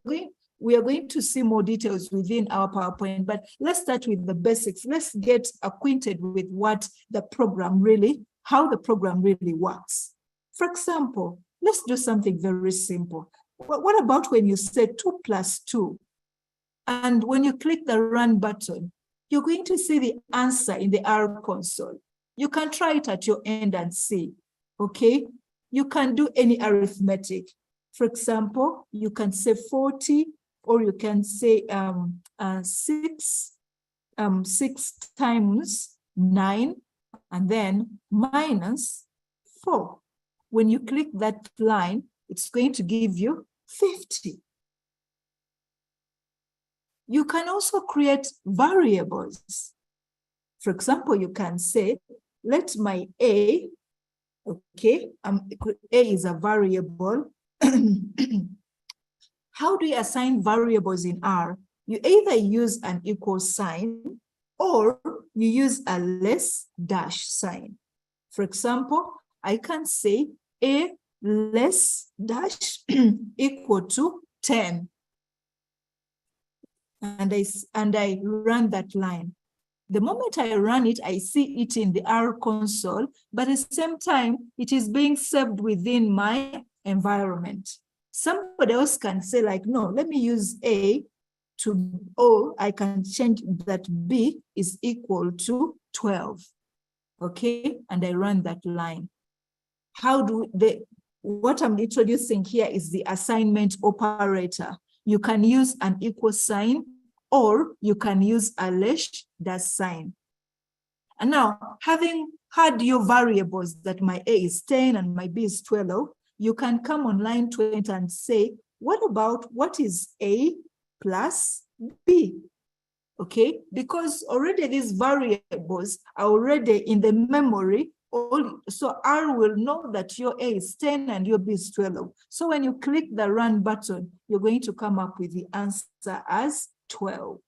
[SPEAKER 7] going to see more details within our PowerPoint, but let's start with the basics. Let's get acquainted with what the program really, how the program really works. For example, let's do something very simple. What about when you say 2 plus 2? And when you click the run button, you're going to see the answer in the R console. You can try it at your end and see, okay? You can do any arithmetic. For example, you can say 40, or you can say 6 times 9, and then minus 4. When you click that line, it's going to give you 50. You can also create variables. For example, you can say, let my A, okay, A is a variable. How do you assign variables in R? You either use an equal sign or you use a less dash sign. For example, I can say A less dash equal to 10. And I run that line. The moment I run it, I see it in the R console, but at the same time, it is being saved within my environment. Somebody else can say like, no, let me use A to, or I can change that B is equal to 12, okay? And I run that line. What I'm introducing here is the assignment operator. You can use an equal sign, or you can use a less dash sign. And now, having had your variables that my A is 10 and my B is 12, you can come on line 20 and say, what is A plus B? Okay, because already these variables are already in the memory, so R will know that your A is 10 and your B is 12. So when you click the run button, you're going to come up with the answer as 12.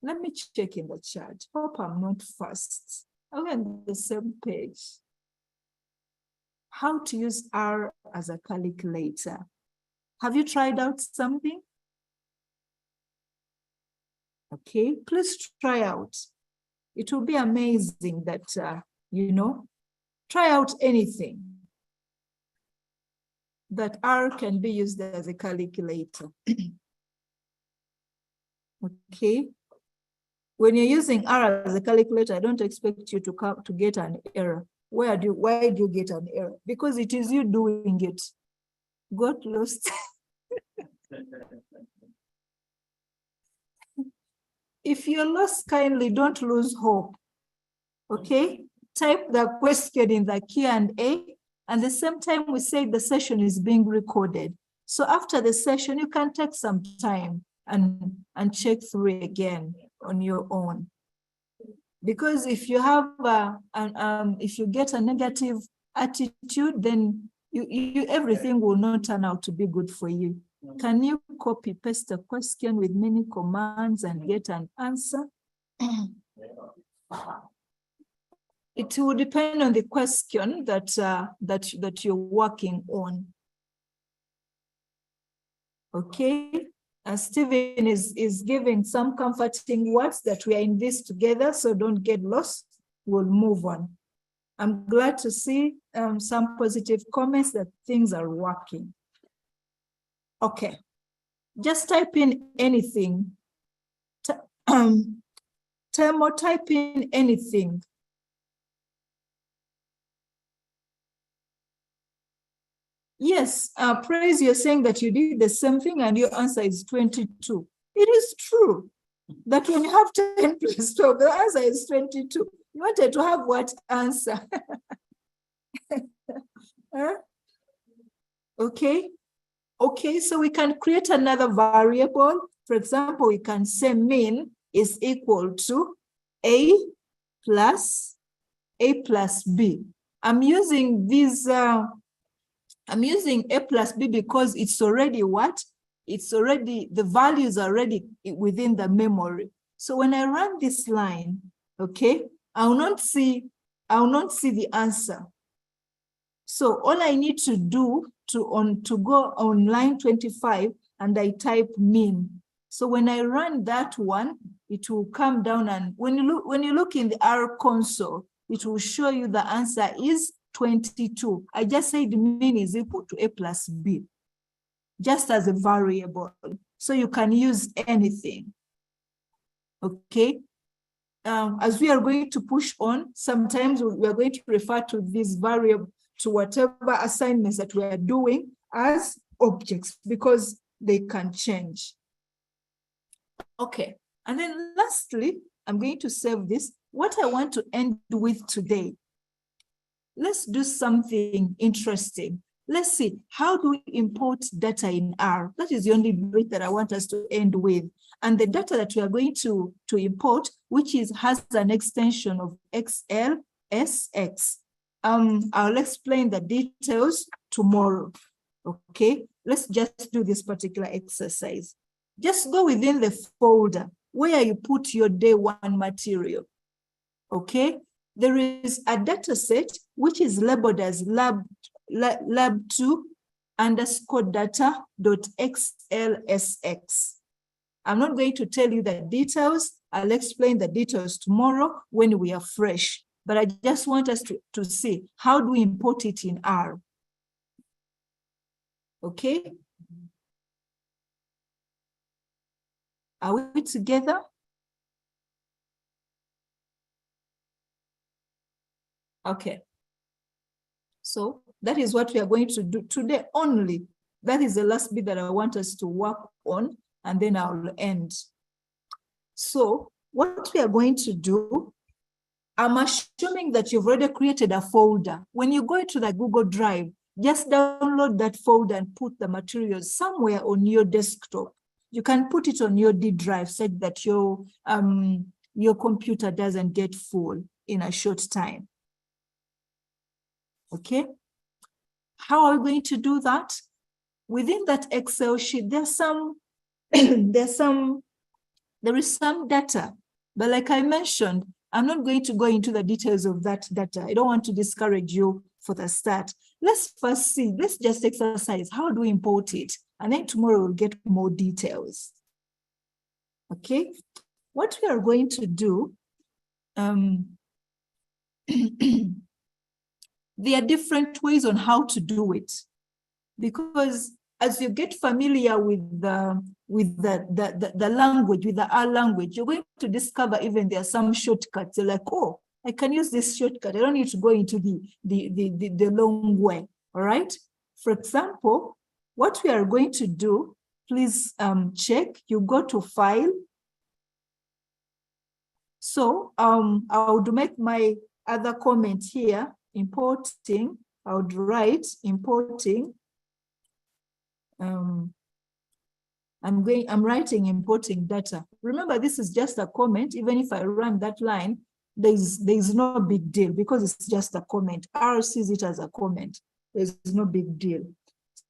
[SPEAKER 7] Let me check in the chat. Hope I'm not fast. I'm on the same page. How to use R as a calculator. Have you tried out something? Okay, please try out. It will be amazing that, try out anything that R can be used as a calculator. Okay. When you're using R as a calculator, I don't expect you to get an error. Why do you get an error? Because it is you doing it. Got lost. If you're lost, kindly don't lose hope. Okay? Type the question in the Q&A, and at the same time we say the session is being recorded. So after the session, you can take some time and check through again on your own. Because if you have if you get a negative attitude, then everything will not turn out to be good for you. Can you copy paste a question with many commands and get an answer? It will depend on the question that you're working on. Okay. Stephen is giving some comforting words that we are in this together, so don't get lost. We'll move on. I'm glad to see some positive comments that things are working. Okay, just type in anything. Temo, type in anything. Yes, Praise, you're saying that you did the same thing and your answer is 22. It is true that when you have 10 plus 12, the answer is 22. You wanted to have what answer? Huh? Okay. Okay, so we can create another variable. For example, we can say mean is equal to A plus B. I'm using this, I'm using A plus B because it's already what? It's already, the value is already within the memory. So when I run this line, okay, I will not see the answer. So all I need to do to go on line 25 and I type mean. So when I run that one, it will come down, and when you look in the R console, it will show you the answer is 22. I just said mean is equal to A plus B, just as a variable. So you can use anything. Okay. As we are going to push on, sometimes we are going to refer to this variable, to whatever assignments that we are doing, as objects, because they can change. Okay, and then lastly, I'm going to save this. What I want to end with today, let's do something interesting. Let's see, how do we import data in R? That is the only bit that I want us to end with. And the data that we are going to import, which has an extension of XLSX. I'll explain the details tomorrow. Okay, let's just do this particular exercise. Just go within the folder where you put your day one material. Okay, there is a data set which is labeled as lab2 underscore data.xlsx. I'm not going to tell you the details. I'll explain the details tomorrow when we are fresh. But I just want us to see, how do we import it in R? Okay. Are we together? Okay. So that is what we are going to do today only. That is the last bit that I want us to work on, and then I'll end. So what we are going to do, I'm assuming that you've already created a folder. When you go into the Google Drive, just download that folder and put the materials somewhere on your desktop. You can put it on your D drive so that your computer doesn't get full in a short time. Okay. How are we going to do that? Within that Excel sheet, there is some data, but like I mentioned, I'm not going to go into the details of that data. I don't want to discourage you for the start. Let's first see, let's just exercise, how do we import it? And then tomorrow we'll get more details. Okay, what we are going to do, there are different ways on how to do it, because as you get familiar with the language, with the R language, you're going to discover even there are some shortcuts. You're like, oh, I can use this shortcut. I don't need to go into the long way. All right. For example, what we are going to do, please check. You go to File. So I would make my other comment here. Importing. I would write importing. I'm writing importing data. Remember, this is just a comment. Even if I run that line, there's no big deal because it's just a comment. R sees it as a comment. There's no big deal.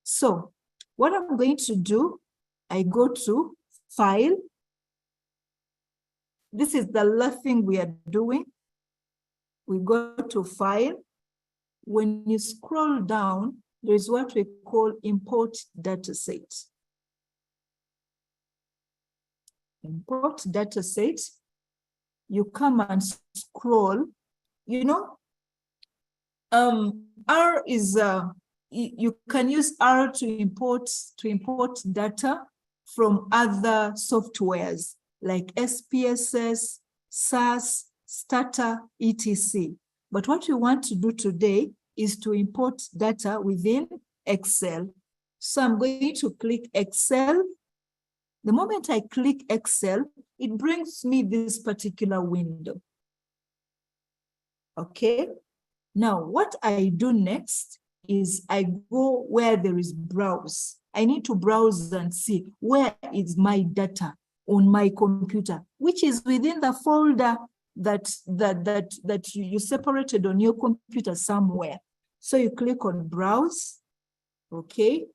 [SPEAKER 7] So what I'm going to do, I go to File. This is the last thing we are doing. We go to File. When you scroll down, there's what we call import data set. import data set. You come and scroll, you know, R is, you can use R to import data from other softwares like SPSS, SAS, Stata, etc. But what we want to do today is to import data within Excel. So I'm going to click Excel. The moment I click Excel, it brings me this particular window. Okay. Now, what I do next is I go where there is browse. I need to browse and see where is my data on my computer, which is within the folder that you separated on your computer somewhere. So you click on browse. Okay.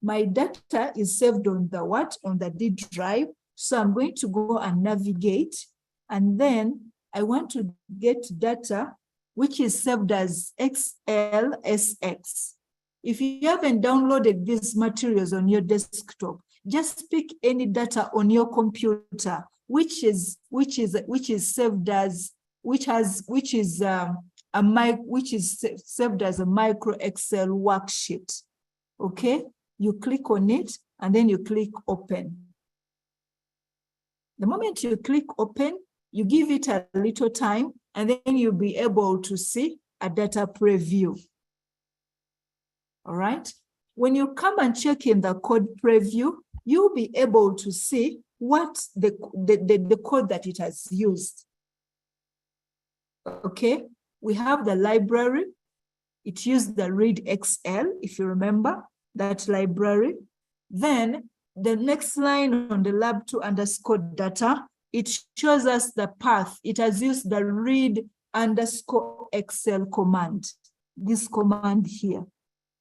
[SPEAKER 7] My data is saved on the what? On the D drive. So I'm going to go and navigate. And then I want to get data which is saved as XLSX. If you haven't downloaded these materials on your desktop, just pick any data on your computer, which is saved as, which is saved as a micro Excel worksheet. Okay, you click on it and then you click open. The moment you click open, you give it a little time and then you'll be able to see a data preview. All right. When you come and check in the code preview, you'll be able to see what the code that it has used. Okay. We have the library. It used the read XL, if you remember that library. Then the next line on the lab2 underscore data, it shows us the path. It has used the read underscore XL command, this command here.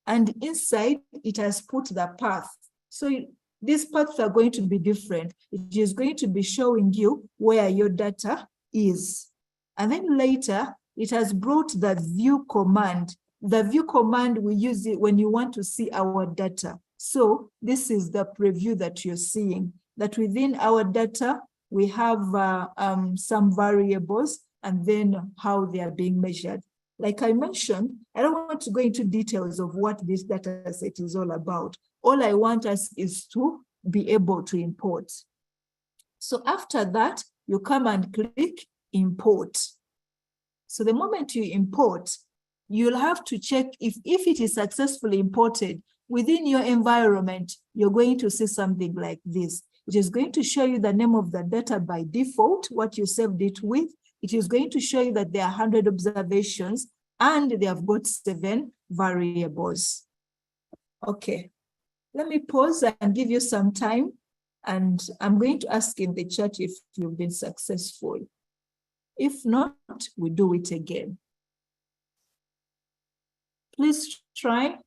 [SPEAKER 7] And inside, it has put the path. So these paths are going to be different. It is going to be showing you where your data is. And then later, it has brought the view command. The view command, we use it when you want to see our data. So this is the preview that you're seeing, that within our data, we have some variables and then how they are being measured. Like I mentioned, I don't want to go into details of what this data set is all about. All I want us is to be able to import. So after that, you come and click import. So the moment you import, you'll have to check if it is successfully imported within your environment, you're going to see something like this. It is going to show you the name of the data by default, what you saved it with. It is going to show you that there are 100 observations and they have got 7 variables. Okay, let me pause and give you some time. And I'm going to ask in the chat if you've been successful. If not, we do it again. Please try.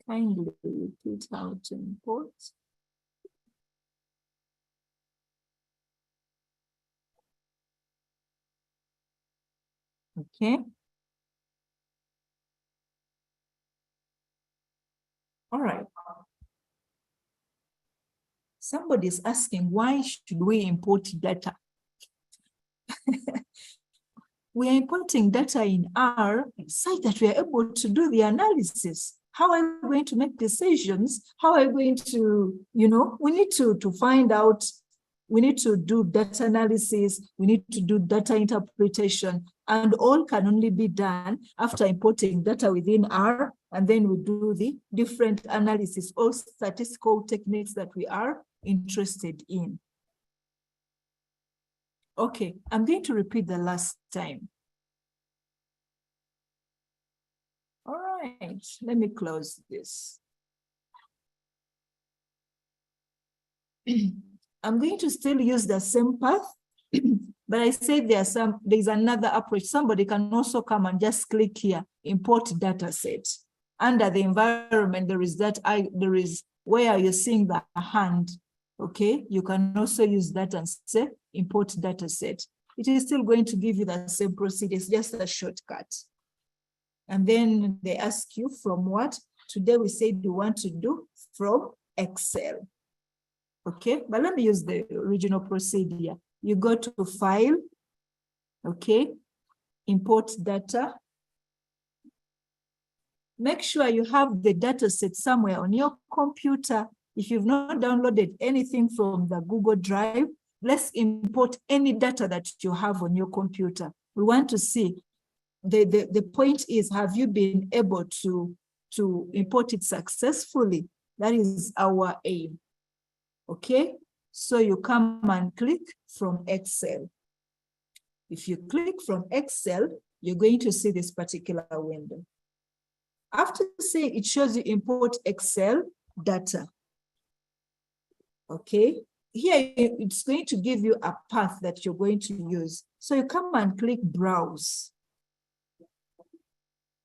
[SPEAKER 7] Kindly repeat how to import. Okay. All right. Somebody's asking, why should we import data? We are importing data in R such that we are able to do the analysis. How are we going to make decisions? How are we going to, we need to find out, we need to do data analysis, we need to do data interpretation, and all can only be done after importing data within R, and then we do the different analysis or statistical techniques that we are interested in. Okay, I'm going to repeat the last time. All right, let me close this. I'm going to still use the same path, but I said there's another approach. Somebody can also come and just click here, import data set. Under the environment, there is where you're seeing the hand. Okay, you can also use that and say import data set. It is still going to give you the same procedure, it's just a shortcut. And then they ask you from what? Today we said you want to do from Excel. Okay, but let me use the original procedure. You go to File, okay, Import Data. Make sure you have the data set somewhere on your computer. If you've not downloaded anything from the Google Drive, let's import any data that you have on your computer. We want to see, the point is, have you been able to import it successfully? That is our aim. Okay, so you come and click from Excel. If you click from Excel, you're going to see this particular window. After saying it shows you import Excel data. Okay, here it's going to give you a path that you're going to use. So you come and click Browse.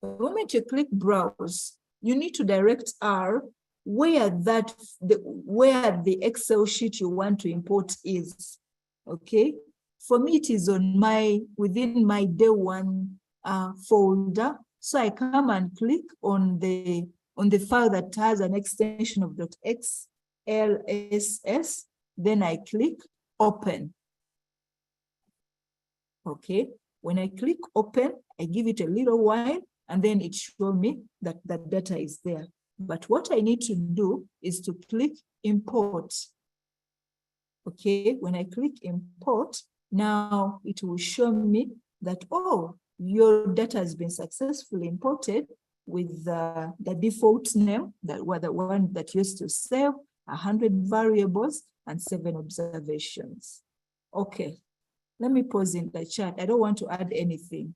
[SPEAKER 7] The moment you click Browse, you need to direct R where the Excel sheet you want to import is. Okay, for me it is on within my day one folder. So I come and click on the file that has an extension of .xlss. Then I click Open. Okay, when I click Open, I give it a little while, and then it shows me that that data is there. But what I need to do is to click Import. Okay, when I click Import, now it will show me that, oh, your data has been successfully imported with the default name, that was the one that used to save 100 variables and 7 observations. Okay, let me pause in the chat. I don't want to add anything.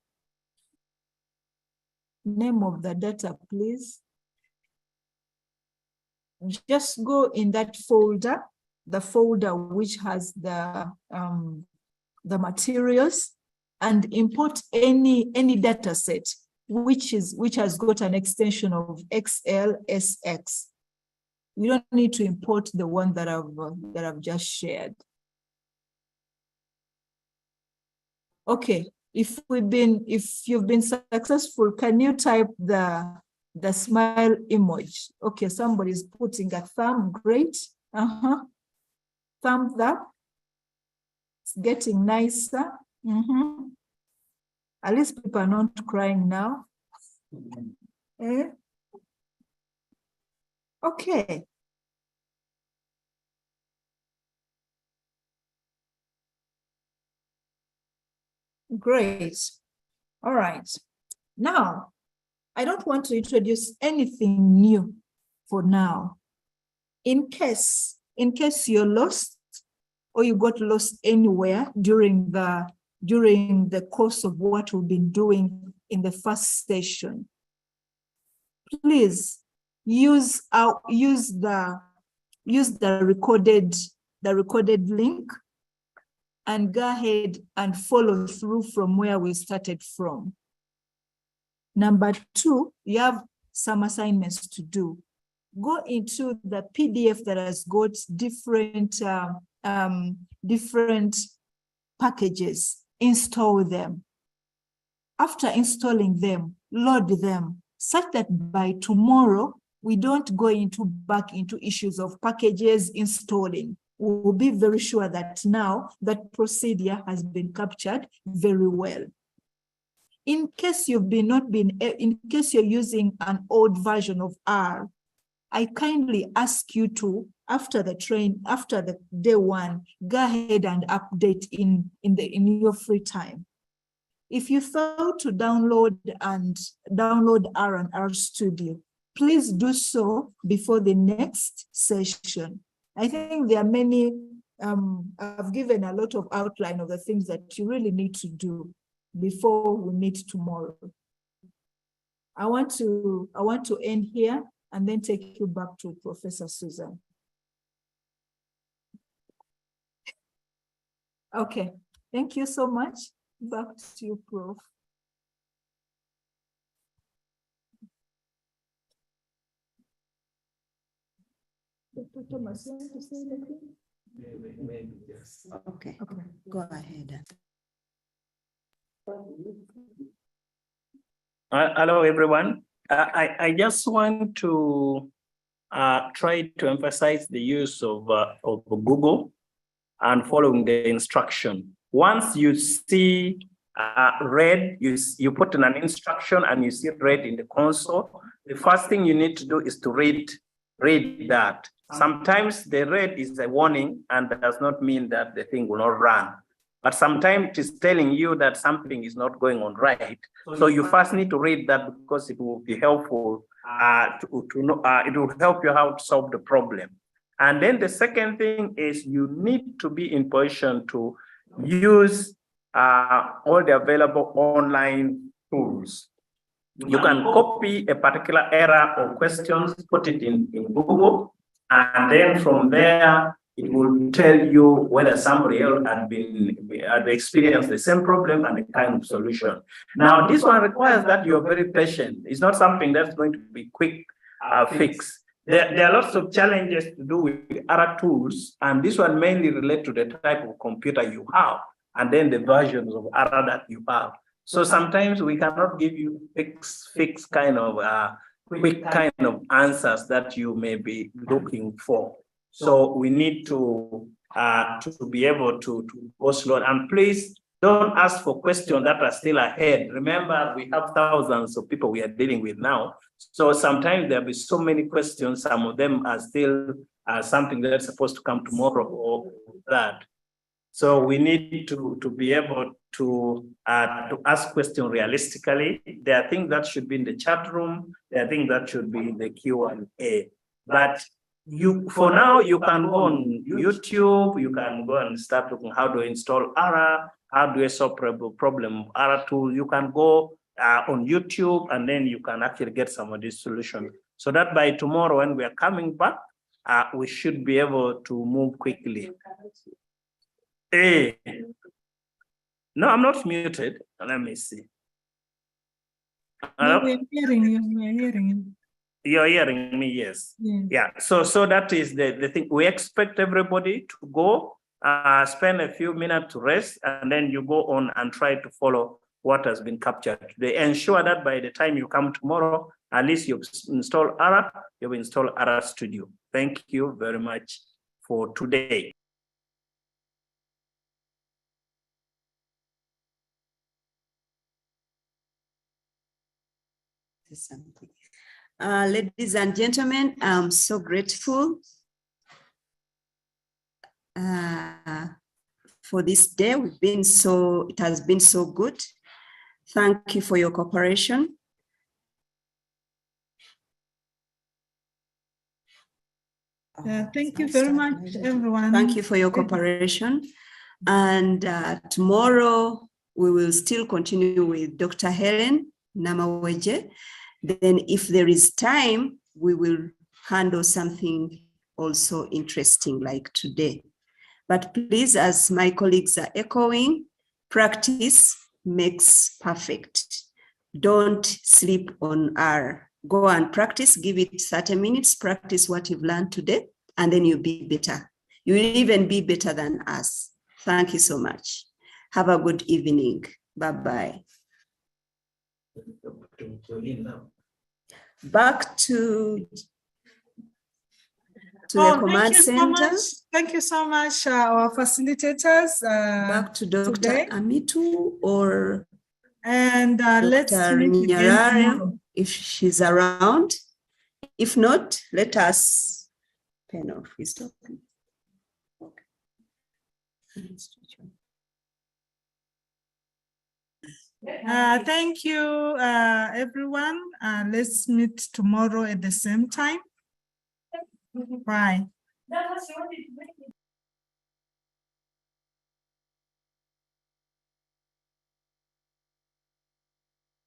[SPEAKER 7] Name of the data, please. Just go in that folder, the folder which has the materials, and import any data set which has got an extension of XLSX. You don't need to import the one that I've just shared. Okay, if you've been successful, can you type the smile emoji? Okay, somebody's putting a thumb, great. Thumbs up. It's getting nicer. At least people are not crying now. Okay. Great. All right. Now, I don't want to introduce anything new for now. In case you're lost or you got lost anywhere during the course of what we've been doing in the first session, please use the recorded link and go ahead and follow through from where we started from. Number 2, you have some assignments to do. Go into the PDF that has got different packages, install them. After installing them, load them, such that by tomorrow, we don't go back into issues of packages installing. We will be very sure that now that procedure has been captured very well. In case you're using an old version of R, I kindly ask you to, after the day one, go ahead and update in your free time. If you fail to download R and R Studio, please do so before the next session. I think there are many, I've given a lot of outline of the things that you really need to do before we meet tomorrow. I want to end here and then take you back to Professor Susan. Okay, thank you so much. Back to you, Prof. Dr. Thomas, you want to say anything?
[SPEAKER 10] Maybe yes.
[SPEAKER 9] Okay, go ahead.
[SPEAKER 8] Hello, everyone. I just want to try to emphasize the use of Google and following the instruction. Once you see red, you put in an instruction and you see red in the console, the first thing you need to do is to read that. Sometimes the red is a warning and does not mean that the thing will not run. But sometimes it is telling you that something is not going on right. So you first need to read that because it will be helpful to know, it will help you how to solve the problem. And then the second thing is you need to be in position to use all the available online tools. You can copy a particular error or questions, put it in Google, and then from there, it will tell you whether somebody else had experienced the same problem and the kind of solution. Now, this one requires that you're very patient. It's not something that's going to be quick fix. There are lots of challenges to do with other tools, and this one mainly relates to the type of computer you have, and then the versions of other that you have. So sometimes we cannot give you fix kind of quick kind of answers that you may be looking for. So we need to be able to go slow. And please don't ask for questions that are still ahead. Remember, we have thousands of people we are dealing with now. So sometimes there'll be so many questions. Some of them are still something that's supposed to come tomorrow or that. So we need to be able to ask questions realistically. There are things that should be in the chat room. There are things that should be in the Q&A. But for now, you can go on YouTube. You can go and start looking how to install ARA, how do I solve problem ARA tool. You can go on YouTube, and then you can actually get some of these solutions. So that by tomorrow, when we are coming back, we should be able to move quickly. Hey. No, I'm not muted. Let me see.
[SPEAKER 3] No, we're hearing you. We're hearing you.
[SPEAKER 8] You're hearing me, yes. Yeah. So that is the thing. We expect everybody to go, spend a few minutes to rest, and then you go on and try to follow what has been captured. They ensure that by the time you come tomorrow, at least you've installed ARA, you've installed ARA Studio. Thank you very much for today.
[SPEAKER 9] Something. Ladies and gentlemen, I'm so grateful for this day. It has been so good. Thank you for your cooperation.
[SPEAKER 3] Thank you very much, everyone.
[SPEAKER 9] Thank you for your cooperation. And tomorrow we will still continue with Dr. Helen Namaweje. Then if there is time, we will handle something also interesting like today. But please, as my colleagues are echoing, practice makes perfect. Don't sleep on R. Go and practice, give it 30 minutes, practice what you've learned today, and then you'll be better. You will even be better than us. Thank you so much. Have a good evening. Bye-bye. Back to the command center.
[SPEAKER 3] Thank you so much, our facilitators.
[SPEAKER 9] Back to Dr.
[SPEAKER 3] Today.
[SPEAKER 9] Amitu or
[SPEAKER 3] and let's meet
[SPEAKER 9] Nyarara,
[SPEAKER 3] again
[SPEAKER 9] if she's around. If not, let us turn off his talking.
[SPEAKER 3] Thank you, everyone. Let's meet tomorrow at the same time. Bye.